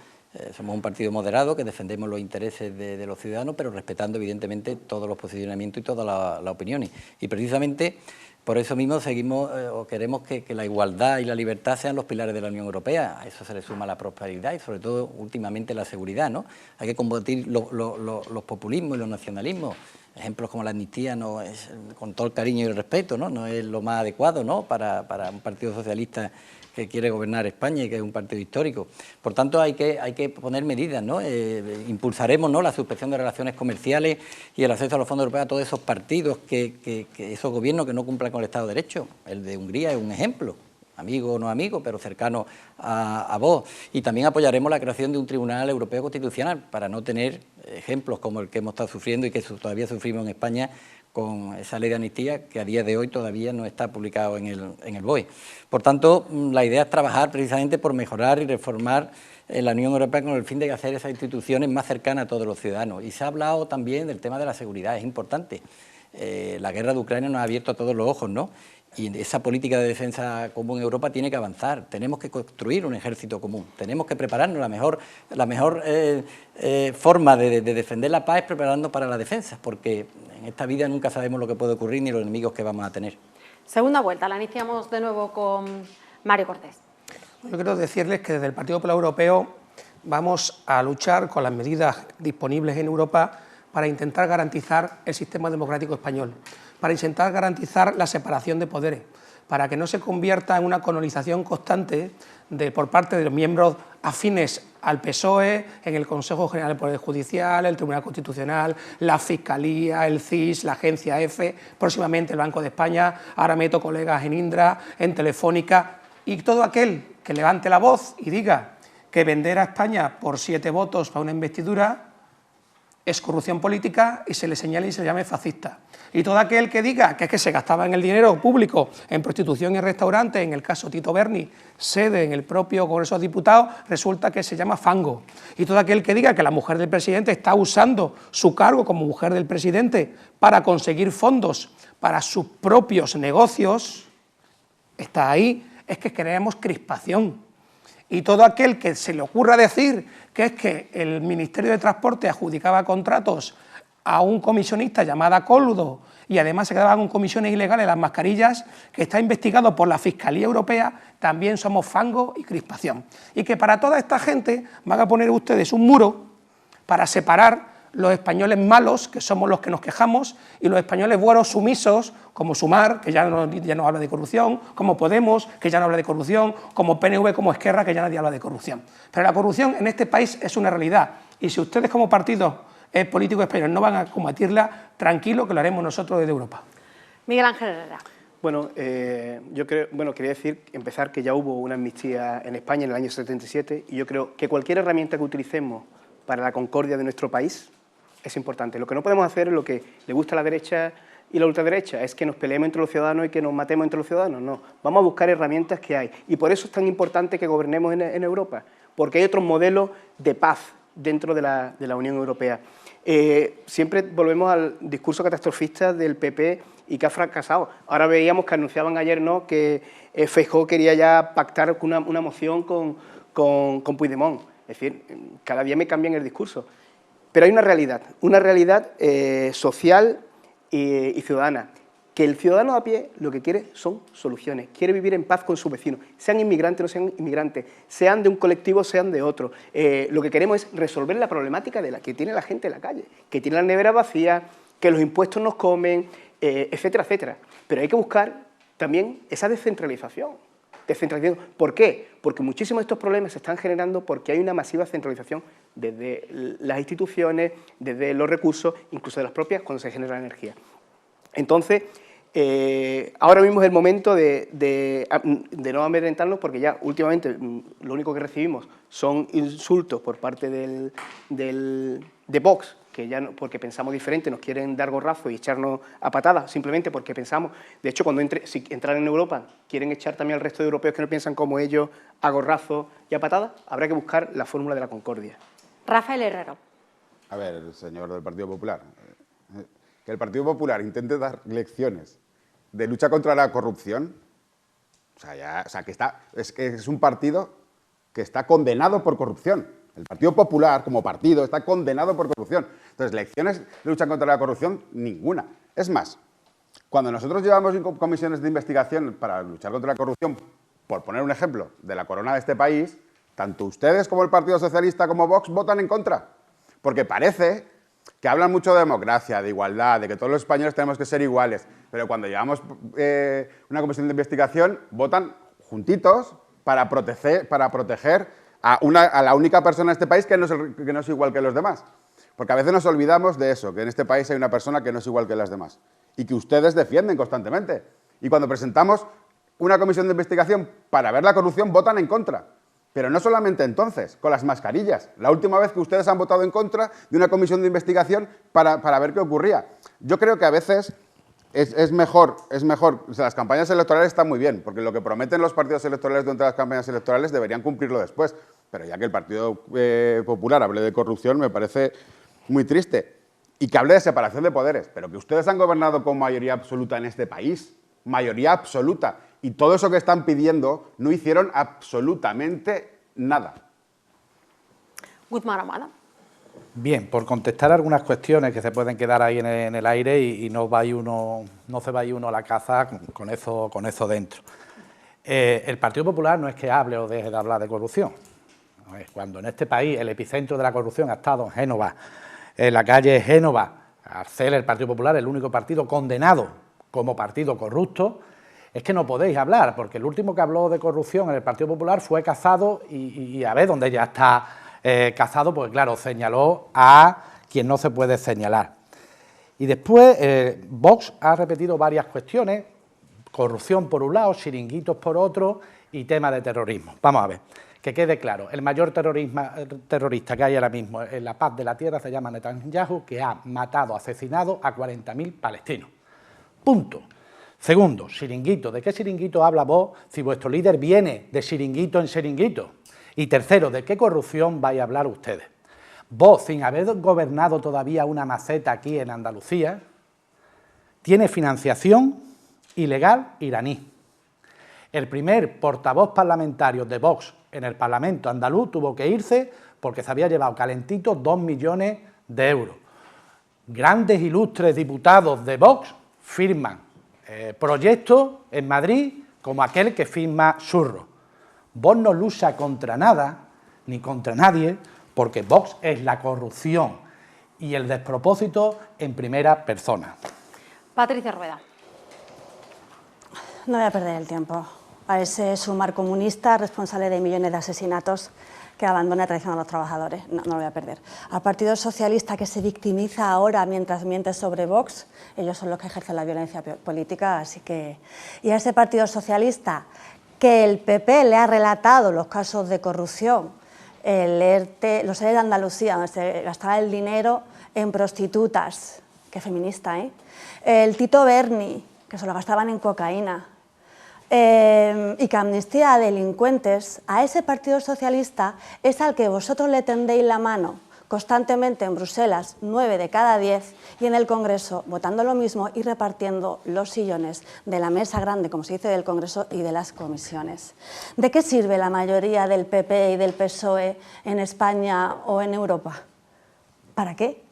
somos un partido moderado que defendemos los intereses de los ciudadanos, pero respetando evidentemente todos los posicionamientos y todas las opiniones. Y precisamente por eso mismo seguimos o queremos que la igualdad y la libertad sean los pilares de la Unión Europea. A eso se le suma la prosperidad y sobre todo últimamente la seguridad, ¿no? Hay que combatir los populismos y los nacionalismos. Ejemplos como la amnistía no es, con todo el cariño y el respeto, no es lo más adecuado, ¿no?, para un partido socialista que quiere gobernar España y que es un partido histórico. Por tanto, hay que poner medidas, ¿no? Impulsaremos, ¿no?, la suspensión de relaciones comerciales y el acceso a los fondos europeos a todos esos partidos, esos gobiernos que no cumplan con el Estado de Derecho. El de Hungría es un ejemplo, amigo o no amigo, pero cercano a vos. Y también apoyaremos la creación de un Tribunal Europeo Constitucional para no tener ejemplos como el que hemos estado sufriendo y que todavía sufrimos en España con esa ley de amnistía que a día de hoy todavía no está publicado en el BOE. Por tanto, la idea es trabajar precisamente por mejorar y reformar la Unión Europea con el fin de hacer esas instituciones más cercanas a todos los ciudadanos. Y se ha hablado también del tema de la seguridad, es importante. La guerra de Ucrania nos ha abierto a todos los ojos, ¿no? Y esa política de defensa común en Europa tiene que avanzar. Tenemos que construir un ejército común. Tenemos que prepararnos. La mejor forma de defender la paz es prepararnos para la defensa, porque en esta vida nunca sabemos lo que puede ocurrir ni los enemigos que vamos a tener. Segunda vuelta, la iniciamos de nuevo con Mario Cortés. Yo quiero decirles que desde el Partido Popular Europeo vamos a luchar con las medidas disponibles en Europa para intentar garantizar el sistema democrático español, para intentar garantizar la separación de poderes, para que no se convierta en una colonización constante por parte de los miembros afines al PSOE, en el Consejo General del Poder Judicial, el Tribunal Constitucional, la Fiscalía, el CIS, la Agencia EFE, próximamente el Banco de España, ahora meto colegas en Indra, en Telefónica, y todo aquel que levante la voz y diga que vender a España por 7 votos para una investidura es corrupción política y se le señale y se le llame fascista. Y todo aquel que diga que es que se gastaba en el dinero público en prostitución y en restaurantes, en el caso Tito Berni, sede en el propio Congreso de Diputados, resulta que se llama fango. Y todo aquel que diga que la mujer del presidente está usando su cargo como mujer del presidente para conseguir fondos para sus propios negocios, está ahí, es que creamos crispación. Y todo aquel que se le ocurra decir que es que el Ministerio de Transporte adjudicaba contratos a un comisionista llamado Coldo y además se quedaban con comisiones ilegales las mascarillas, que está investigado por la Fiscalía Europea, también somos fango y crispación. Y que para toda esta gente van a poner ustedes un muro para separar los españoles malos, que somos los que nos quejamos, y los españoles buenos sumisos, como Sumar, que ya no habla de corrupción, como Podemos, que ya no habla de corrupción, como PNV, como Esquerra, que ya nadie habla de corrupción. Pero la corrupción en este país es una realidad, y si ustedes como partidos políticos españoles no van a combatirla, tranquilo que lo haremos nosotros desde Europa. Miguel Ángel Herrera. Bueno, quería empezar que ya hubo una amnistía en España en el año 77, y yo creo que cualquier herramienta que utilicemos para la concordia de nuestro país es importante. Lo que no podemos hacer es lo que le gusta a la derecha y la ultraderecha, es que nos peleemos entre los ciudadanos y que nos matemos entre los ciudadanos. No, vamos a buscar herramientas que hay. Y por eso es tan importante que gobernemos en Europa, porque hay otros modelos de paz dentro de la Unión Europea. Siempre volvemos al discurso catastrofista del PP y que ha fracasado. Ahora veíamos que anunciaban ayer, ¿no?, que Feijóo quería ya pactar una moción con Puigdemont. Es decir, cada día me cambian el discurso. Pero hay una realidad social y ciudadana, que el ciudadano a pie lo que quiere son soluciones, quiere vivir en paz con sus vecinos, sean inmigrantes o no sean inmigrantes, sean de un colectivo o sean de otro. Lo que queremos es resolver la problemática de la que tiene la gente en la calle, que tiene la nevera vacía, que los impuestos nos comen, etcétera, etcétera. Pero hay que buscar también esa descentralización. ¿Por qué? Porque muchísimos de estos problemas se están generando porque hay una masiva centralización desde las instituciones, desde los recursos, incluso de las propias, cuando se genera la energía. Entonces, ahora mismo es el momento de no amedrentarnos, porque ya últimamente lo único que recibimos son insultos por parte de Vox, que ya no, porque pensamos diferente, nos quieren dar gorrazo y echarnos a patadas, simplemente porque pensamos. De hecho, si entran en Europa, quieren echar también al resto de europeos que no piensan como ellos a gorrazo y a patadas. Habrá que buscar la fórmula de la concordia. Rafael Herrero. A ver, señor del Partido Popular, que el Partido Popular intente dar lecciones de lucha contra la corrupción, es un partido que está condenado por corrupción. El Partido Popular, como partido, está condenado por corrupción. Entonces, lecciones de lucha contra la corrupción, ninguna. Es más, cuando nosotros llevamos comisiones de investigación para luchar contra la corrupción, por poner un ejemplo, de la corona de este país, tanto ustedes como el Partido Socialista como Vox votan en contra. Porque parece que hablan mucho de democracia, de igualdad, de que todos los españoles tenemos que ser iguales, pero cuando llevamos una comisión de investigación, votan juntitos para proteger a la única persona en este país que no es igual que los demás. Porque a veces nos olvidamos de eso, que en este país hay una persona que no es igual que las demás y que ustedes defienden constantemente. Y cuando presentamos una comisión de investigación para ver la corrupción, votan en contra. Pero no solamente entonces, con las mascarillas. La última vez que ustedes han votado en contra de una comisión de investigación para ver qué ocurría. Yo creo que a veces es mejor, o sea, las campañas electorales están muy bien, porque lo que prometen los partidos electorales durante las campañas electorales deberían cumplirlo después, pero ya que el Partido Popular hable de corrupción me parece muy triste, y que hable de separación de poderes, pero que ustedes han gobernado con mayoría absoluta en este país, mayoría absoluta, y todo eso que están pidiendo no hicieron absolutamente nada. Guzmán Ahumada. Bien, por contestar algunas cuestiones que se pueden quedar ahí en el aire y no se vaya uno a la caza con eso dentro. El Partido Popular no es que hable o deje de hablar de corrupción. Cuando en este país el epicentro de la corrupción ha estado en Génova, en la calle Génova, al ser el Partido Popular el único partido condenado como partido corrupto, es que no podéis hablar, porque el último que habló de corrupción en el Partido Popular fue Casado y a ver dónde ya está Casado, pues claro, señaló a quien no se puede señalar. Y después Vox ha repetido varias cuestiones, corrupción por un lado, chiringuitos por otro y tema de terrorismo. Vamos a ver, que quede claro, el mayor terrorista que hay ahora mismo en la paz de la tierra se llama Netanyahu, que ha matado, asesinado a 40.000 palestinos. Punto. Segundo, chiringuito. ¿De qué chiringuito habla vos si vuestro líder viene de chiringuito en chiringuito? Y tercero, ¿de qué corrupción vais a hablar ustedes? Vos, sin haber gobernado todavía una maceta aquí en Andalucía, tiene financiación ilegal iraní. El primer portavoz parlamentario de Vox en el Parlamento andaluz tuvo que irse porque se había llevado calentito 2 millones de euros. Grandes ilustres diputados de Vox firman proyectos en Madrid como aquel que firma Surro. Vox no lucha contra nada, ni contra nadie, porque Vox es la corrupción y el despropósito en primera persona. Patricia Rueda. No voy a perder el tiempo a ese sumar comunista responsable de millones de asesinatos que abandona traición a los trabajadores. No lo voy a perder. Al Partido Socialista, que se victimiza ahora mientras miente sobre Vox, ellos son los que ejercen la violencia política, así que... Y a ese Partido Socialista, que el PP le ha relatado los casos de corrupción, los ERTE de Andalucía, donde se gastaba el dinero en prostitutas, que feminista, ¿eh? El Tito Berni, que se lo gastaban en cocaína, y que amnistía a delincuentes, a ese Partido Socialista es al que vosotros le tendéis la mano constantemente en Bruselas 9 de cada 10 y en el Congreso votando lo mismo y repartiendo los sillones de la mesa grande, como se dice, del Congreso y de las comisiones. ¿De qué sirve la mayoría del PP y del PSOE en España o en Europa? ¿Para qué?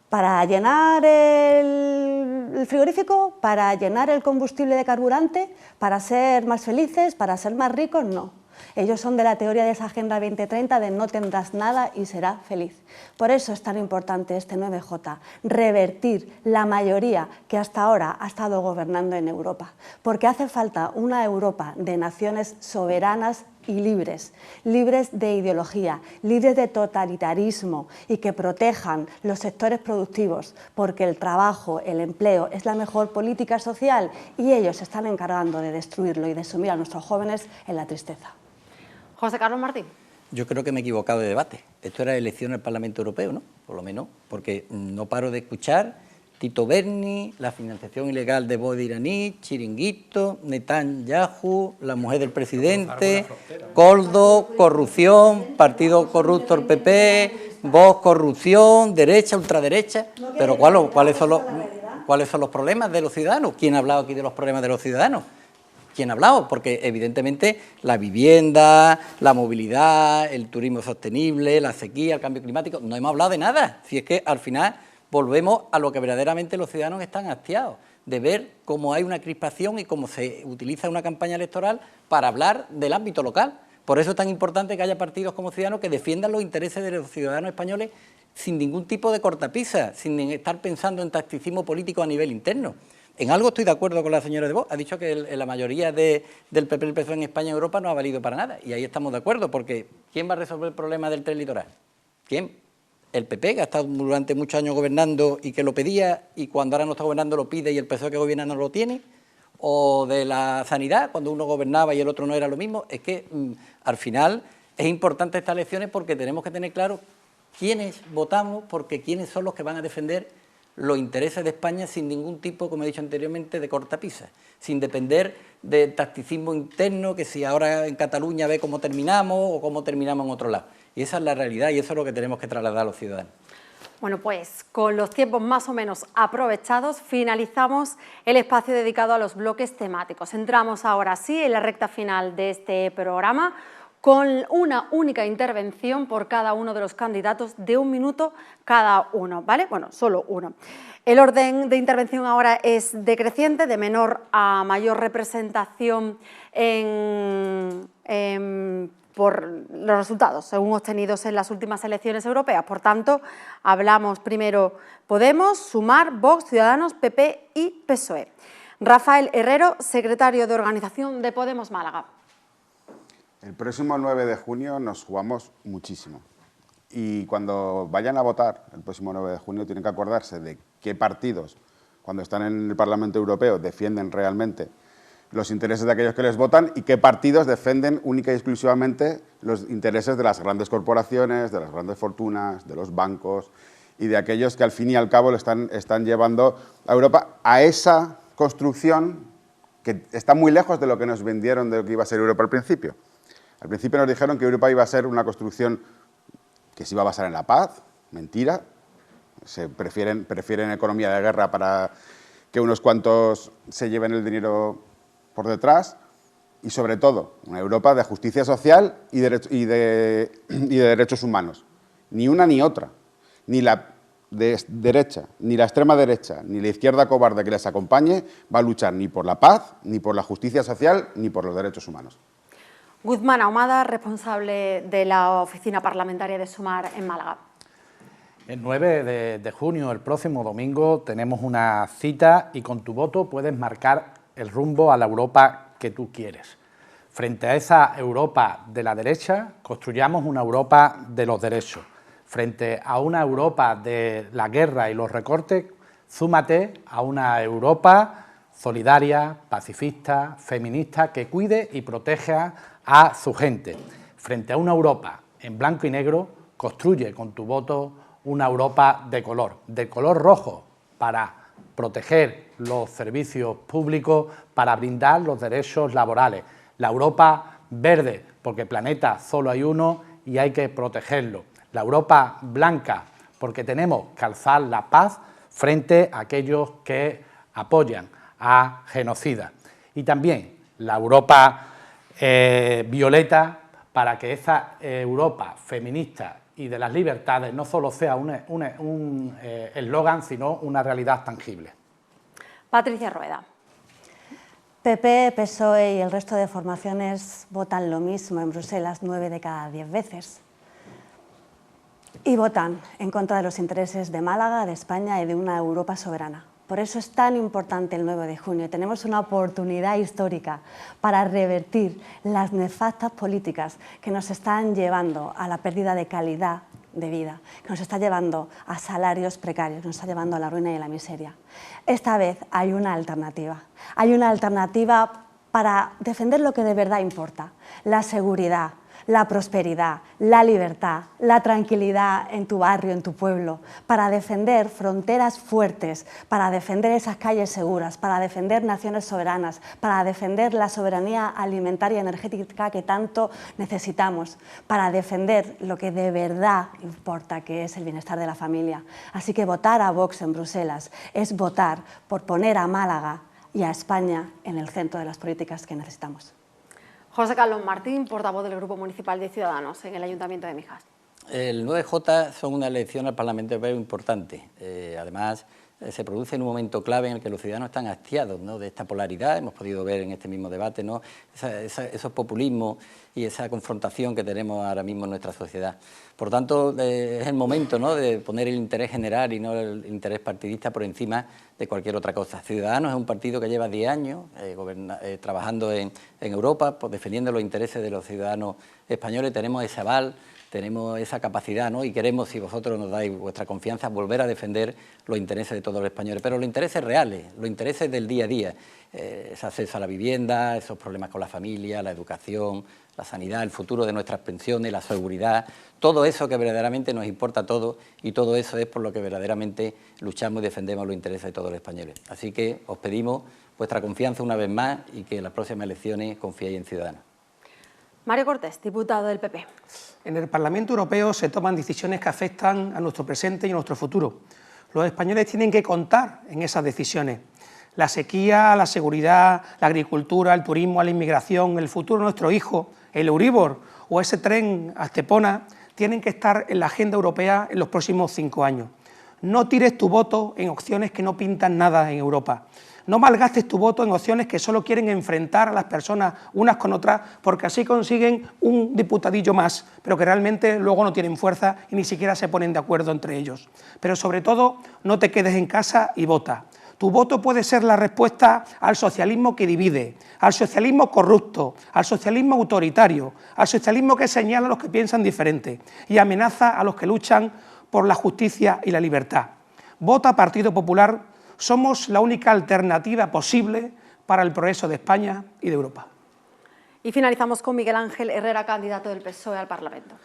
¿Para llenar el frigorífico? ¿Para llenar el combustible de carburante? ¿Para ser más felices? ¿Para ser más ricos? No. Ellos son de la teoría de esa Agenda 2030 de no tendrás nada y serás feliz. Por eso es tan importante este 9J, revertir la mayoría que hasta ahora ha estado gobernando en Europa, porque hace falta una Europa de naciones soberanas y libres, libres de ideología, libres de totalitarismo y que protejan los sectores productivos, porque el trabajo, el empleo es la mejor política social y ellos se están encargando de destruirlo y de sumir a nuestros jóvenes en la tristeza. José Carlos Martín. Yo creo que me he equivocado de debate. Esto era elección al Parlamento Europeo, ¿no? Por lo menos, porque no paro de escuchar Tito Berni, la financiación ilegal de Bodi iraní, Chiringuito, Netanyahu, la mujer del presidente, Koldo, corrupción, partido corrupto el PP, Vox, corrupción, derecha, ultraderecha. Pero ¿cuáles son los problemas de los ciudadanos? ¿Quién ha hablado aquí de los problemas de los ciudadanos? ¿Quién ha hablado? Porque evidentemente la vivienda, la movilidad, el turismo sostenible, la sequía, el cambio climático, no hemos hablado de nada. Si es que al final volvemos a lo que verdaderamente los ciudadanos están hastiados, de ver cómo hay una crispación y cómo se utiliza una campaña electoral para hablar del ámbito local. Por eso es tan importante que haya partidos como Ciudadanos que defiendan los intereses de los ciudadanos españoles sin ningún tipo de cortapisa, sin estar pensando en tacticismo político a nivel interno. En algo estoy de acuerdo con la señora de Vox, ha dicho que la mayoría del PP y el PSOE en España y Europa no ha valido para nada, y ahí estamos de acuerdo, porque ¿quién va a resolver el problema del tren litoral? ¿Quién? El PP, que ha estado durante muchos años gobernando y que lo pedía, y cuando ahora no está gobernando lo pide y el PSOE que gobierna no lo tiene, o de la sanidad, cuando uno gobernaba y el otro no era lo mismo. Es que al final es importante estas elecciones porque tenemos que tener claro quiénes votamos, porque quiénes son los que van a defender los intereses de España sin ningún tipo, como he dicho anteriormente, de cortapisa, sin depender de tacticismo interno, que si ahora en Cataluña ve cómo terminamos o cómo terminamos en otro lado. Y esa es la realidad y eso es lo que tenemos que trasladar a los ciudadanos. Bueno, pues con los tiempos más o menos aprovechados, finalizamos el espacio dedicado a los bloques temáticos. Entramos ahora sí en la recta final de este programa, con una única intervención por cada uno de los candidatos de 1 minuto cada uno, ¿vale? Bueno, solo uno. El orden de intervención ahora es decreciente, de menor a mayor representación por los resultados según obtenidos en las últimas elecciones europeas. Por tanto, hablamos primero Podemos, Sumar, Vox, Ciudadanos, PP y PSOE. Rafael Herrero, secretario de Organización de Podemos Málaga. El próximo 9 de junio nos jugamos muchísimo. Y cuando vayan a votar el próximo 9 de junio tienen que acordarse de qué partidos, cuando están en el Parlamento Europeo, defienden realmente los intereses de aquellos que les votan y qué partidos defienden única y exclusivamente los intereses de las grandes corporaciones, de las grandes fortunas, de los bancos y de aquellos que al fin y al cabo lo están llevando a Europa a esa construcción que está muy lejos de lo que nos vendieron de lo que iba a ser Europa al principio. Al principio nos dijeron que Europa iba a ser una construcción que se iba a basar en la paz, mentira. Prefieren economía de guerra para que unos cuantos se lleven el dinero por detrás y, sobre todo, una Europa de justicia social y de derechos humanos. Ni una ni otra, ni la de derecha, ni la extrema derecha, ni la izquierda cobarde que les acompañe va a luchar ni por la paz, ni por la justicia social, ni por los derechos humanos. Guzmán Ahumada, responsable de la Oficina Parlamentaria de Sumar en Málaga. El 9 de junio, el próximo domingo, tenemos una cita y con tu voto puedes marcar el rumbo a la Europa que tú quieres. Frente a esa Europa de la derecha, construyamos una Europa de los derechos. Frente a una Europa de la guerra y los recortes, súmate a una Europa solidaria, pacifista, feminista, que cuide y proteja a su gente. Frente a una Europa en blanco y negro, construye con tu voto una Europa de color rojo, para proteger los servicios públicos, para brindar los derechos laborales. La Europa verde, porque planeta solo hay uno y hay que protegerlo. la Europa blanca, porque tenemos que alzar la paz frente a aquellos que apoyan a genocidas. Y también la Europa violeta, para que esa Europa feminista y de las libertades no solo sea un eslogan, sino una realidad tangible. Patricia Rueda. PP, PSOE y el resto de formaciones votan lo mismo en Bruselas 9 de cada 10 veces. Y votan en contra de los intereses de Málaga, de España y de una Europa soberana. Por eso es tan importante el 9 de junio. Tenemos una oportunidad histórica para revertir las nefastas políticas que nos están llevando a la pérdida de calidad de vida, que nos está llevando a salarios precarios, que nos está llevando a la ruina y a la miseria. Esta vez hay una alternativa. Hay una alternativa para defender lo que de verdad importa: la seguridad, la prosperidad, la libertad, la tranquilidad en tu barrio, en tu pueblo, para defender fronteras fuertes, para defender esas calles seguras, para defender naciones soberanas, para defender la soberanía alimentaria y energética que tanto necesitamos, para defender lo que de verdad importa, que es el bienestar de la familia. Así que votar a Vox en Bruselas es votar por poner a Málaga y a España en el centro de las políticas que necesitamos. José Carlos Martín, portavoz del Grupo Municipal de Ciudadanos en el Ayuntamiento de Mijas. El 9J son una elección al Parlamento Europeo importante. Además, se produce en un momento clave en el que los ciudadanos están hastiados, ¿no?, de esta polaridad. Hemos podido ver en este mismo debate, ¿no?, esos populismos y esa confrontación que tenemos ahora mismo en nuestra sociedad. Por tanto, es el momento, ¿no?, de poner el interés general y no el interés partidista por encima de cualquier otra cosa. Ciudadanos es un partido que lleva 10 años trabajando en Europa, pues, defendiendo los intereses de los ciudadanos españoles. Tenemos ese aval, tenemos esa capacidad, ¿no?, y queremos, si vosotros nos dais vuestra confianza, volver a defender los intereses de todos los españoles, pero los intereses reales, los intereses del día a día, ese acceso a la vivienda, esos problemas con la familia, la educación, la sanidad, el futuro de nuestras pensiones, la seguridad, todo eso que verdaderamente nos importa a todos, y todo eso es por lo que verdaderamente luchamos y defendemos los intereses de todos los españoles. Así que os pedimos vuestra confianza una vez más y que en las próximas elecciones confiéis en Ciudadanos. Mario Cortés, diputado del PP. En el Parlamento Europeo se toman decisiones que afectan a nuestro presente y a nuestro futuro. Los españoles tienen que contar en esas decisiones. La sequía, la seguridad, la agricultura, el turismo, la inmigración, el futuro de nuestros hijos, el Euribor o ese tren a Estepona tienen que estar en la agenda europea en los próximos 5 años. No tires tu voto en opciones que no pintan nada en Europa. No malgastes tu voto en opciones que solo quieren enfrentar a las personas unas con otras, porque así consiguen un diputadillo más, pero que realmente luego no tienen fuerza y ni siquiera se ponen de acuerdo entre ellos. Pero sobre todo, no te quedes en casa y vota. Tu voto puede ser la respuesta al socialismo que divide, al socialismo corrupto, al socialismo autoritario, al socialismo que señala a los que piensan diferente y amenaza a los que luchan por la justicia y la libertad. Vota Partido Popular. Somos la única alternativa posible para el progreso de España y de Europa. Y finalizamos con Miguel Ángel Herrera, candidato del PSOE al Parlamento.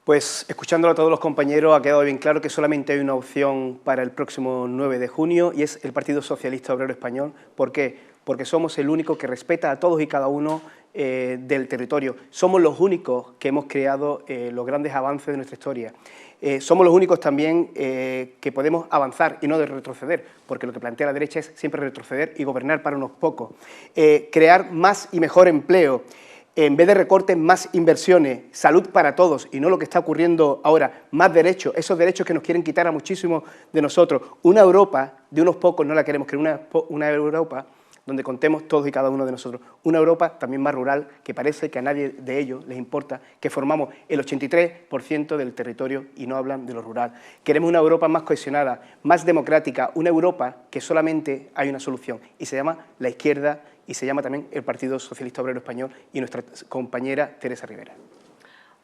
Pues escuchándolo a todos los compañeros ha quedado bien claro que solamente hay una opción para el próximo 9 de junio y es el Partido Socialista Obrero Español. ¿Por qué? Porque somos el único que respeta a todos y cada uno del territorio. Somos los únicos que hemos creado los grandes avances de nuestra historia. Somos los únicos también que podemos avanzar y no de retroceder, porque lo que plantea la derecha es siempre retroceder y gobernar para unos pocos. Crear más y mejor empleo, en vez de recortes, más inversiones, salud para todos y no lo que está ocurriendo ahora, más derechos, esos derechos que nos quieren quitar a muchísimos de nosotros. Una Europa de unos pocos no la queremos, que una Europa donde contemos todos y cada uno de nosotros. Una Europa también más rural, que parece que a nadie de ellos les importa, que formamos el 83% del territorio y no hablan de lo rural. Queremos una Europa más cohesionada, más democrática, una Europa que solamente hay una solución y se llama la izquierda y se llama también el Partido Socialista Obrero Español y nuestra compañera Teresa Rivera.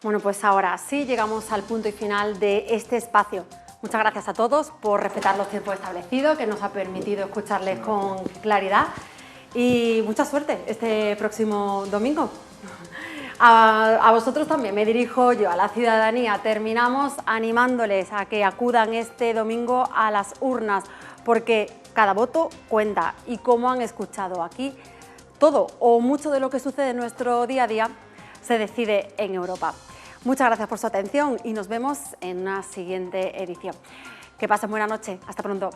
Bueno, pues ahora sí llegamos al punto y final de este espacio. Muchas gracias a todos por respetar los tiempos establecidos, que nos ha permitido escucharles con claridad. Y mucha suerte este próximo domingo. A vosotros también me dirijo yo, a la ciudadanía. Terminamos animándoles a que acudan este domingo a las urnas, porque cada voto cuenta y como han escuchado aquí, todo o mucho de lo que sucede en nuestro día a día se decide en Europa. Muchas gracias por su atención y nos vemos en una siguiente edición. Que pasen buena noche. Hasta pronto.